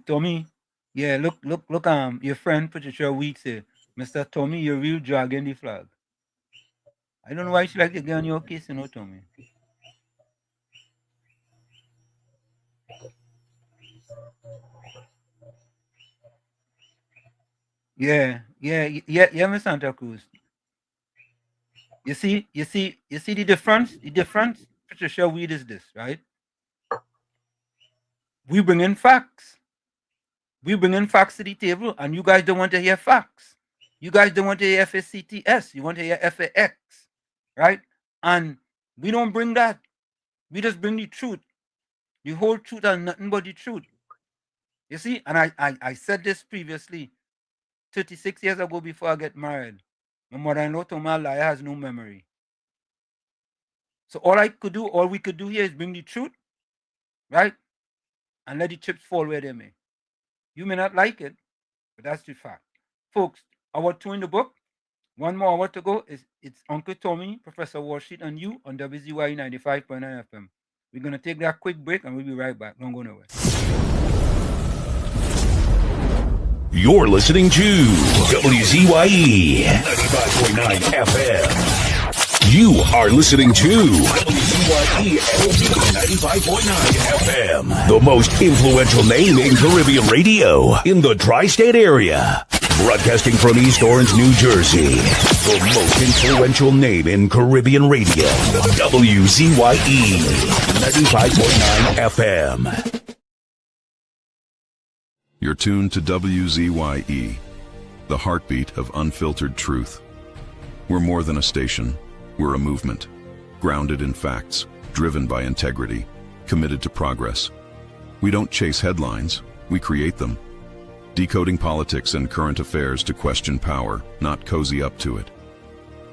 Tommy, yeah, look, your friend Patricia Week say, Mr. Tommy, you're real dragging the flag. I don't know why she like to get on your case, you know, Tommy. Yeah, Miss Santa Cruz. You see the difference? The difference, Patricia Weed, is this, right? We bring in facts. We bring in facts to the table, and you guys don't want to hear facts. You guys don't want to hear FACTS. You want to hear FAX, right? And we don't bring that. We just bring the truth. The whole truth and nothing but the truth. You see, and I said this previously, 36 years ago before I get married. My mother-in-law told me a liar has no memory. So all we could do here is bring the truth, right? And let the chips fall where they may. You may not like it, but that's the fact. Folks, hour 2 in the book. One more hour to go. It's Uncle Tommy, Professor Warsheet, and you on WZYE 95.9 FM. We're going to take that quick break, and we'll be right back. Don't go nowhere. You're listening to WZYE 95.9 FM. You are listening to WZYE 95.9 FM, the most influential name in Caribbean radio in the tri-state area. Broadcasting from East Orange, New Jersey, the most influential name in Caribbean radio, WZYE 95.9 FM. You're tuned to WZYE, the heartbeat of unfiltered truth. We're more than a station. We're a movement, grounded in facts, driven by integrity, committed to progress. We don't chase headlines, we create them. Decoding politics and current affairs to question power, not cozy up to it.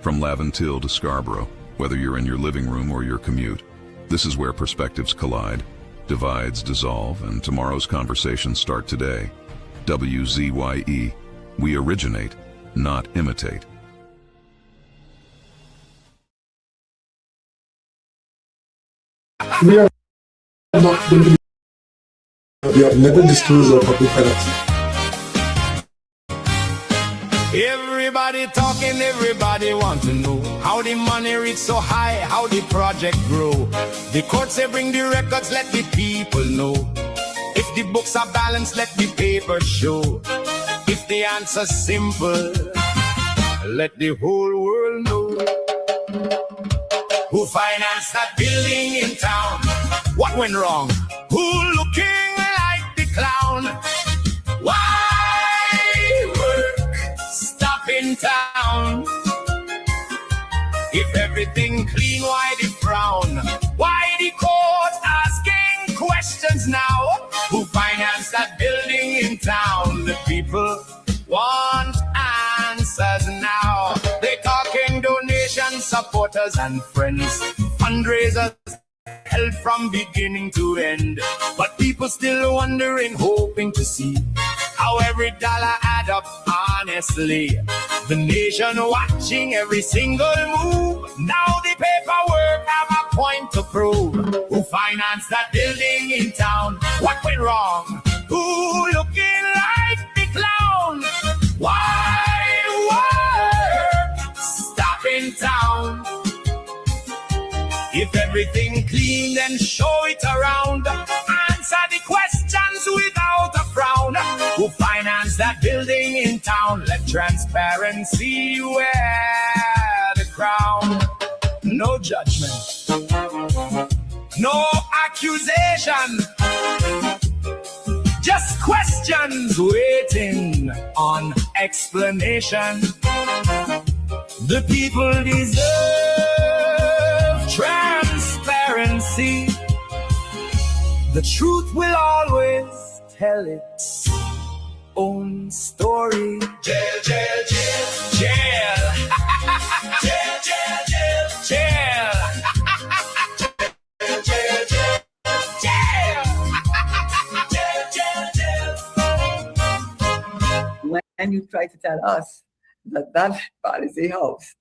From Laventille to Scarborough, whether you're in your living room or your commute, this is where perspectives collide, divides dissolve, and tomorrow's conversations start today. WZYE, we originate, not imitate. We are not going to we have never disclosed our public finance. Everybody talking, everybody want to know how the money reach so high, how the project grow. The courts say bring the records, let the people know. If the books are balanced, let the paper show. If the answer's simple, let the whole world know. Who financed that building in town? What went wrong? Who looking like the clown? Why work stop in town? If everything clean, why the frown? Why the court asking questions now? Who financed that building in town? The people want answers now. They talking donations, supporters and friends, fundraisers held from beginning to end. But people still wondering, hoping to see How every dollar add up honestly. The nation watching every single move. Now the paperwork have a point to prove. Who financed that building in town? What went wrong? Who looking like the clown? Why work stop in town? If everything clean, then show it around. Answer the questions without a frown. Who financed that building in town? Let transparency wear the crown. No judgment, no accusation, just questions waiting on explanation. The people deserve transparency. The truth will always tell its own story. Jail, jail, jail, jail. Jail, jail, jail, jail. Jail, jail, jail, jail. Jail, jail, jail. When you try to tell us that policy house,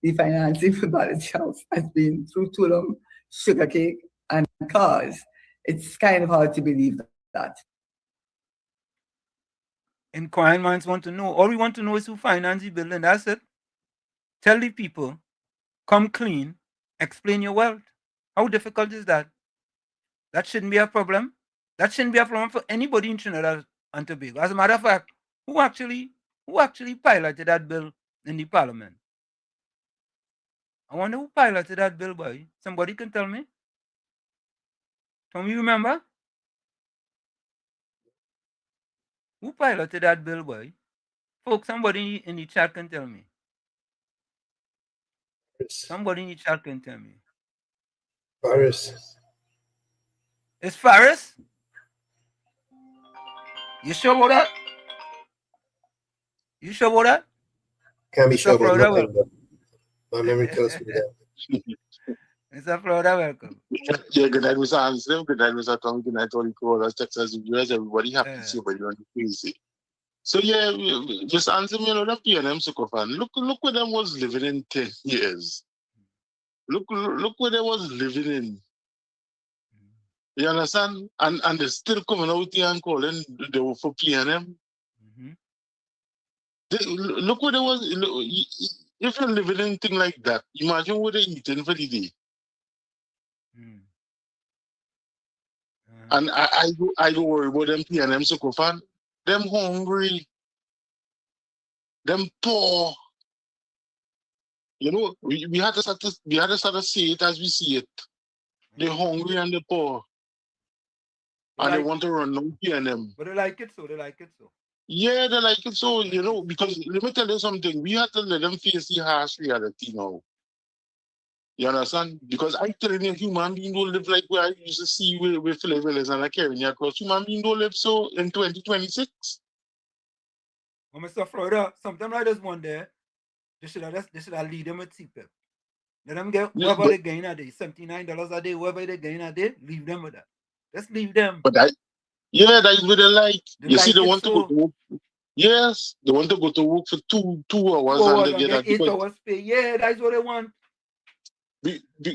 the financing for policy house has been through Tulum, sugar cake, and cars, it's kind of hard to believe that. Inquiring minds want to know. All we want to know is who financed the building. That's it. Tell the people, come clean, explain your wealth. How difficult is that? That shouldn't be a problem. That shouldn't be a problem for anybody in Trinidad and Tobago. As a matter of fact, who actually piloted that bill in the parliament? I wonder who piloted that bill, boy. Somebody can tell me? Tommy, remember? Who piloted that bill, boy? Folks, somebody in the chat can tell me. Somebody in the chat can tell me. Paris. It's Faris? You sure about that? You sure about that? Can't be sure about Florida, nothing, but my memory tells me that. Mr. Florida, welcome. Yeah, good night, Mr. Anselm. Good night, Mr. Tom. Good night, all the callers, Texas, US, everybody happy to see you, but you're crazy. So, yeah, just answer me, the PNM Sukofan. Look where them was living in 10 years. Look where they was living in. You understand? And they're still coming out here and calling they were for PNM. Look where they was. If you're living in thing like that, imagine what they're eating for the day. And I don't worry about them PNM Sukofan. Them hungry. Them poor. You know, we had to start to say it as we see it. They're hungry and they're poor. And they want to run no PNM. But they like it so. Yeah, they like it so, you know, because let me tell you something. We have to let them face the harsh reality now. You understand? Because I telling you, human beings don't live like where I used to see with Philip Willis and I carrying across. Human beings don't live so in 2026. Well, Mr. Florida, sometimes like this one day, they should have lead them with CPIP. Let them get whatever they gain a day, $79 a day, whatever they gain a day, leave them with that. Just leave them. But that is what they like. You see, they want to go to work. Yes, they want to go to work for two hours and they get 8 hours pay. Yeah, that's what they want.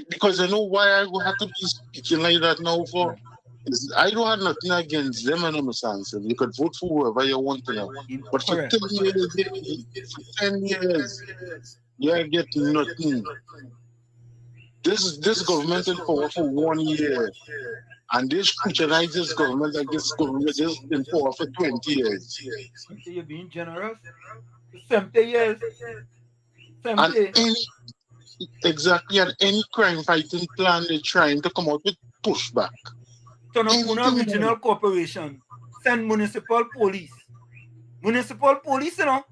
Because you know why I will have to be speaking like that now for? I don't have nothing against them and Mr. You could vote for whoever you want to know. But for 10 years, you get nothing. This government in power for 1 year. And they scrutinize this government like this government is in power for 20 years. You're being generous. 70 years. 70. And any crime fighting plan they're trying to come out with pushback. Turn up on a regional corporation. Send municipal police. Municipal police, you know,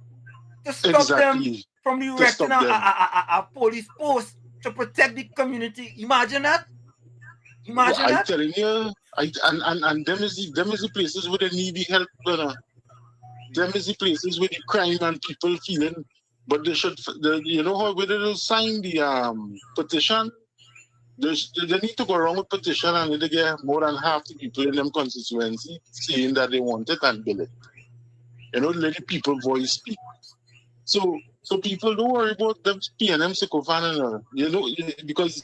to stop them from erecting a police post to protect the community. Imagine that. I'm telling you, and them is the places where they need the help, brother. Them is the places where the crime and people feeling. But they should, you know how whether they sign the petition, they need to go around with petition and they get more than half the people in them constituency saying that they want it and bill it. You know, let the people voice speak. So people don't worry about them PNM sycophant, you know, because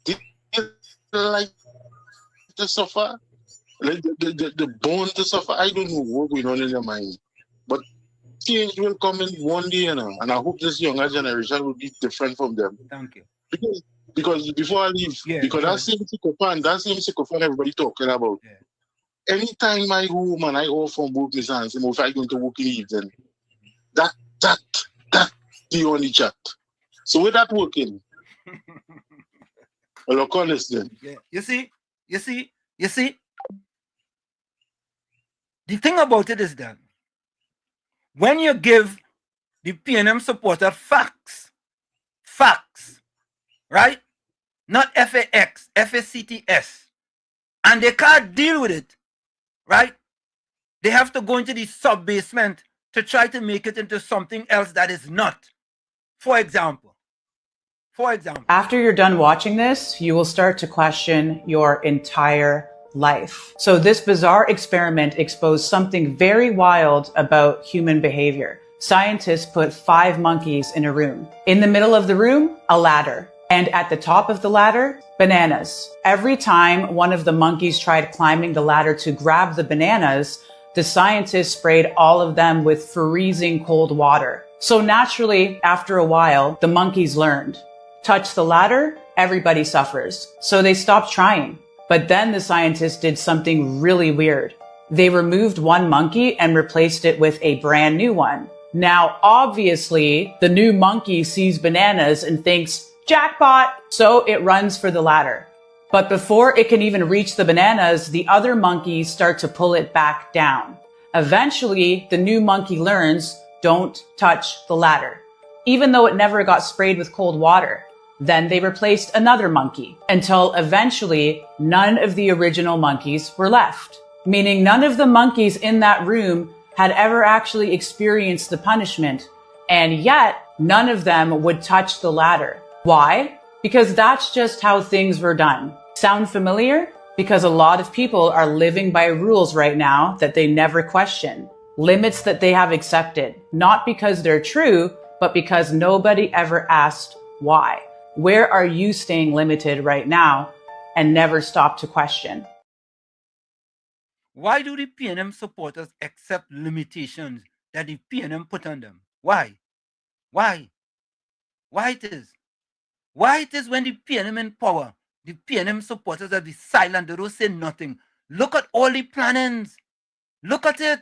they like to suffer, like the bone to suffer. I don't know what going on in their mind, but change will come in one day, you know, and I hope this younger generation will be different from them. Thank you. Because before I leave, because that same sycophant everybody talking about. Yeah. Anytime I go home and I offer work, Miss Hansen, if I going to work in the evening, that the only chat. So with that working, look honest then. Yeah. You see, the thing about it is that when you give the PNM supporter facts, right? Not FAX, FACTS, and they can't deal with it, right? They have to go into the sub-basement to try to make it into something else that is not. For example, after you're done watching this, you will start to question your entire life. So this bizarre experiment exposed something very wild about human behavior. Scientists put 5 monkeys in a room. In the middle of the room, a ladder. And at the top of the ladder, bananas. Every time one of the monkeys tried climbing the ladder to grab the bananas, the scientists sprayed all of them with freezing cold water. So naturally, after a while, the monkeys learned. Touch the ladder, everybody suffers. So they stopped trying. But then the scientists did something really weird. They removed one monkey and replaced it with a brand new one. Now, obviously, the new monkey sees bananas and thinks, jackpot! So it runs for the ladder. But before it can even reach the bananas, the other monkeys start to pull it back down. Eventually, the new monkey learns, don't touch the ladder, even though it never got sprayed with cold water. Then they replaced another monkey until eventually none of the original monkeys were left, meaning none of the monkeys in that room had ever actually experienced the punishment, and yet none of them would touch the ladder. Why? Because that's just how things were done. Sound familiar? Because a lot of people are living by rules right now that they never question. Limits that they have accepted, not because they're true, but because nobody ever asked why. Where are you staying limited right now and never stop to question? why do the PNM supporters accept limitations that the PNM put on them? Why? Why it is? Why it is when the PNM in power, the PNM supporters are silent, they don't say nothing. Look at all the plannings. Look at it.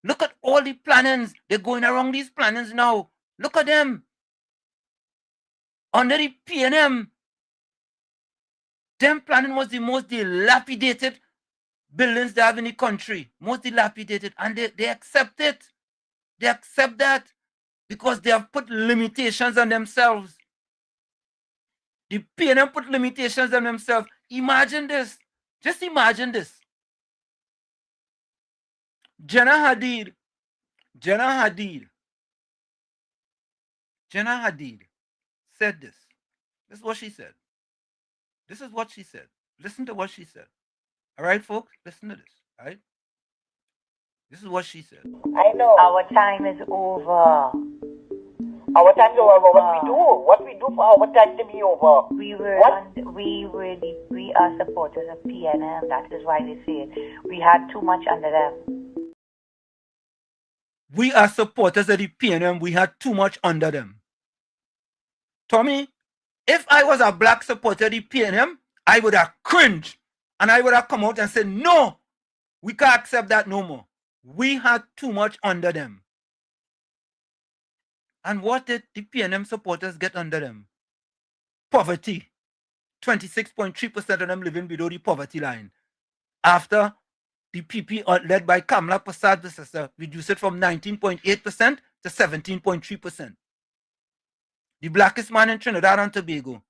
Look at all the plannings. They're going around these plannings now. Look at them. Under the PNM, them planning was the most dilapidated buildings they have in the country. Most dilapidated. And they accept it. They accept that because they have put limitations on themselves. The PNM put limitations on themselves. Imagine this. Just imagine this. Jenna Hadid said this. This is what she said. This is what she said. Listen to what she said. All right, folks? Listen to this. All right? This is what she said. I know. Our time is over. Our time is over. What we do for our time to be over? We are supporters of PNM. That is why they say it. We had too much under them. We are supporters of the PNM. We had too much under them. Tommy, if I was a black supporter of the PNM, I would have cringed. And I would have come out and said, no, we can't accept that no more. We had too much under them. And what did the PNM supporters get under them? Poverty. 26.3% of them living below the poverty line. After the PP led by Kamla Prasad reduced it from 19.8% to 17.3%. The blackest man in Trinidad and Tobago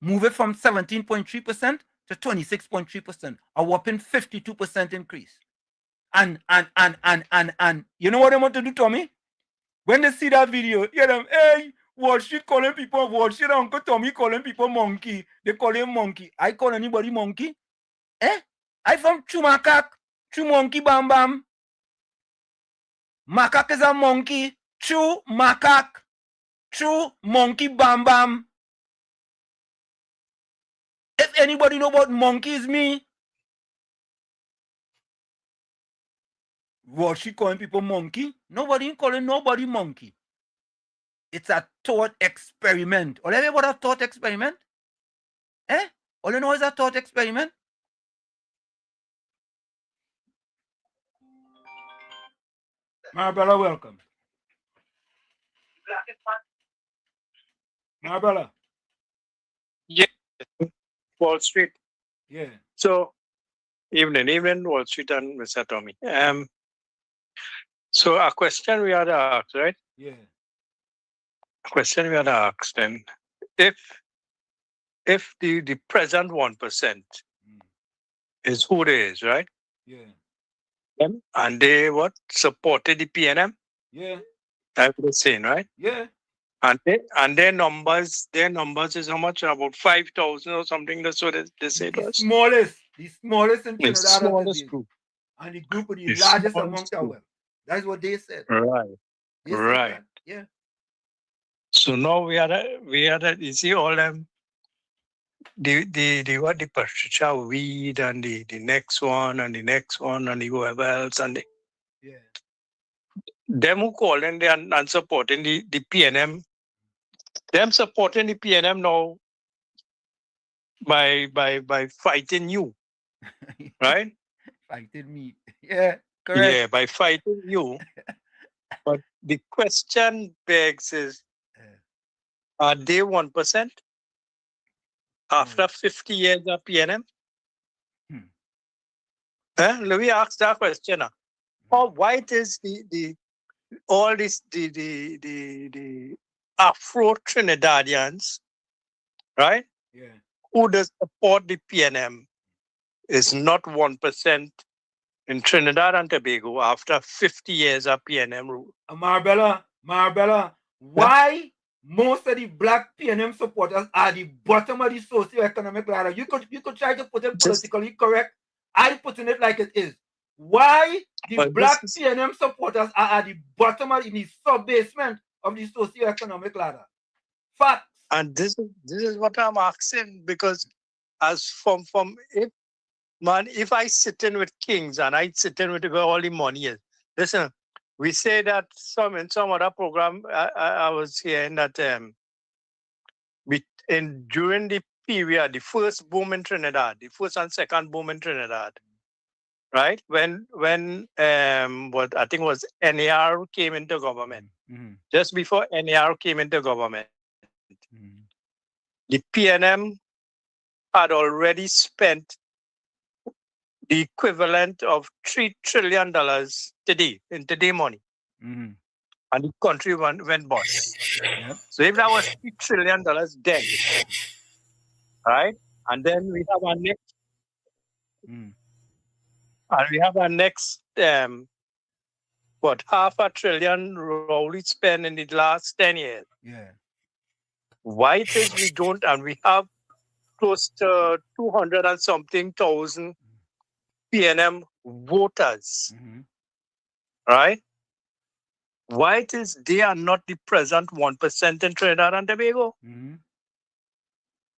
move it from 17.3% to 26.3%, a whopping 52% increase. And you know what they want to do, Tommy? When they see that video, hear them, hey, Wall Street calling people, Wall Street Uncle Tommy calling people monkey. They call him monkey. I call anybody monkey? I from Chumakak, Chumonkey Bam Bam. Macaque is a monkey. True macaque. True monkey bam bam. If anybody know what monkey is me, what she calling people monkey? Nobody ain't calling nobody monkey. It's a thought experiment. All you know what a thought experiment? Eh? All you know is a thought experiment? Marabella, welcome. Marabella. Yeah, Wall Street. Yeah. So, evening, Wall Street and Mr. Tommy. So a question we had asked, right? Yeah. A question we had asked, then, if the present 1% is who they is, right? Yeah. And they supported the PNM? Yeah. That's what they're saying, right? Yeah. And their numbers is how much? About 5,000 or something. That's what they say it was. The smallest in The Trinidad. smallest group. And the group with the The largest smallest among our group. wealth. That's what they said. Right. They said Right. that. Yeah. So now we had you see all them the Patricia Weed and the next one and the next one and the whoever else and them who calling and supporting the PNM, them supporting the PNM now by fighting you. Right? Fighting me. Yeah, correct. Yeah, by fighting you. But the question begs is, are they 1% after 50 years of PNM? Let me ask that question. Or why it is all this the Afro Trinidadians, right? Yeah. Who does support the PNM is not 1% in Trinidad and Tobago after 50 years of PNM rule. Marabella, why most of the black PNM supporters are the bottom of the socio-economic ladder? You could try to put it politically correct. I'm putting it like it is. Why the black PNM supporters are at the bottom of the sub-basement of the socio-economic ladder? Fact. And this is what I'm asking, because as from if I sit in with kings and I sit in with where all the money is, listen, we say that in some other program I was hearing that during the period, the first boom in Trinidad, the first and second boom in Trinidad, right? When what I think was NAR came into government, just before NAR came into government, the PNM had already spent the equivalent of $3 trillion today, in today money. And the country went bust. Yep. So if that was $3 trillion then, right? And then we have our next, and we have our next, $500 billion Rowley spent in the last 10 years. Yeah. Why it is we don't, and we have close to 200 and something thousand PNM voters, right? Why it is they are not the present 1% in Trinidad and Tobago?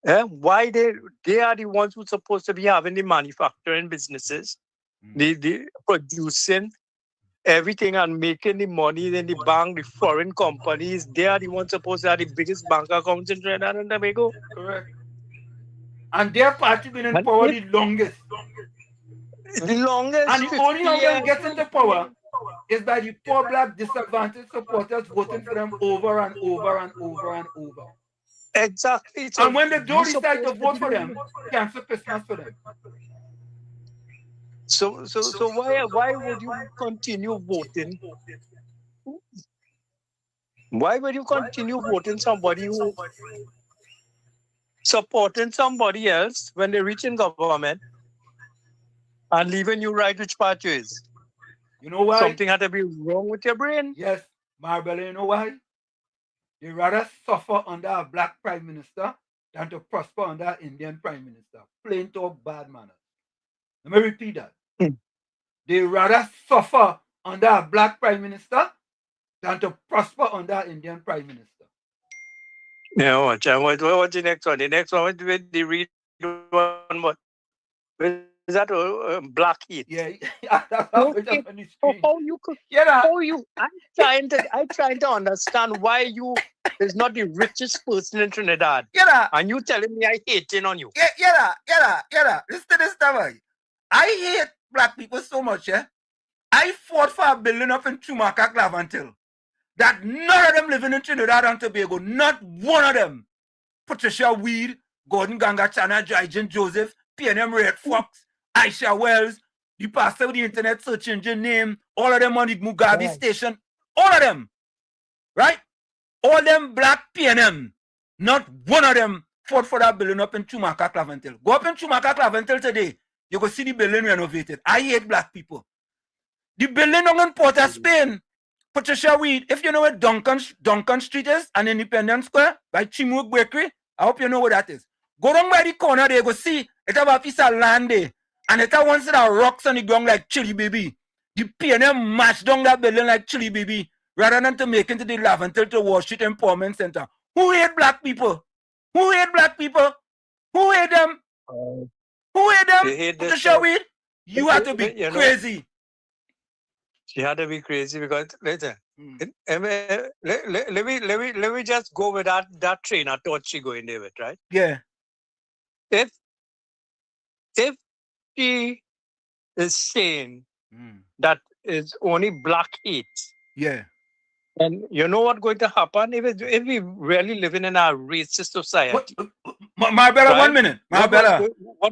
Why they are the ones who are supposed to be having the manufacturing businesses, the producing everything and making the money in the bank, the foreign companies, they are the ones supposed to have the biggest bank accounts in Trinidad and Tobago. Correct. And their party been in power the longest. The longest. And the only how they get into power is by the poor black disadvantaged supporters voting for them over and over and over and over. Exactly. So and when they don't decide to vote for them, cancel Christmas for them. So why would you continue voting? Why would you continue voting somebody who supporting somebody else when they reach in government and leaving you right which party is? You know why? Something had to be wrong with your brain. Yes, Marabella, you know why? They rather suffer under a black prime minister than to prosper under an Indian prime minister. Plain talk, bad manners. Let me repeat that. They rather suffer under a black prime minister than to prosper under an Indian prime minister. Yeah, what's the next one? The next one with the read one, what? Is that black heat? Yeah, that's Okay. How you could? How you? I'm trying to understand why you is not the richest person in Trinidad. And you telling me I hating on you. Listen to this story. I hate black people so much, I fought for a building up in Chumaka, Clavantil, that none of them living in Trinidad and Tobago, not one of them. Patricia Weed, Gordon Ganga Chana, Jaijan Joseph, PNM Red Fox, Aisha Wells, the pastor with the internet search engine name, all of them on the Mugabe station, all of them, right? All them black PNM, not one of them fought for that building up in Chumaka, Clavantil. Go up in Chumaka, Clavantil today, you go see the building renovated. I hate black people. The building on Port of Spain, Patricia Weed, if you know where Duncan Street is, and Independence Square, by Chimwook Bakery, I hope you know what that is. Go down by the corner there, go see, it have a piece of land there, and it have one set of rocks on the ground like chili baby. The PNM matched down that building like chili baby, rather than to make it to the Laventil to Wall Street Empowerment Center. Who hate black people? Who hate black people? Who hate them? Who hate them? Patricia Weed, you have to be crazy. She had to be crazy because later. Let me just go with that train I thought she going there with, right? Yeah. If she is saying that is only black hate. Yeah. And you know what's going to happen if we really living in a racist society? Marbella, right? 1 minute. Marbella,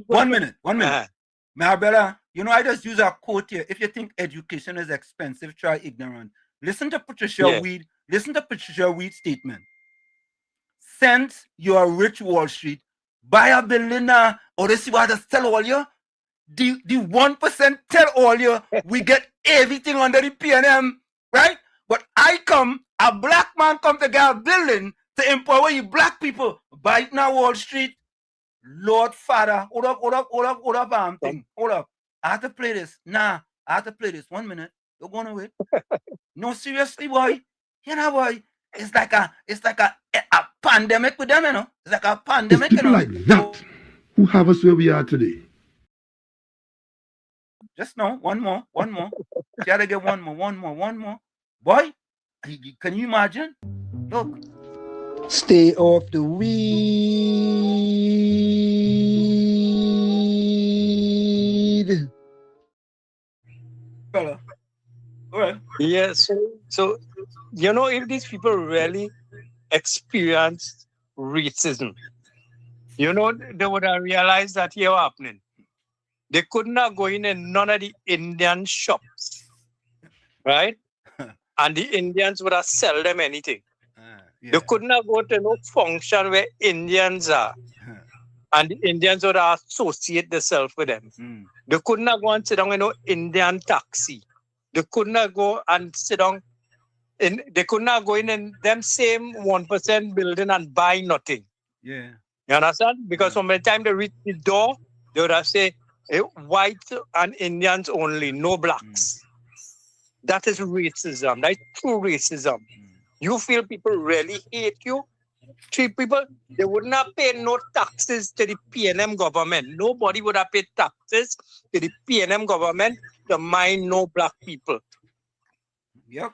1 minute. 1 minute. Marbella, you know, I just use a quote here. If you think education is expensive, try ignorant. Listen to Patricia Weed. Listen to Patricia Weed's statement. Since you are rich Wall Street, buy a building now, or they see what I tell all you. The 1% tell all you we get everything under the PNM, right? But a black man come to get a building to empower you black people. Buy it now, Wall Street. Lord Father, hold up, hold up. I have to play this. Nah, I have to play this. 1 minute. Don't go away. No, seriously, boy. You know, boy. It's like a pandemic with them, you know. It's like a pandemic, it's people like that who have us where we are today. Just no, one more. You gotta get one more. Boy, can you imagine? Look. Stay off the weed. Fella. All right. Yes. So, you know, if these people really experienced racism, you know, they would have realized that here was happening. They could not go in none of the Indian shops, right? And the Indians would have sell them anything. They could not go to no function where Indians are. And the Indians would associate themselves with them. They could not go and sit down in no Indian taxi. They could not go and sit down they could not go in them same 1% building and buy nothing. Yeah. You understand? Because from the time they reach the door, they would have say white and Indians only, no blacks. That is racism. That's true racism. You feel people really hate you? Treat people, they would not pay no taxes to the PNM government. Nobody would have paid taxes to the PNM government to mind no black people. Yep.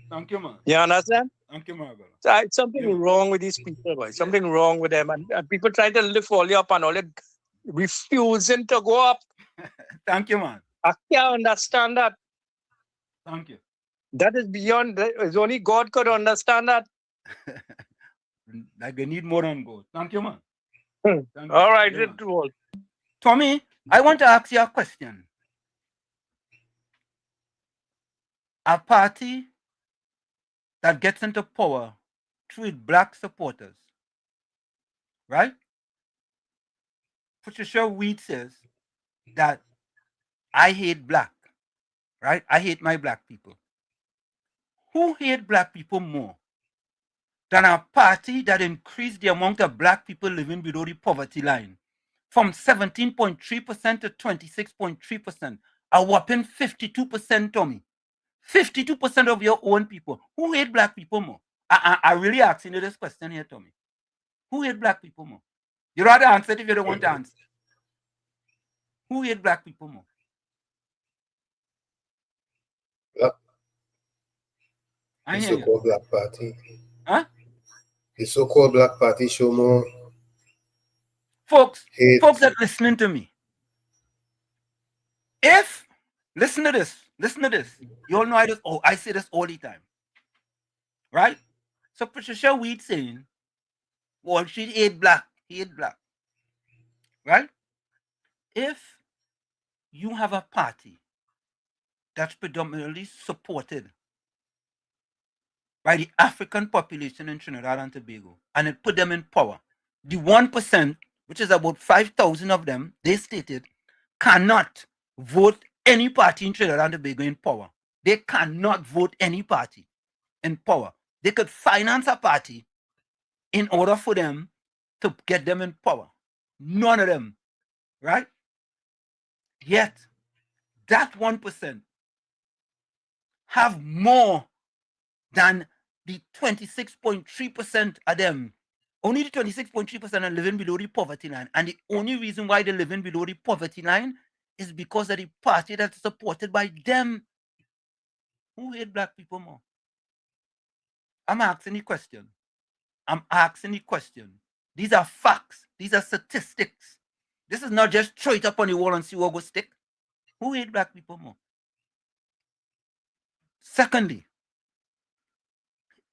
Thank you, man. You understand? Thank you, man. Something wrong with these people, boy. Something wrong with them. And people try to lift all you up and all that, refusing to go up. Thank you, man. I can't understand that. Thank you. That is beyond, it's only God could understand that. Like they need more than God. Thank you, man. All right, yeah, it was. Tommy, I want to ask you a question. A party that gets into power through its black supporters, right? Patricia Weed says that I hate black, right? I hate my black people. Who hate black people more than a party that increased the amount of black people living below the poverty line from 17.3% to 26.3%, a whopping 52%, Tommy. 52% of your own people. Who hate black people more? I really asking you this question here, Tommy. Who hate black people more? You rather answer it if you don't want to answer. Who hate black people more? The so-called Black Party. Huh? The so-called Black Party show more folks hate. Folks that listening to me. If listen to this. You all know I say this all the time. Right? So Patricia Weed saying, well, she hate black. Right? If you have a party that's predominantly supported by the African population in Trinidad and Tobago, and it put them in power, the 1%, which is about 5,000 of them, they stated, cannot vote any party in Trinidad and Tobago in power. They cannot vote any party in power. They could finance a party in order for them to get them in power. None of them, right? Yet, that 1% have more than the 26.3% of them. Only the 26.3% are living below the poverty line. And the only reason why they're living below the poverty line is because of the party that's supported by them. Who hate black people more? I'm asking the question. These are facts. These are statistics. This is not just throw it up on the wall and see what will stick. Who hate black people more? Secondly,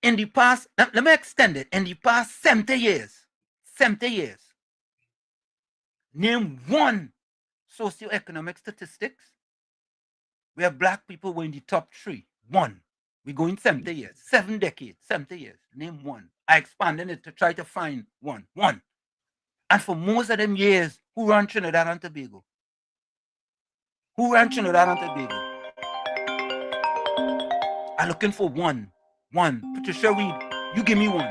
in the past, let me extend it. In the past 70 years, name one socioeconomic statistics where black people were in the top 3. One. We're going 70 years, 7 decades, 70 years. Name one. I expanded it to try to find one. And for most of them years, who ran Trinidad and Tobago? I'm looking for one. Patricia Weed, you give me one.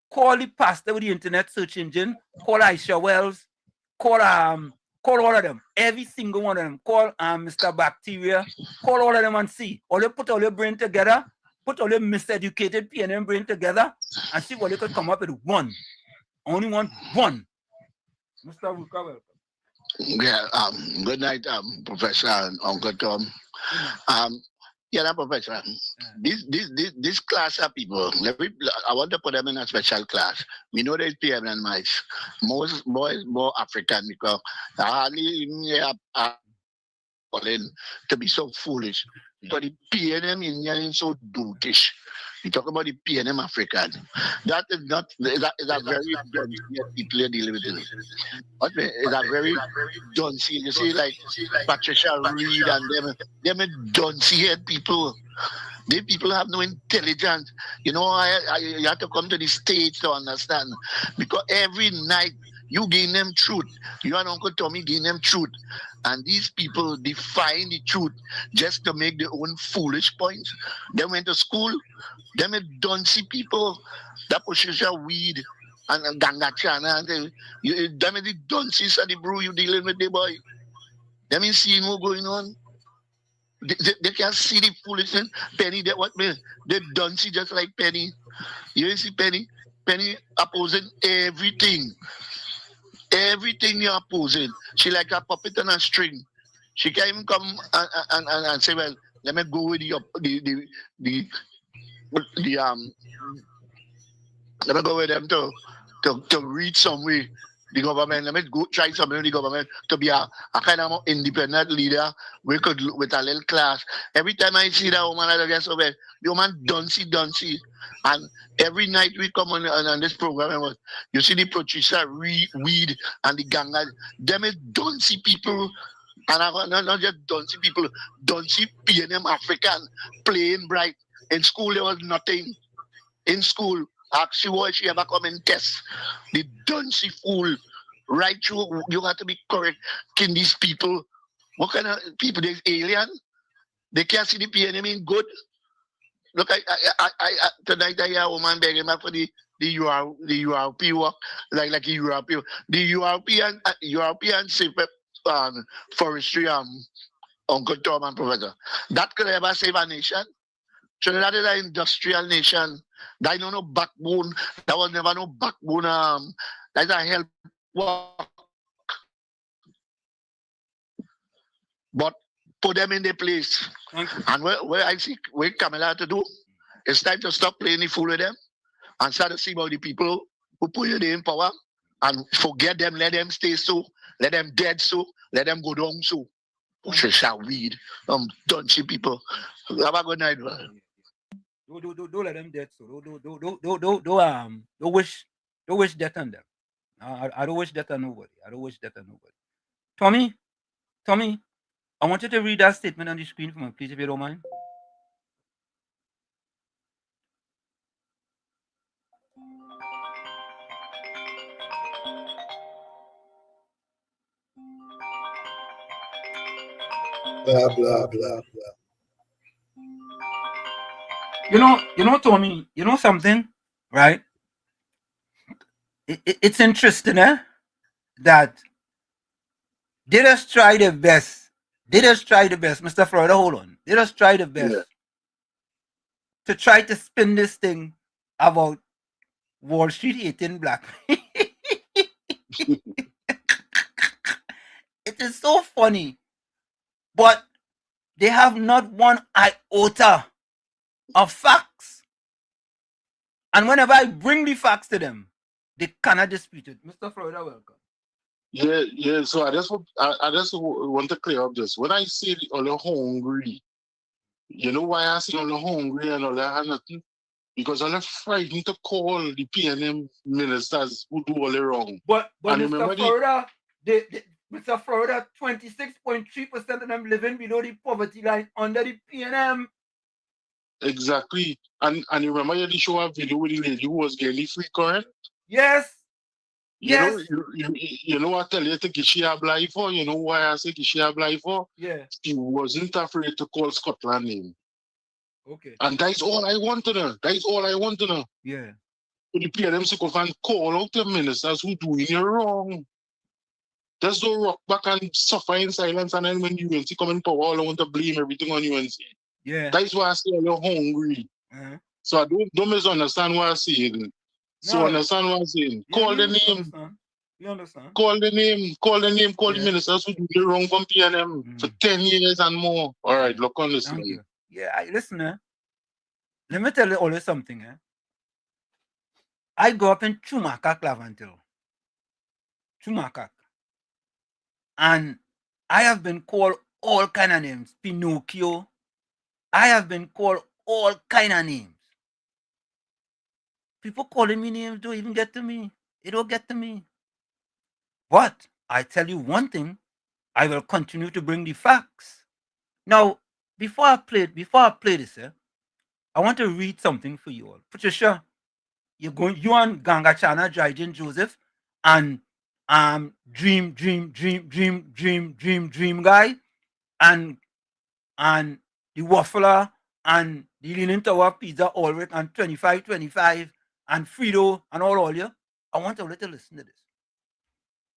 Call the pastor with the internet search engine. Call Aisha Wells. Call all of them. Every single one of them. Call Mr. Bacteria. Call all of them and see. Or you put all your brain together. Put all your miseducated PNM brain together and see what you could come up with. One. Only one. Mr. Ruka, welcome. Yeah, good night, Professor and Uncle Tom. Professor. This class of people, I want to put them in a special class. We know there's PNM mites. Most boys more African because I hardly even to be so foolish. But the PNM Indian is so dutish. We talk about the PNM African. That is not is a very people dealing with it. But it's a very duncy. You see, like Patricia Reed and them duncy head people. They people have no intelligence. You know, you have to come to the States to understand. Because every night you gain them truth. You and Uncle Tommy gain them truth. And these people define the truth just to make their own foolish points. They went to school. Them duncy people that Patricia Weed and Ganga Chana. Them the dunces and the brew you dealing with, the boy. Them ain't seeing what's going on. They can't see the foolishness. Penny, they duncy just like Penny. You see Penny? Penny opposing everything. Everything you're opposing. She like a puppet on a string. She can't even come and say, well, let me go with let me go with them to reach some way. The government, let me go try something with the government to be a kind of independent leader. We could with a little class. Every time I see that woman, I guess over the woman duncy. And every night we come on this program, you see the Patricia Weed and the Ganga. Them is duncy people. And not just duncy people, duncy PNM African playing bright. In school there was nothing. In school, ask you why she ever come and test. The duncy fool. Right, you have to be correct. Can these people, what kind of people? There's alien. They can't see the PNM in good. Look, I tonight I hear a woman begging me for the URP work, like the European safe forestry Uncle Tom and Professor. That could ever save a nation. Trinidad is an industrial nation. That no backbone. That was never no backbone. That's a help work. But put them in their place. And where I see where Kamala to do, it's time to stop playing the fool with them and start to see about the people who put you in power and forget them, let them stay so, let them dead so, let them go down so. Patricia weed, dunchy people. Have a good night, man. Don't let them dead so. Don't wish death on them. I don't wish death on nobody. I don't wish death on nobody. Tommy, I want you to read that statement on the screen for me, please, if you don't mind. Blah, blah, blah, blah. You know, Tommy, you know something, right? It's interesting, that they just try their best. Mr. Florida, hold on. They just try their best to try to spin this thing about Wall Street eating black. It is so funny, but they have not one iota of facts. And whenever I bring the facts to them, they cannot dispute it. Mr. Florida, welcome. Yeah. So I just want to clear up this. When I say all the hungry, you know why I say all the hungry and all that have nothing? Because I'm frightened to call the PNM ministers who do all the wrong. But and Mr. Florida, Mr. Florida, 26.3% of them living below the poverty line under the PNM. Exactly. And you remember you did show a video with the lady who was getting free current? Yes. You know what I tell you to Kishia apply for? You know why I say Kishia apply for? Yeah. She wasn't afraid to call Scotland name. Okay. And that's all I want to know. Yeah. So the PNM Sycophant call out the ministers who doing it wrong. Just don't rock back and suffer in silence, and then when UNC come in power, all I want to blame everything on UNC. Yeah. That's why I say you're hungry. So I don't misunderstand what I'm saying. So understand what I'm saying. Call the name. You understand? Call the name. Call the ministers who do it wrong from PNM for 10 years and more. All right, look on this. Thank you. Yeah, listen, let me tell you always something. I grew up in Chumakak, Lavantil. Chumakak. And I have been called all kind of names. Pinocchio. I have been called all kind of names. People calling me names don't even get to me. It don't get to me. But I tell you one thing, I will continue to bring the facts. Now, before I play this, I want to read something for you all. Patricia, you and Ganga Chana, Dryden Joseph, and Dream guy, and the Waffler, and the Leaning Tower Pizza Ulrich, and 25, and Frido, and all you. I want you to listen to this.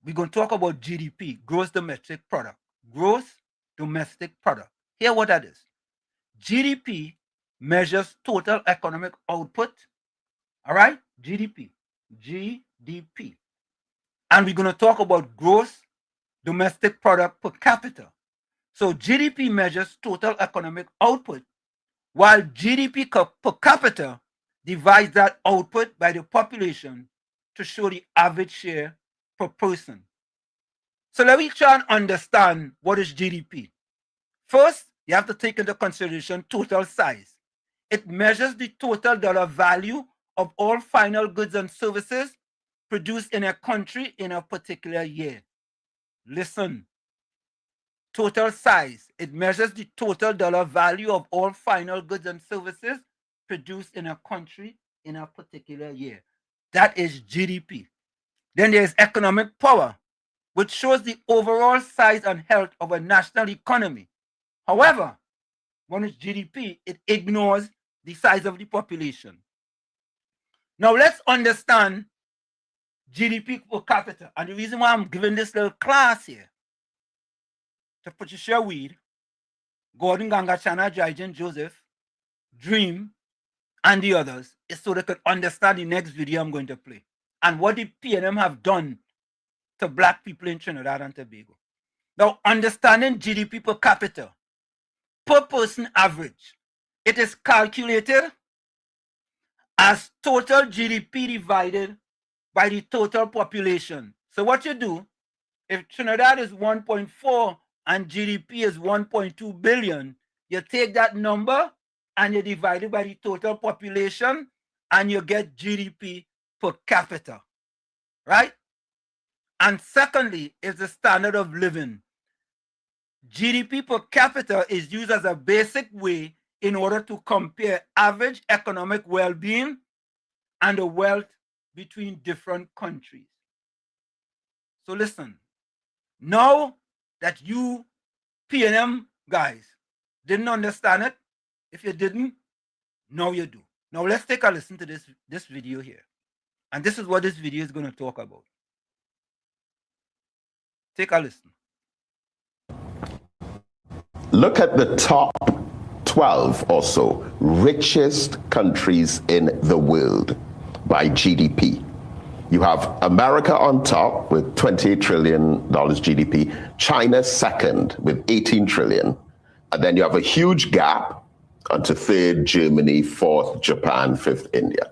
We're going to talk about GDP, gross domestic product. Gross domestic product. Hear what that is. GDP measures total economic output. All right? GDP. And we're going to talk about gross domestic product per capita. So GDP measures total economic output, while GDP per capita divides that output by the population to show the average share per person. So let me try and understand what is GDP. First, you have to take into consideration total size. It measures the total dollar value of all final goods and services produced in a country in a particular year. Listen. Total size. It measures the total dollar value of all final goods and services produced in a country in a particular year. That is GDP. Then there's economic power, which shows the overall size and health of a national economy. However, when it's GDP, it ignores the size of the population. Now let's understand GDP per capita. And the reason why I'm giving this little class here to Patricia Weed Gordon Gangachana, Jaijin Joseph, Dream, and the others is so they could understand the next video I'm going to play and what the PNM have done to black people in Trinidad and Tobago. Now, understanding GDP per capita, per person average, it is calculated as total GDP divided by the total population. So what you do, if Trinidad is 1.4 and GDP is 1.2 billion, you take that number and you divide it by the total population and you get GDP per capita, right? And secondly is the standard of living. GDP per capita is used as a basic way in order to compare average economic well-being and the wealth between different countries. So listen, now that you PNM guys didn't understand it, if you didn't, now you do. Now let's take a listen to this video here. And this is what this video is going to talk about. Take a listen. Look at the top 12 or so richest countries in the world by GDP. You have America on top with $28 trillion GDP, China second with 18 trillion, and then you have a huge gap onto third Germany, fourth Japan, fifth India.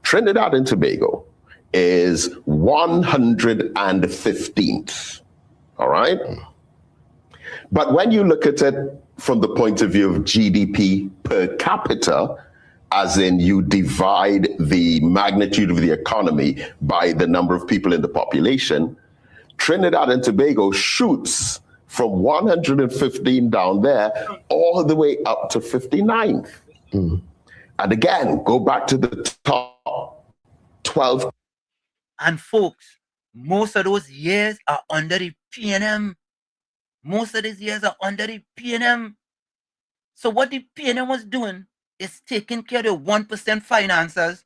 Trinidad and Tobago is 115th, all right? But when you look at it from the point of view of GDP per capita, as in you divide the magnitude of the economy by the number of people in the population, Trinidad and Tobago shoots from 115 down there all the way up to 59th. And again, go back to the top 12. And folks, most of those years are under the PNM. Most of these years are under the PNM. So what the PNM was doing is taking care of the 1% financiers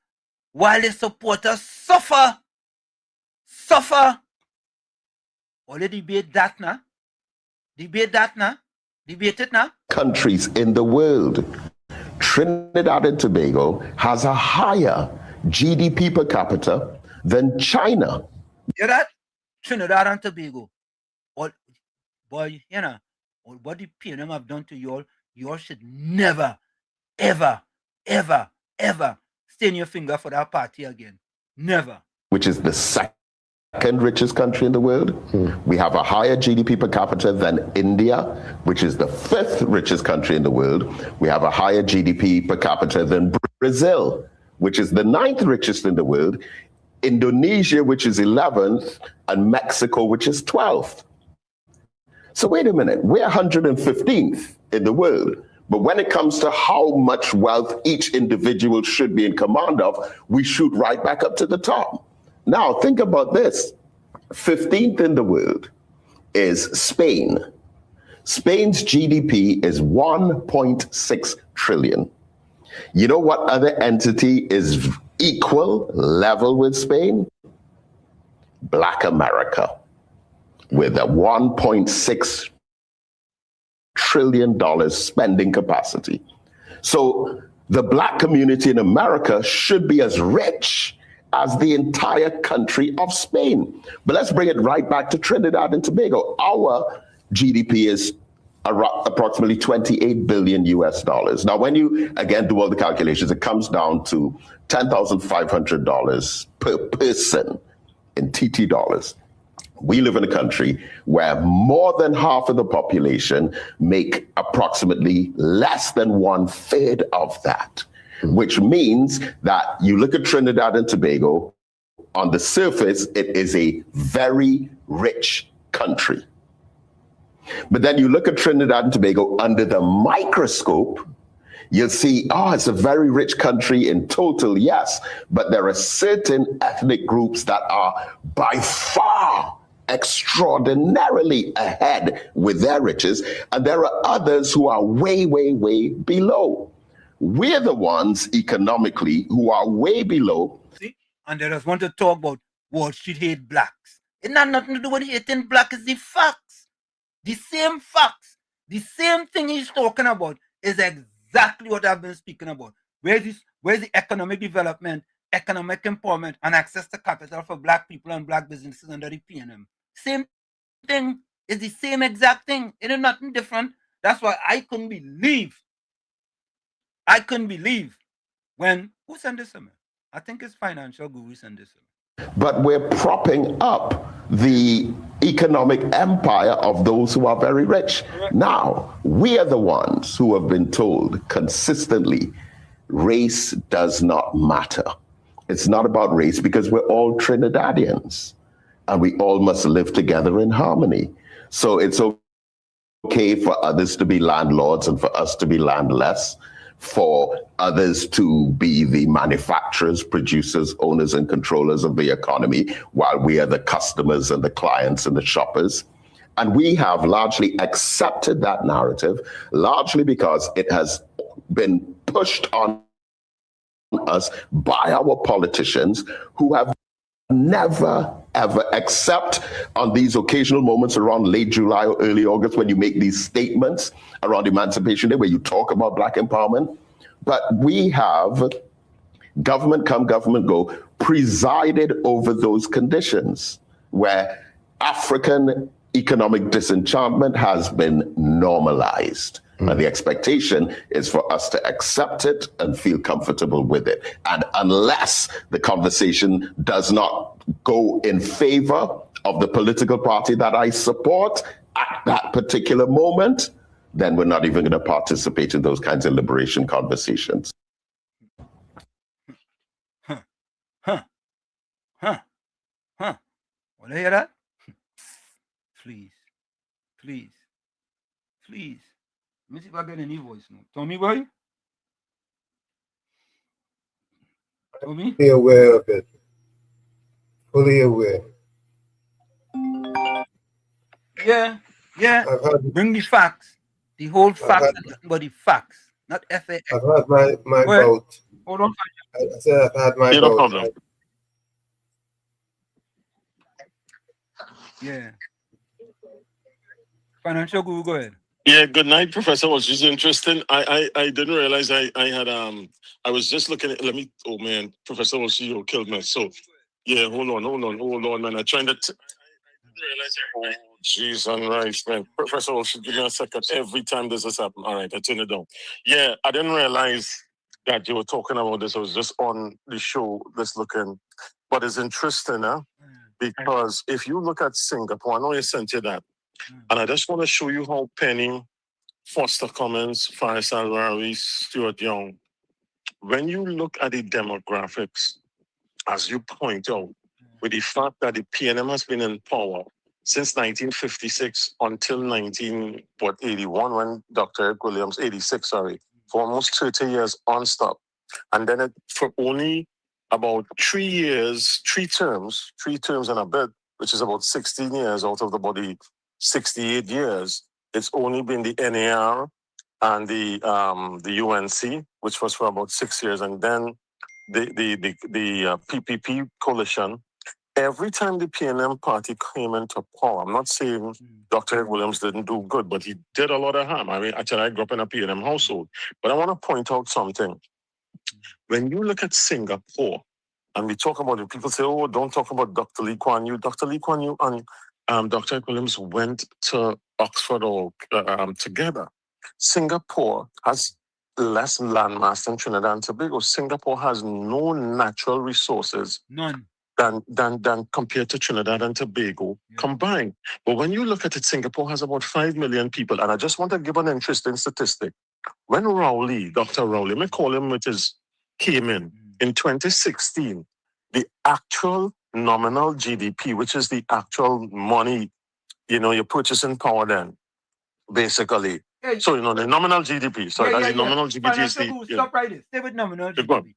while the supporters suffer. All the debate that now. Debate it now. Countries in the world. Trinidad and Tobago has a higher GDP per capita than China. Hear that? Trinidad and Tobago. Boy, you know, what the PNM have done to you all should never, ever, ever, ever stain your finger for that party again. Never. Which is the second richest country in the world. We have a higher GDP per capita than India, which is the fifth richest country in the world. We have a higher GDP per capita than Brazil, which is the ninth richest in the world, Indonesia, which is 11th, and Mexico, which is 12th. So wait a minute, we're 115th in the world. But when it comes to how much wealth each individual should be in command of, we shoot right back up to the top. Now, think about this. 15th in the world is Spain. Spain's GDP is 1.6 trillion. You know what other entity is level with Spain? Black America, with a $1.6 trillion spending capacity. So the black community in America should be as rich as the entire country of Spain. But let's bring it right back to Trinidad and Tobago. Our GDP is approximately 28 billion US dollars. Now, when you, again, do all the calculations, it comes down to $10,500 per person in TT dollars. We live in a country where more than half of the population make approximately less than 1/3 of that, which means that you look at Trinidad and Tobago, on the surface, it is a very rich country. But then you look at Trinidad and Tobago under the microscope, you'll see, it's a very rich country in total, yes, but there are certain ethnic groups that are by far extraordinarily ahead with their riches, and there are others who are way, way, way below. We're the ones economically who are way below. See? And they just want to talk about Wall Street hate blacks. It has nothing to do with hating black, it's the facts. The same facts The same thing he's talking about is exactly what I've been speaking about. Where's the economic development, economic empowerment, and access to capital for black people and black businesses under the PNM? Same thing. Is the same exact thing. It is nothing different. That's why I couldn't believe when who sent this to me? I think it's Financial Guru sent this to me. But we're propping up the economic empire of those who are very rich. Now, we are the ones who have been told consistently, race does not matter. It's not about race because we're all Trinidadians and we all must live together in harmony. So it's okay for others to be landlords and for us to be landless, for others to be the manufacturers, producers, owners, and controllers of the economy, while we are the customers and the clients and the shoppers. And we have largely accepted that narrative, largely because it has been pushed on us by our politicians who have never, ever, except on these occasional moments around late July or early August when you make these statements around Emancipation Day where you talk about black empowerment. But we have, government come, government go, presided over those conditions where African economic disenchantment has been normalized. And the expectation is for us to accept it and feel comfortable with it. And unless the conversation does not go in favor of the political party that I support at that particular moment, then we're not even going to participate in those kinds of liberation conversations. Want to hear that? Please. Let me see if I get any voice now. Tommy boy? Tommy? Fully aware of it. Fully aware. Yeah. Bring the facts. The whole facts, but the facts, not FAX. I've had my bout. Hold on. I said I've had my no bout. problem. Yeah. Financial Guru, go ahead. Yeah, good night, Professor. It was just interesting. I didn't realize I had I was just looking at oh man, Professor Walsh killed me. So yeah, hold on, man. I'm trying to oh jeez, I'm right, man. Professor Walsh, give me a second. Every time this has happened. All right, I turn it down. Yeah, I didn't realize that you were talking about this. I was just on the show just looking. But it's interesting, huh? Because if you look at Singapore, I know you sent you that. And I just want to show you how Penny, Foster Cummins, Faisal Rawi, Stuart Young, when you look at the demographics, as you point out, with the fact that the PNM has been in power since 1956 until 1981, when Dr. Eric Williams, 86, sorry, for almost 30 years on-stop. And then for only about 3 terms and a bit, which is about 16 years out of the body, 68 years, it's only been the NAR and the UNC, which was for about 6 years, and then the PPP coalition. Every time the PNM party came into power, I'm not saying Dr. Eric Williams didn't do good, but he did a lot of harm. I mean, actually, I grew up in a PNM household. But I want to point out something. When you look at Singapore, and we talk about it, people say, oh, don't talk about Dr. Lee Kuan Yew. Dr. Lee Kuan Yew and Dr. Eric Williams went to Oxford together. Singapore has less landmass than Trinidad and Tobago. Singapore has no natural resources. None. Than compared to Trinidad and Tobago combined. But when you look at it, Singapore has about 5 million people. And I just want to give an interesting statistic. When Dr. Rowley, let me call him, came in 2016, the actual nominal GDP, which is the actual money, your purchasing power then, basically. Hey, so, the nominal GDP. So that's the nominal GDP. Financial Guru, stop right there. Stay with nominal GDP.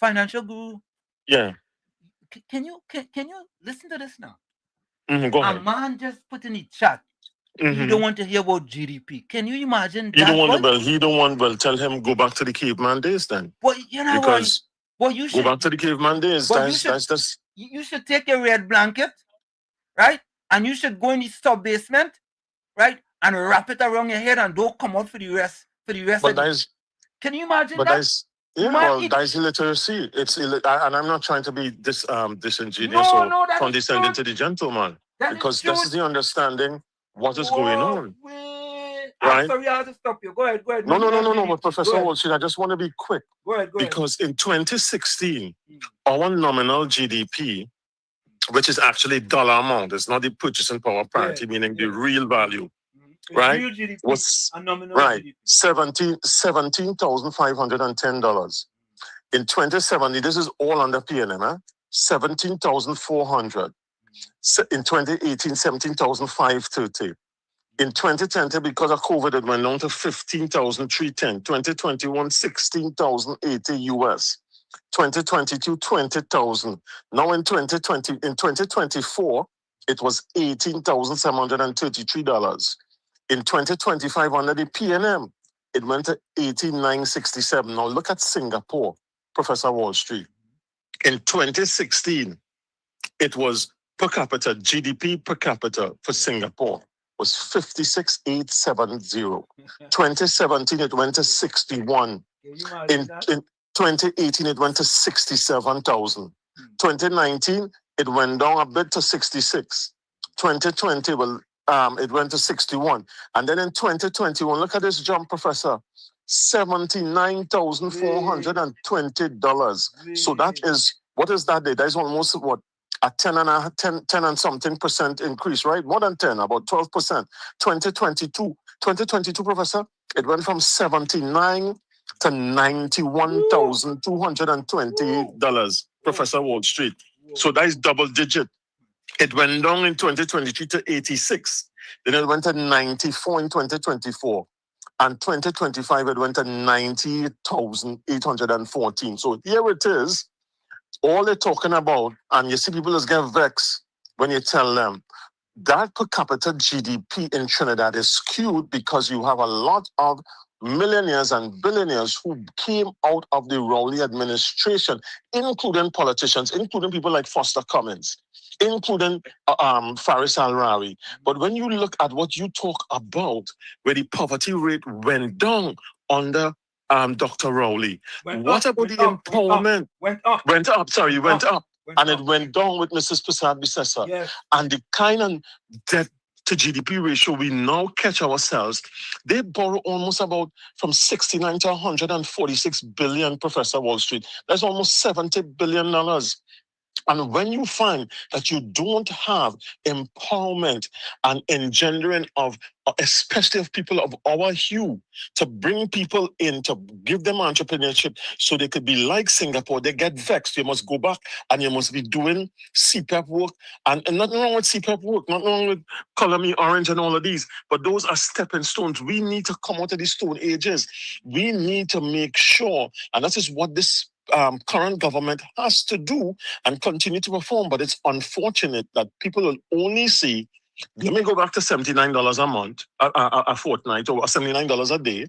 Financial Guru. Yeah. Can you listen to this now? Go ahead. A man just put in the chat. You don't want to hear about GDP. Can you imagine he that? He don't want. Well, tell him go back to the caveman days then. Well, you know because what? Well, you should go back to the caveman days. You should take a red blanket, right? And you should go in the sub basement, right? and wrap it around your head and don't come out for the rest But of that the is, Can you imagine but that? that is, yeah, well, that is illiteracy. And I'm not trying to be disingenuous or No, that is condescending true. to the gentleman, That is because true. this is the understanding what is going on. I'm Right? sorry, I have to stop you. Go ahead. No, but Professor Walsh, I just want to be quick. Go ahead. Because in 2016, our nominal GDP, which is actually dollar amount, it's not the purchasing power parity, meaning the real value, right? Real GDP Was and nominal right GDP. $17,510. In 2070, this is all under PNM, 17,400. In 2018, 17,530. In 2020, because of COVID, it went down to 15,310. 2021, 16,080 US. 2022, 20,000. Now in 2024, it was $18,733. In 2025, under the PNM, it went to 18,967. Now look at Singapore, Professor Wall Street. In 2016, it was per capita, GDP per capita for Singapore was 56,870. 2017, it went to 61. In 2018, it went to 67,000. 2019, it went down a bit to 66. 2020, it went to 61. And then in 2021, look at this jump, Professor. $79,420. So that is, what is that? That is almost what? A 10 and something percent increase, right? More than 10, about 12%. 2022, Professor, it went from 79 to $91,220, Professor Wall Street. So that is double digit. It went down in 2023 to 86. Then it went to 94 in 2024. And 2025, it went to 90,814. So here it is. All they're talking about, and you see people just get vexed when you tell them that per capita GDP in Trinidad is skewed because you have a lot of millionaires and billionaires who came out of the Rowley administration, including politicians, including people like Foster Cummins, including Faris Al-Rawi. But when you look at what you talk about, where the poverty rate went down under Dr. Rowley, what about the empowerment? Went up. And it went down with Mrs. Prasad Bissessa. Yes. And the kind of debt to GDP ratio we now catch ourselves, they borrow almost about from 69 to 146 billion, Professor Wall Street. That's almost $70 billion. And when you find that you don't have empowerment and engendering of, especially of people of our hue, to bring people in, to give them entrepreneurship so they could be like Singapore, they get vexed. You must go back and you must be doing CPAP work. And nothing wrong with CPAP work, nothing wrong with Color Me Orange and all of these, but those are stepping stones. We need to come out of these stone ages. We need to make sure, and that is what this current government has to do and continue to perform. But it's unfortunate that people will only see, let me go back to $79 a month, a fortnight, or $79 a day.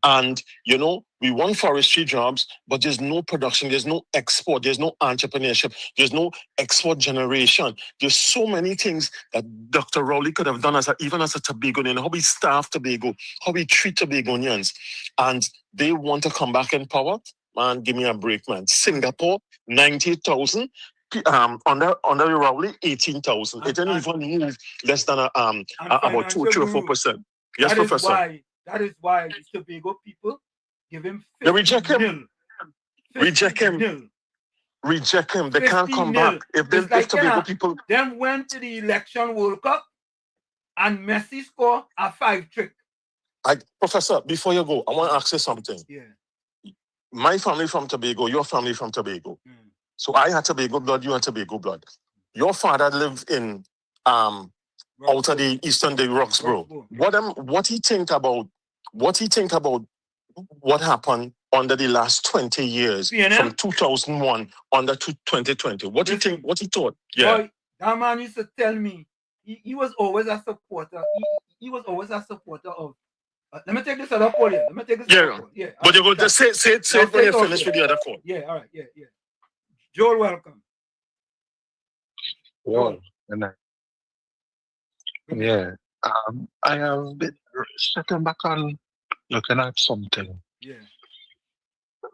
And, you know, we want forestry jobs, but there's no production, there's no export, there's no entrepreneurship, there's no export generation. There's so many things that Dr. Rowley could have done even as a Tobagonian, how we staff Tobago, how we treat Tobagonians. And they want to come back in power. Man, give me a break, man. Singapore, 90,000. Under the Rowley, 18,000. It didn't even move less than about 2 or 4%. Yes, Professor. That is why the Tobago people give him 50 They reject him. nil. Reject him. Nil. Reject him. They can't come back. If Tobago people... Them went to the election World Cup and Messi scored a 5-trick. Professor, before you go, I want to ask you something. Yeah. My family from Tobago, your family from Tobago. So I had Tobago blood, you had Tobago blood. Your father lived in out of the eastern day Roxborough. What he think about what happened under the last 20 years from 2001 under 2020? What he thought? Yeah. Boy, that man used to tell me he was always a supporter. He was always a supporter of. Let me take this other call here. Yeah. But you go just say it when you finish with the other call. Yeah, all right. Yeah. Joel, welcome. Well, yeah. I have been sitting back and looking at something. Yeah.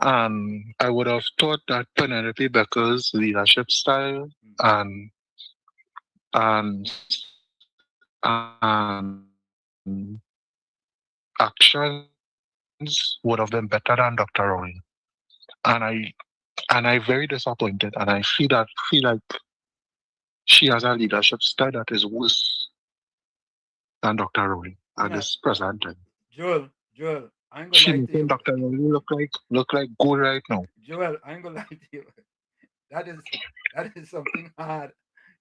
And I would have thought that Penelope Becker's leadership style and actions would have been better than Dr. Rowley. And I very disappointed, and I feel like she has a leadership style that is worse than Dr. Rowley at this present time. Joel, I ain't gonna She lie to making you. Dr. Rowley look like gold right now. Joel, I ain't gonna lie to you. That is something hard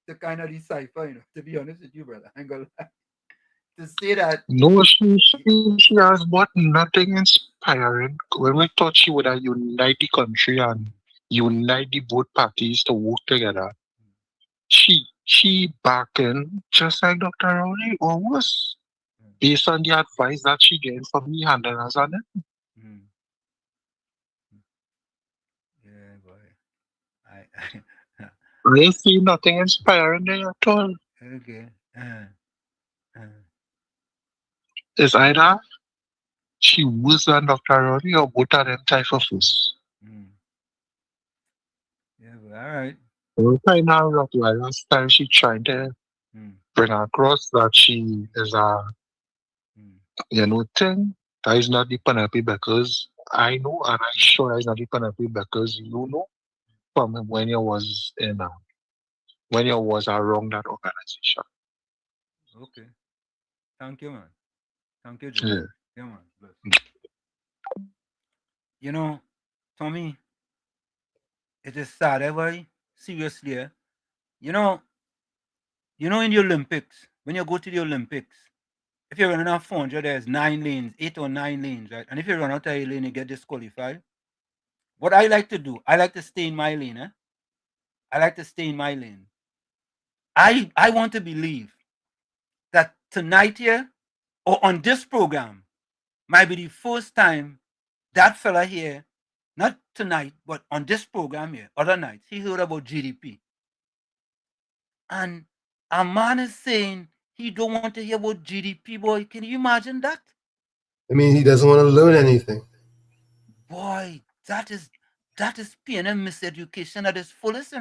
to kind of decipher, to be honest with you, brother. I ain't gonna lie. To say that. No, she has bought nothing inspiring. When we thought she would have unite the country and unite the both parties to work together, she backing just like Dr. Rowley or worse, based on the advice that she getting from the handlers on it. Yeah, boy. I see nothing inspiring there at all. Okay. It's either she worse than Dr. Rowley or both of them type of us. Yeah, but all right. Right now, Rottweiler style, she trying to bring across that she is a thing. That is not the Penelope Beckers I know, and I'm sure that is not the Penelope Beckers you know from when you was when you was around that organization. Okay. Thank you, man. Thank you, Joel. Yeah, man. Bless. You know, Tommy, it is sad, boy. Seriously, you know, in the Olympics, when you go to the Olympics, if you're running a 400, there's 9 lanes, 8 or 9 lanes, right? And if you run out of a lane, you get disqualified. What I like to do, I like to stay in my lane. I like to stay in my lane. I want to believe that tonight here, or on this program, might be the first time that fella here, not tonight, but on this program here, other nights, he heard about GDP. And a man is saying he don't want to hear about GDP, boy. Can you imagine that? I mean, he doesn't want to learn anything. Boy, that is PNM miseducation at its fullest,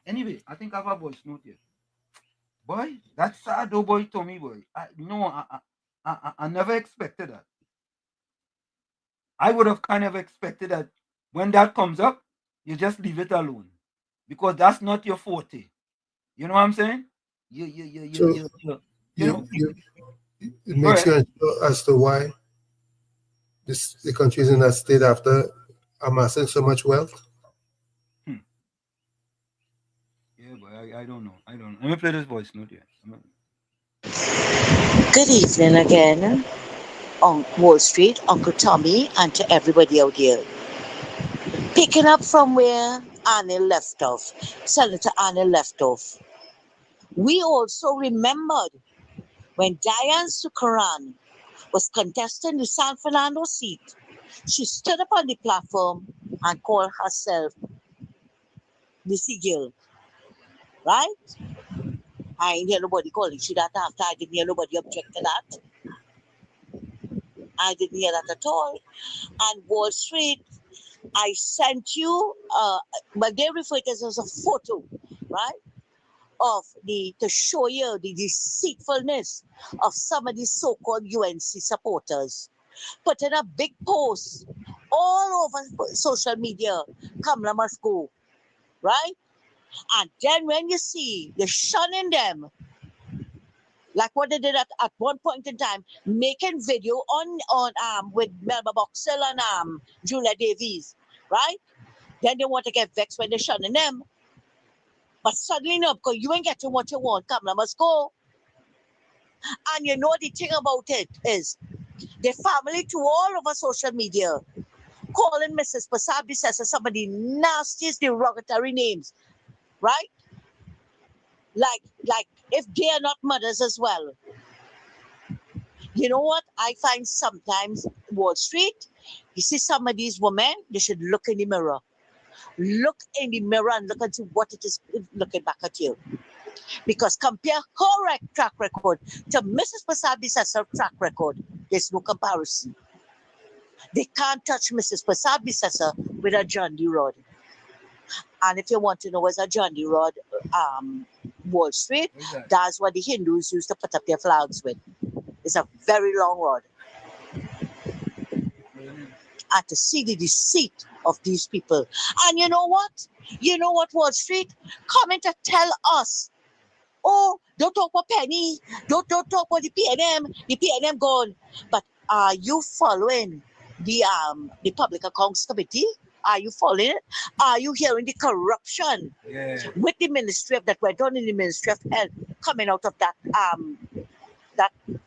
Anyway, I think I have a voice note here. Boy, that's sad, though, boy, Tommy, boy. I never expected that. I would have kind of expected that when that comes up, you just leave it alone, because that's not your forte. You know what I'm saying? It makes you unsure as to why the country is in that state after amassing so much wealth. Yeah, but I don't know. Let me play this voice note here. Good evening again on Wall Street, Uncle Tommy, and to everybody out here. Picking up from where Anil left off, Senator Anil left off. We also remembered when Diane Sukaran was contesting the San Fernando seat, she stood up on the platform and called herself Missy Gill. Right? I ain't hear nobody calling she that after. I didn't hear nobody object to that. I didn't hear that at all. And Wall Street, I sent you, but they refer to it as a photo, right? Of to show you the deceitfulness of some of these so-called UNC supporters. Put in a big post all over social media, Kamala must go, right? And then when you see the shunning them, like what they did at one point in time, making video on with Melba Boxell and Julia Davies, right? Then they want to get vexed when they're shunning them. But suddenly no, because you ain't getting what you want, Kamala must go. And you know the thing about it is the family to all over social media calling Mrs. Pasabi says some of the nastiest derogatory names, right? Like if they are not mothers as well. You know what? I find sometimes Wall Street, you see some of these women, they should look in the mirror. Look in the mirror and look and see what it is looking back at you. Because compare her track record to Mrs. Prasad Bisesar's track record, there's no comparison. They can't touch Mrs. Prasad Bisesar with a John D. Rod. And if you want to know what's a John D. Rod Wall Street, that's what the Hindus used to put up their flags with. It's a very long rod. And to see the deceit of these people. And you know what? You know what, Wall Street? Coming to tell us, oh, don't talk about Penny. Don't talk about the PNM. The PNM gone. But are you following the Public Accounts Committee? Are you following it? Are you hearing the corruption with the Ministry of that went on in the Ministry of Health coming out of that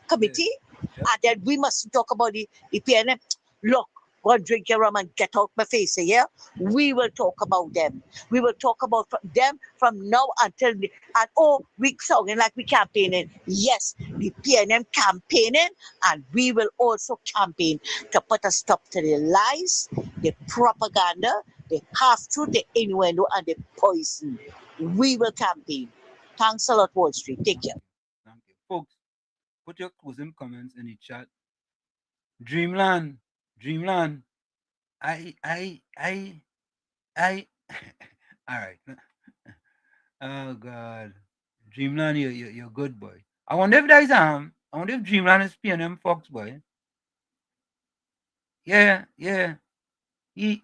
committee? And then we must talk about the PNM. Look, go and drink your rum and get out my face here. We will talk about them. We will talk about them from now until we sounding like we campaigning. Yes, the PNM campaigning, and we will also campaign to put a stop to the lies, the propaganda, the half-truth, the innuendo, and the poison. We will campaign. Thanks a lot, Wall Street. Take care. Thank you. Folks, put your closing comments in the chat. Dreamland. I all right. Oh God. Dreamland, you're good boy. I wonder if Dreamland is PNM Fox boy. Yeah. He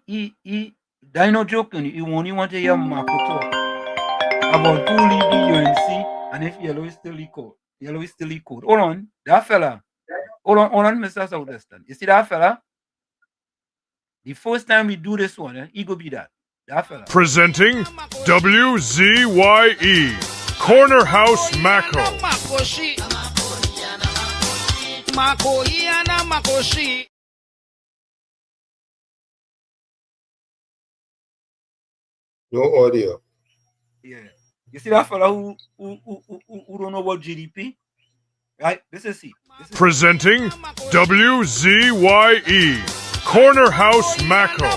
I no joking. You only want to hear Marco talk about who leave the UNC and if Yellow is still equal. Hold on, that fella. Hold on, Mr. Southwestern. You see that fella? The first time we do this one, he go be that fella. Presenting WZYE Corner House Mako. No audio. Yeah. You see that fella who don't know about GDP? Right? This is he. Presenting WZYE Corner House Mako.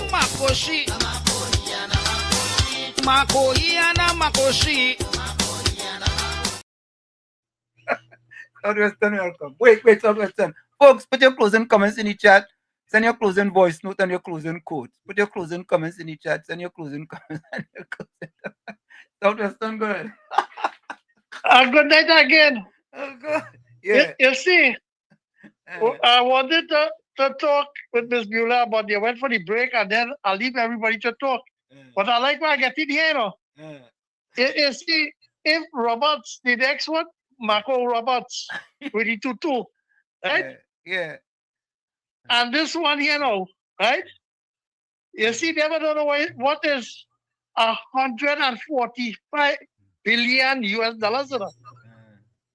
Southwestern, welcome. Wait, Southwestern. Folks, put your closing comments in the chat. Send your closing voice note and your closing quote. Put your closing comments in the chat. Send your closing comments and your closing. Southwestern, go ahead. Good night again. Oh, good. Yeah. You see, I wanted to talk with Ms. Beulah, but they went for the break, and then I'll leave everybody to talk. But I like what I get in here, you know. You see, if Roberts, the next one, Marco Roberts, with the tutu, right? Yeah. And this one here now, right? You see, they don't know what is $145 billion US dollars, you know.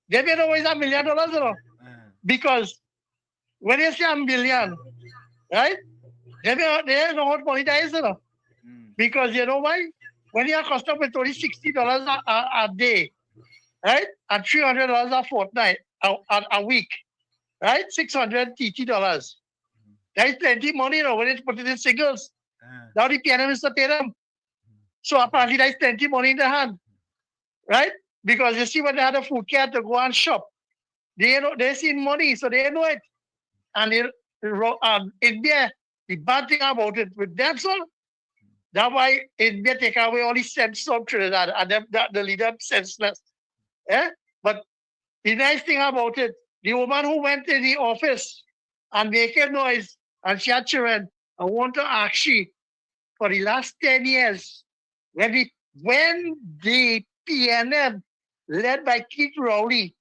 They don't know what is $1 million, you know. Because when you say $1 billion, right? They don't know how to monetize, you know. Because you know why? When you are custom with only $60 a day, right? And $300 a fortnight, a week, right? $600 TT. That is plenty money, you know, when it's put it in singles. Now the PNM is to pay them. So apparently there is plenty money in the hand, right? Because you see when they had a food cart to go and shop, they seen money, so they know it. And India, the bad thing about it with them, so that's why India take away all the sense from Trinidad and they lead them senseless. But the nice thing about it, the woman who went in the office and making noise, and she had children, I want to ask you, for the last 10 years, when the PNM, led by Keith Rowley,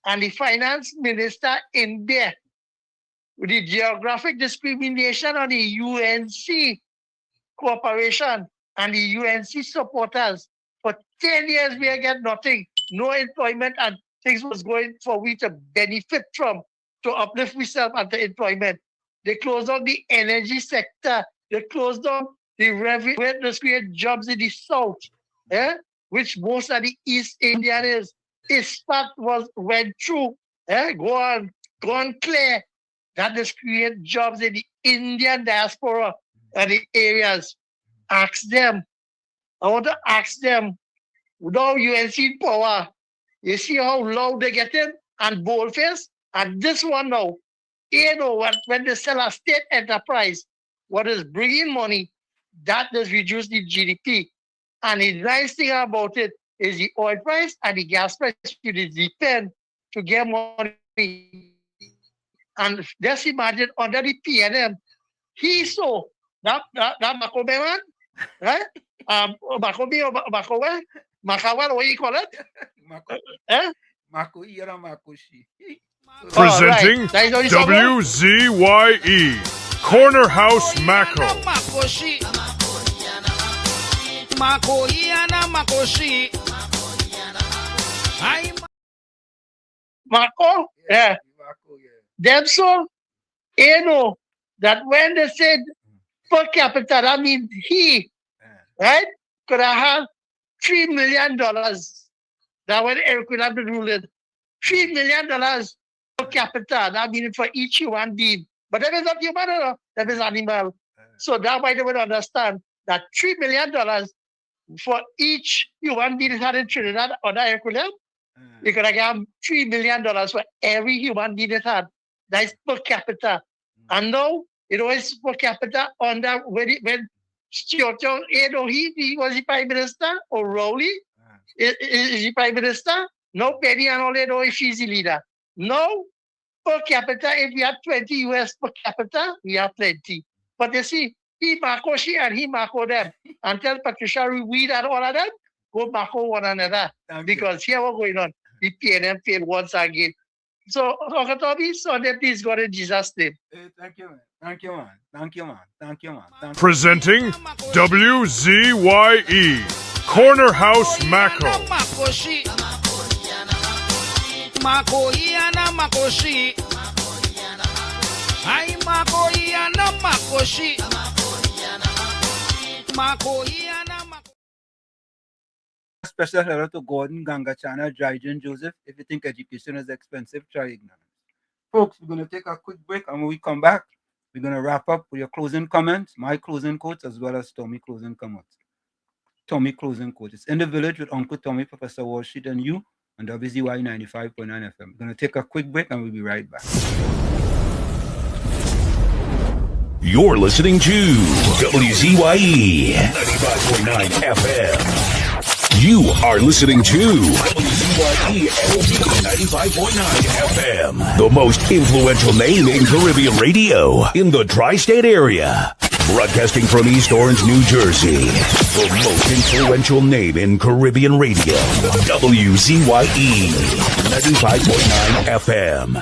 and the finance minister in there, with the geographic discrimination on the UNC cooperation and the UNC supporters, for 10 years we get nothing, no employment, and things was going for we to benefit from, to uplift ourselves and the employment. They closed down the energy sector. They closed down the revenue to create jobs in the south, which most of the East Indian is. ISPAT went through, go on clear, that is create jobs in the Indian diaspora and the areas. Ask them. I want to ask them, now UNC in power. You see how loud they get in and boldface? And this one now, when they sell a state enterprise, what is bringing money, that does reduce the GDP. And the nice thing about it is the oil price and the gas price, you depend to get money. And just imagine under the PNM, he saw that Makobe man, right? Makobe or Makobe, Makawan, what you call it? Presenting WZYE Corner House Mako. Mako? Yeah. Them so, that when they said per capita, that means he, right, could have had $3 million. That when Eric would have been ruling. $3 million per capita. That means for each human being. But that is not human, that is animal. So that's why they would understand that $3 million for each human being had in Trinidad or the equivalent. You could have given $3 million for every human being that had. That's per capita. And now, it was per capita on that when Stuart Young, he was the Prime Minister, or Rowley is the Prime Minister. No, Penny and all that, if she's the leader. No, per capita, if we have 20 US per capita, we have plenty. But you see, he Marco she and he Marco them. And tell Patricia we and all of them, go Marco one another. Because here what's going on. The PNM failed once again. So, Uncle Tommy, Sunday, please, God in Jesus' name. Thank you, man. Thank you, man. Thank you, man. Thank you, man. Thank you. Presenting WZYE Corner House Mako. Special hello to Gordon, Gangachana, Dryden, Joseph. If you think education is expensive, try ignorance. Folks, we're going to take a quick break, and when we come back, we're going to wrap up with your closing comments, my closing quotes, as well as Tommy closing comments. Tommy closing quotes. It's In the Village with Uncle Tommy, Professor Walsheed, and you on WZYE 95.9 FM. We're going to take a quick break, and we'll be right back. You're listening to WZYE 95.9 FM. You are listening to WZYE 95.9 FM, the most influential name in Caribbean radio in the tri-state area. Broadcasting from East Orange, New Jersey, the most influential name in Caribbean radio, WZYE 95.9 FM.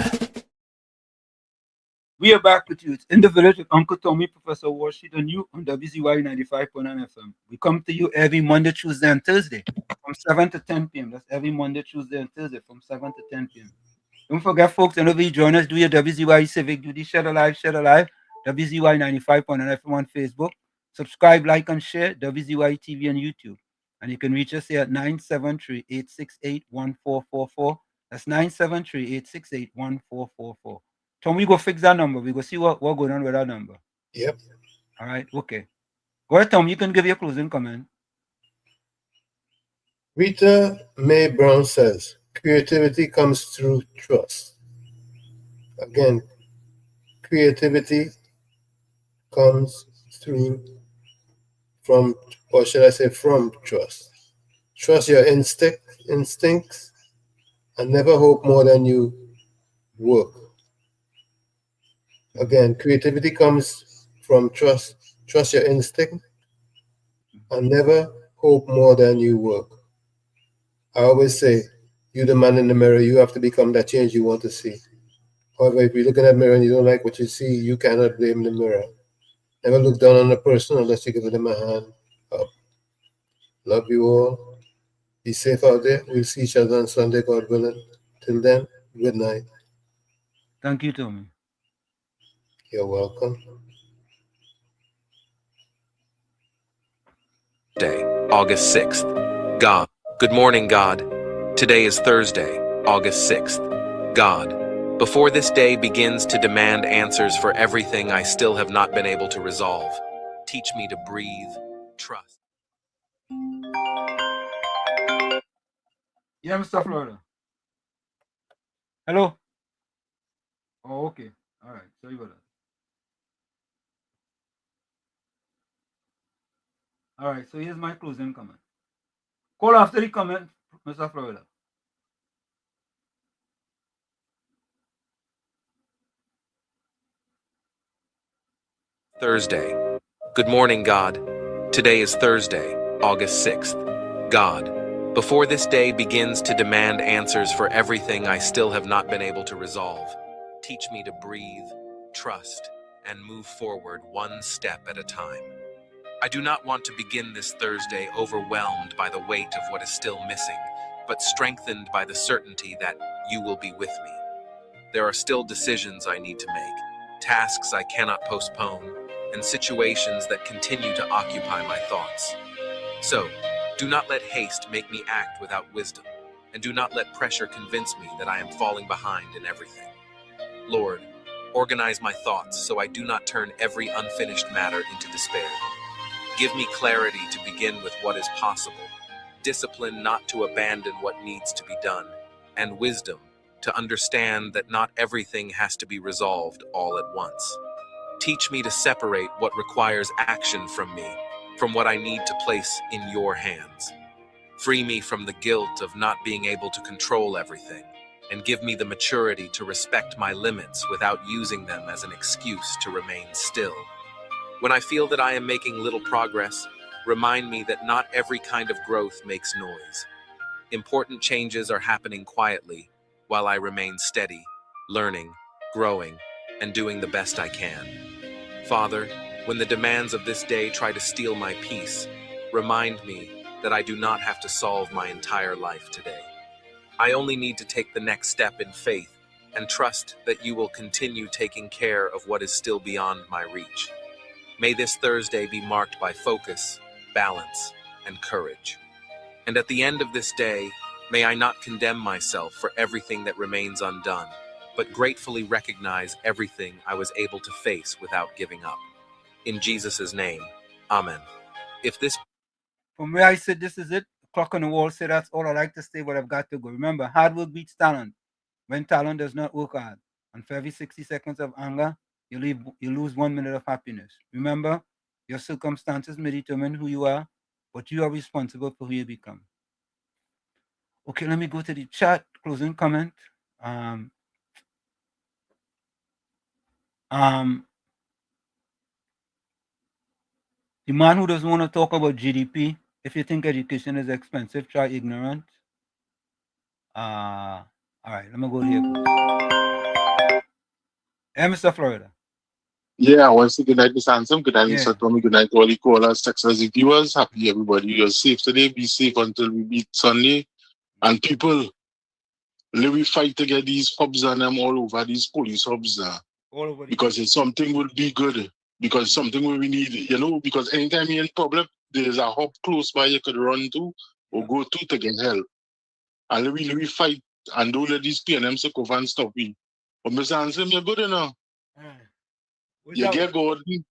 We are back with you. It's In the Village with Uncle Tommy, Professor Walsheed, and you on WZYE 95.9 FM. We come to you every Monday, Tuesday, and Thursday from 7 to 10 p.m. That's every Monday, Tuesday, and Thursday from 7 to 10 p.m. Don't forget, folks, whenever you join us, do your WZYE Civic Duty. Share the live, WZYE 95.9 FM on Facebook. Subscribe, like, and share WZYE TV on YouTube. And you can reach us here at 973-868-1444. That's 973-868-1444. Tom, we go fix that number. We go see what going on with that number. Yep. All right. Okay. Go ahead, Tom. You can give your closing comment. Rita Mae Brown says, creativity comes through trust. Again, creativity comes from trust. Trust your instincts and never hope more than you work. Again, creativity comes from trust. Trust your instinct and never hope more than you work. I always say, you're the man in the mirror. You have to become that change you want to see. However, if you look in that mirror and you don't like what you see, you cannot blame the mirror. Never look down on a person unless you give them a hand up. Love you all. Be safe out there. We'll see each other on Sunday, God willing. Till then, good night. Thank you, Tommy. You're welcome. Day, August 6th. God. Good morning, God. Today is Thursday, August 6th. God. Before this day begins to demand answers for everything I still have not been able to resolve, teach me to breathe, trust. Yeah, Mr. Florida. Hello. Oh, okay. All right. Sorry about that. All right. So here's my closing comment. Call after the comment, Mr. Florida. Thursday. Good morning, God. Today is Thursday, August 6th. God, before this day begins to demand answers for everything I still have not been able to resolve, teach me to breathe, trust, and move forward one step at a time. I do not want to begin this Thursday overwhelmed by the weight of what is still missing, but strengthened by the certainty that you will be with me. There are still decisions I need to make, tasks I cannot postpone, and situations that continue to occupy my thoughts. So, do not let haste make me act without wisdom, and do not let pressure convince me that I am falling behind in everything. Lord, organize my thoughts so I do not turn every unfinished matter into despair. Give me clarity to begin with what is possible, discipline not to abandon what needs to be done, and wisdom to understand that not everything has to be resolved all at once. Teach me to separate what requires action from me, from what I need to place in your hands. Free me from the guilt of not being able to control everything, and give me the maturity to respect my limits without using them as an excuse to remain still. When I feel that I am making little progress, remind me that not every kind of growth makes noise. Important changes are happening quietly while I remain steady, learning, growing, and doing the best I can. Father, when the demands of this day try to steal my peace, remind me that I do not have to solve my entire life today. I only need to take the next step in faith and trust that you will continue taking care of what is still beyond my reach. May this Thursday be marked by focus, balance, and courage. And at the end of this day, may I not condemn myself for everything that remains undone, but gratefully recognize everything I was able to face without giving up. In Jesus' name, Amen. If this From where I said this is it, clock on the wall say that's all I like to say, but I've got to go. Remember, hard work beats talent when talent does not work hard. And for every 60 seconds of anger, you lose 1 minute of happiness. Remember, your circumstances may determine who you are, but you are responsible for who you become. Okay, let me go to the chat. Closing comment. The man who doesn't want to talk about GDP, if you think education is expensive, try ignorance. All right, let me go here. Hey, Mr. Florida. Yeah, once again, good night, Mr. Handsome. Good night, Mr. Tommy. Good night to all the callers, texters, and viewers. Happy everybody. You're safe today. Be safe until we meet Sunday. And people, let we fight to get these hubs and them all over, these police hubs now. Because it's something will be good. Because something will we need, you know, because anytime you're in problem, there's a hub close by you could run to or go to get help. And let we fight and don't let these PNM so cover and stop me. But Mr. Handsome, you're good enough. You get Gordon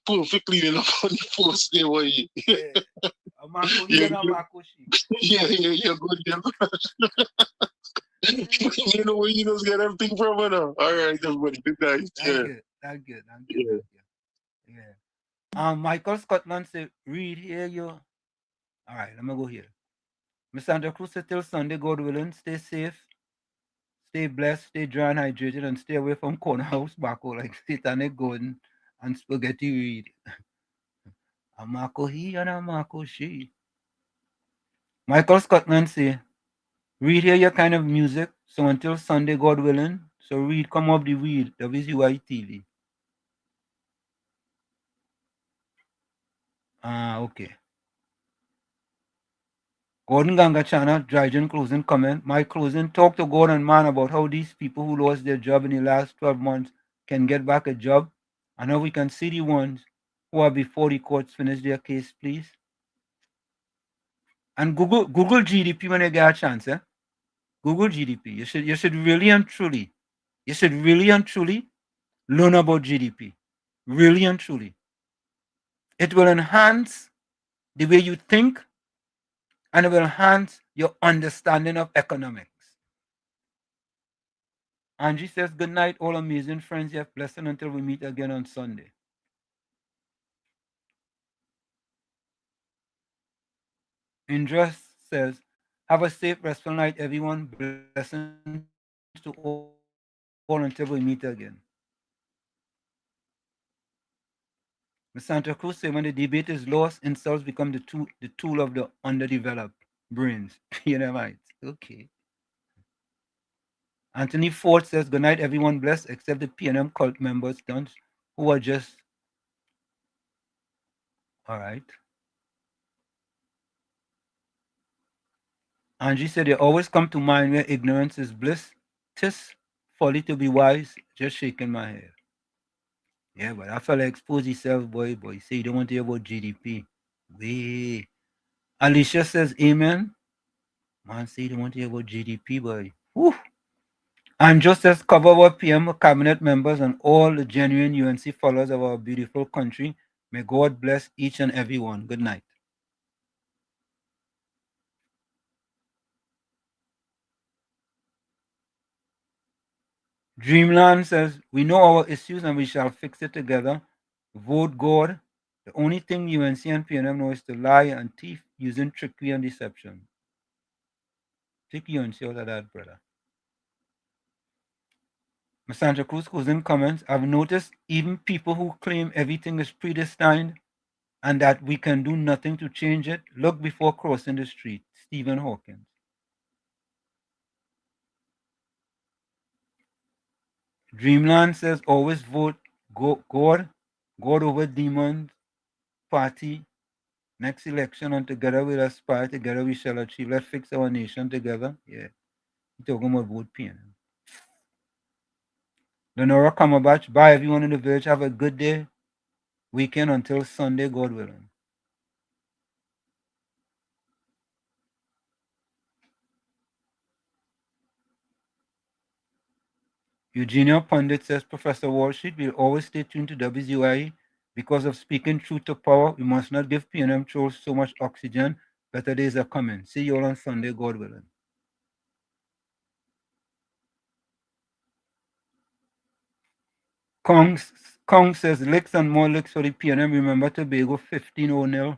perfectly enough on the first day, boy. Yeah, you're good. You know where you just get everything from it now. All right, everybody. Good night. Thank you. Yeah. Michael Scotland said, read here you. All right, let me go here. Miss Santa Cruz said till Sunday, God willing, stay safe, stay blessed, stay dry and hydrated, and stay away from corner house backo like Satanic Gordon and Spaghetti Reed. A Marco he and a Marco she. Michael Scotland say, read here your kind of music. So until Sunday, God willing. So read come up the weed, WZYE TV. Okay. Gordon Gangachana, Dryden closing comment. My closing, talk to Gordon Man about how these people who lost their job in the last 12 months can get back a job and how we can see the ones who are before the courts finish their case, please. And Google GDP when you get a chance, eh? Google GDP. You should really and truly learn about GDP. Really and truly. It will enhance the way you think and it will enhance your understanding of economics. Angie says, good night, all amazing friends. You have blessing until we meet again on Sunday. Indra says, have a safe, restful night, everyone. Blessings to all until we meet again. Ms. Santa Cruz says, when the debate is lost, insults become the tool of the underdeveloped brains. PNMites. Okay. Anthony Ford says, good night, everyone blessed, except the PNM cult members, who are just, all right. Angie said, they always come to mind where ignorance is bliss. 'Tis folly to be wise, just shaking my head. Yeah, but I felt like expose yourself, boy. He say you don't want to hear about GDP. Way. Alicia says, amen. Man say you don't want to hear about GDP, boy. Whew. And just as cover our PM cabinet members and all the genuine UNC followers of our beautiful country, may God bless each and every one. Good night. Dreamland says, we know our issues and we shall fix it together. Vote God. The only thing UNC and PNM know is to lie and thief using trickery and deception. Take UNC out of that, brother. Ms. Santa Cruz goes in comments, I've noticed even people who claim everything is predestined and that we can do nothing to change it, look before crossing the street. Stephen Hawkins. Dreamland says, always vote God over demons, party, next election, and together we'll aspire, together we shall achieve. Let's fix our nation together. Yeah. You're talking about vote PNM. Lenora Cumberbatch, bye everyone in the village. Have a good day. Weekend until Sunday, God willing. Eugenia Pundit says, Professor Wall Street will always stay tuned to WZYE because of speaking truth to power. We must not give PNM trolls so much oxygen. Better days are coming. See you all on Sunday, God willing. Kong says, licks and more licks for the PNM. Remember Tobago 15-0.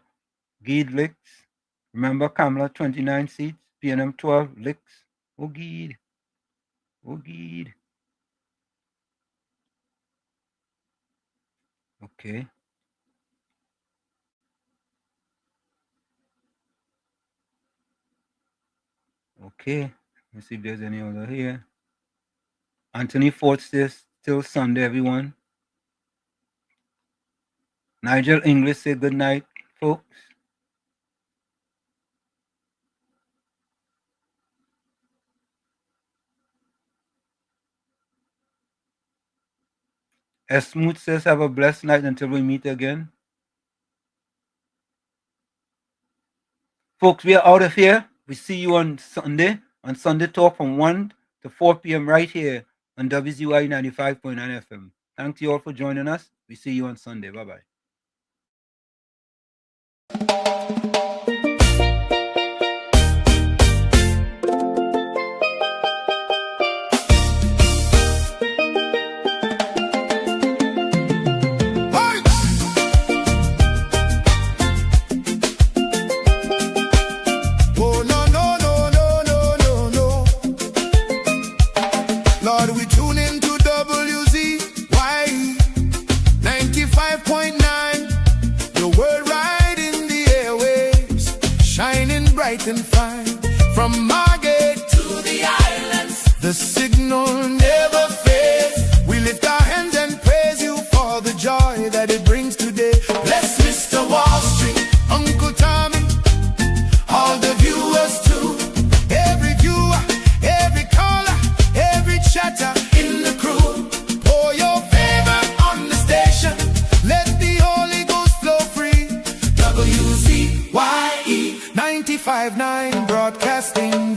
Geed licks. Remember Kamala 29 seats. PNM 12 licks. Oh, Geed. Oh, Geed. Okay. Okay. Let's see if there's any other here. Anthony Ford says, till Sunday, everyone. Nigel English say good night, folks. S. Smooth says, have a blessed night until we meet again. Folks, we are out of here. We see you on Sunday Talk from 1 to 4 p.m. right here on WZYE 95.9 FM. Thank you all for joining us. We see you on Sunday. Bye-bye. Lord, we tune into WZYE 95.9. The word right in the airwaves, shining bright and fine. From Margate to the islands, the signal never fades. We lift our hands and praise you for the joy that it brings today. Bless Mr. Wall Street, Uncle Tommy, all the viewers too. Every viewer, every caller, every chatter in the crew. Pour your favor on the station. Let the Holy Ghost flow free. WZYE 95.9 broadcasting.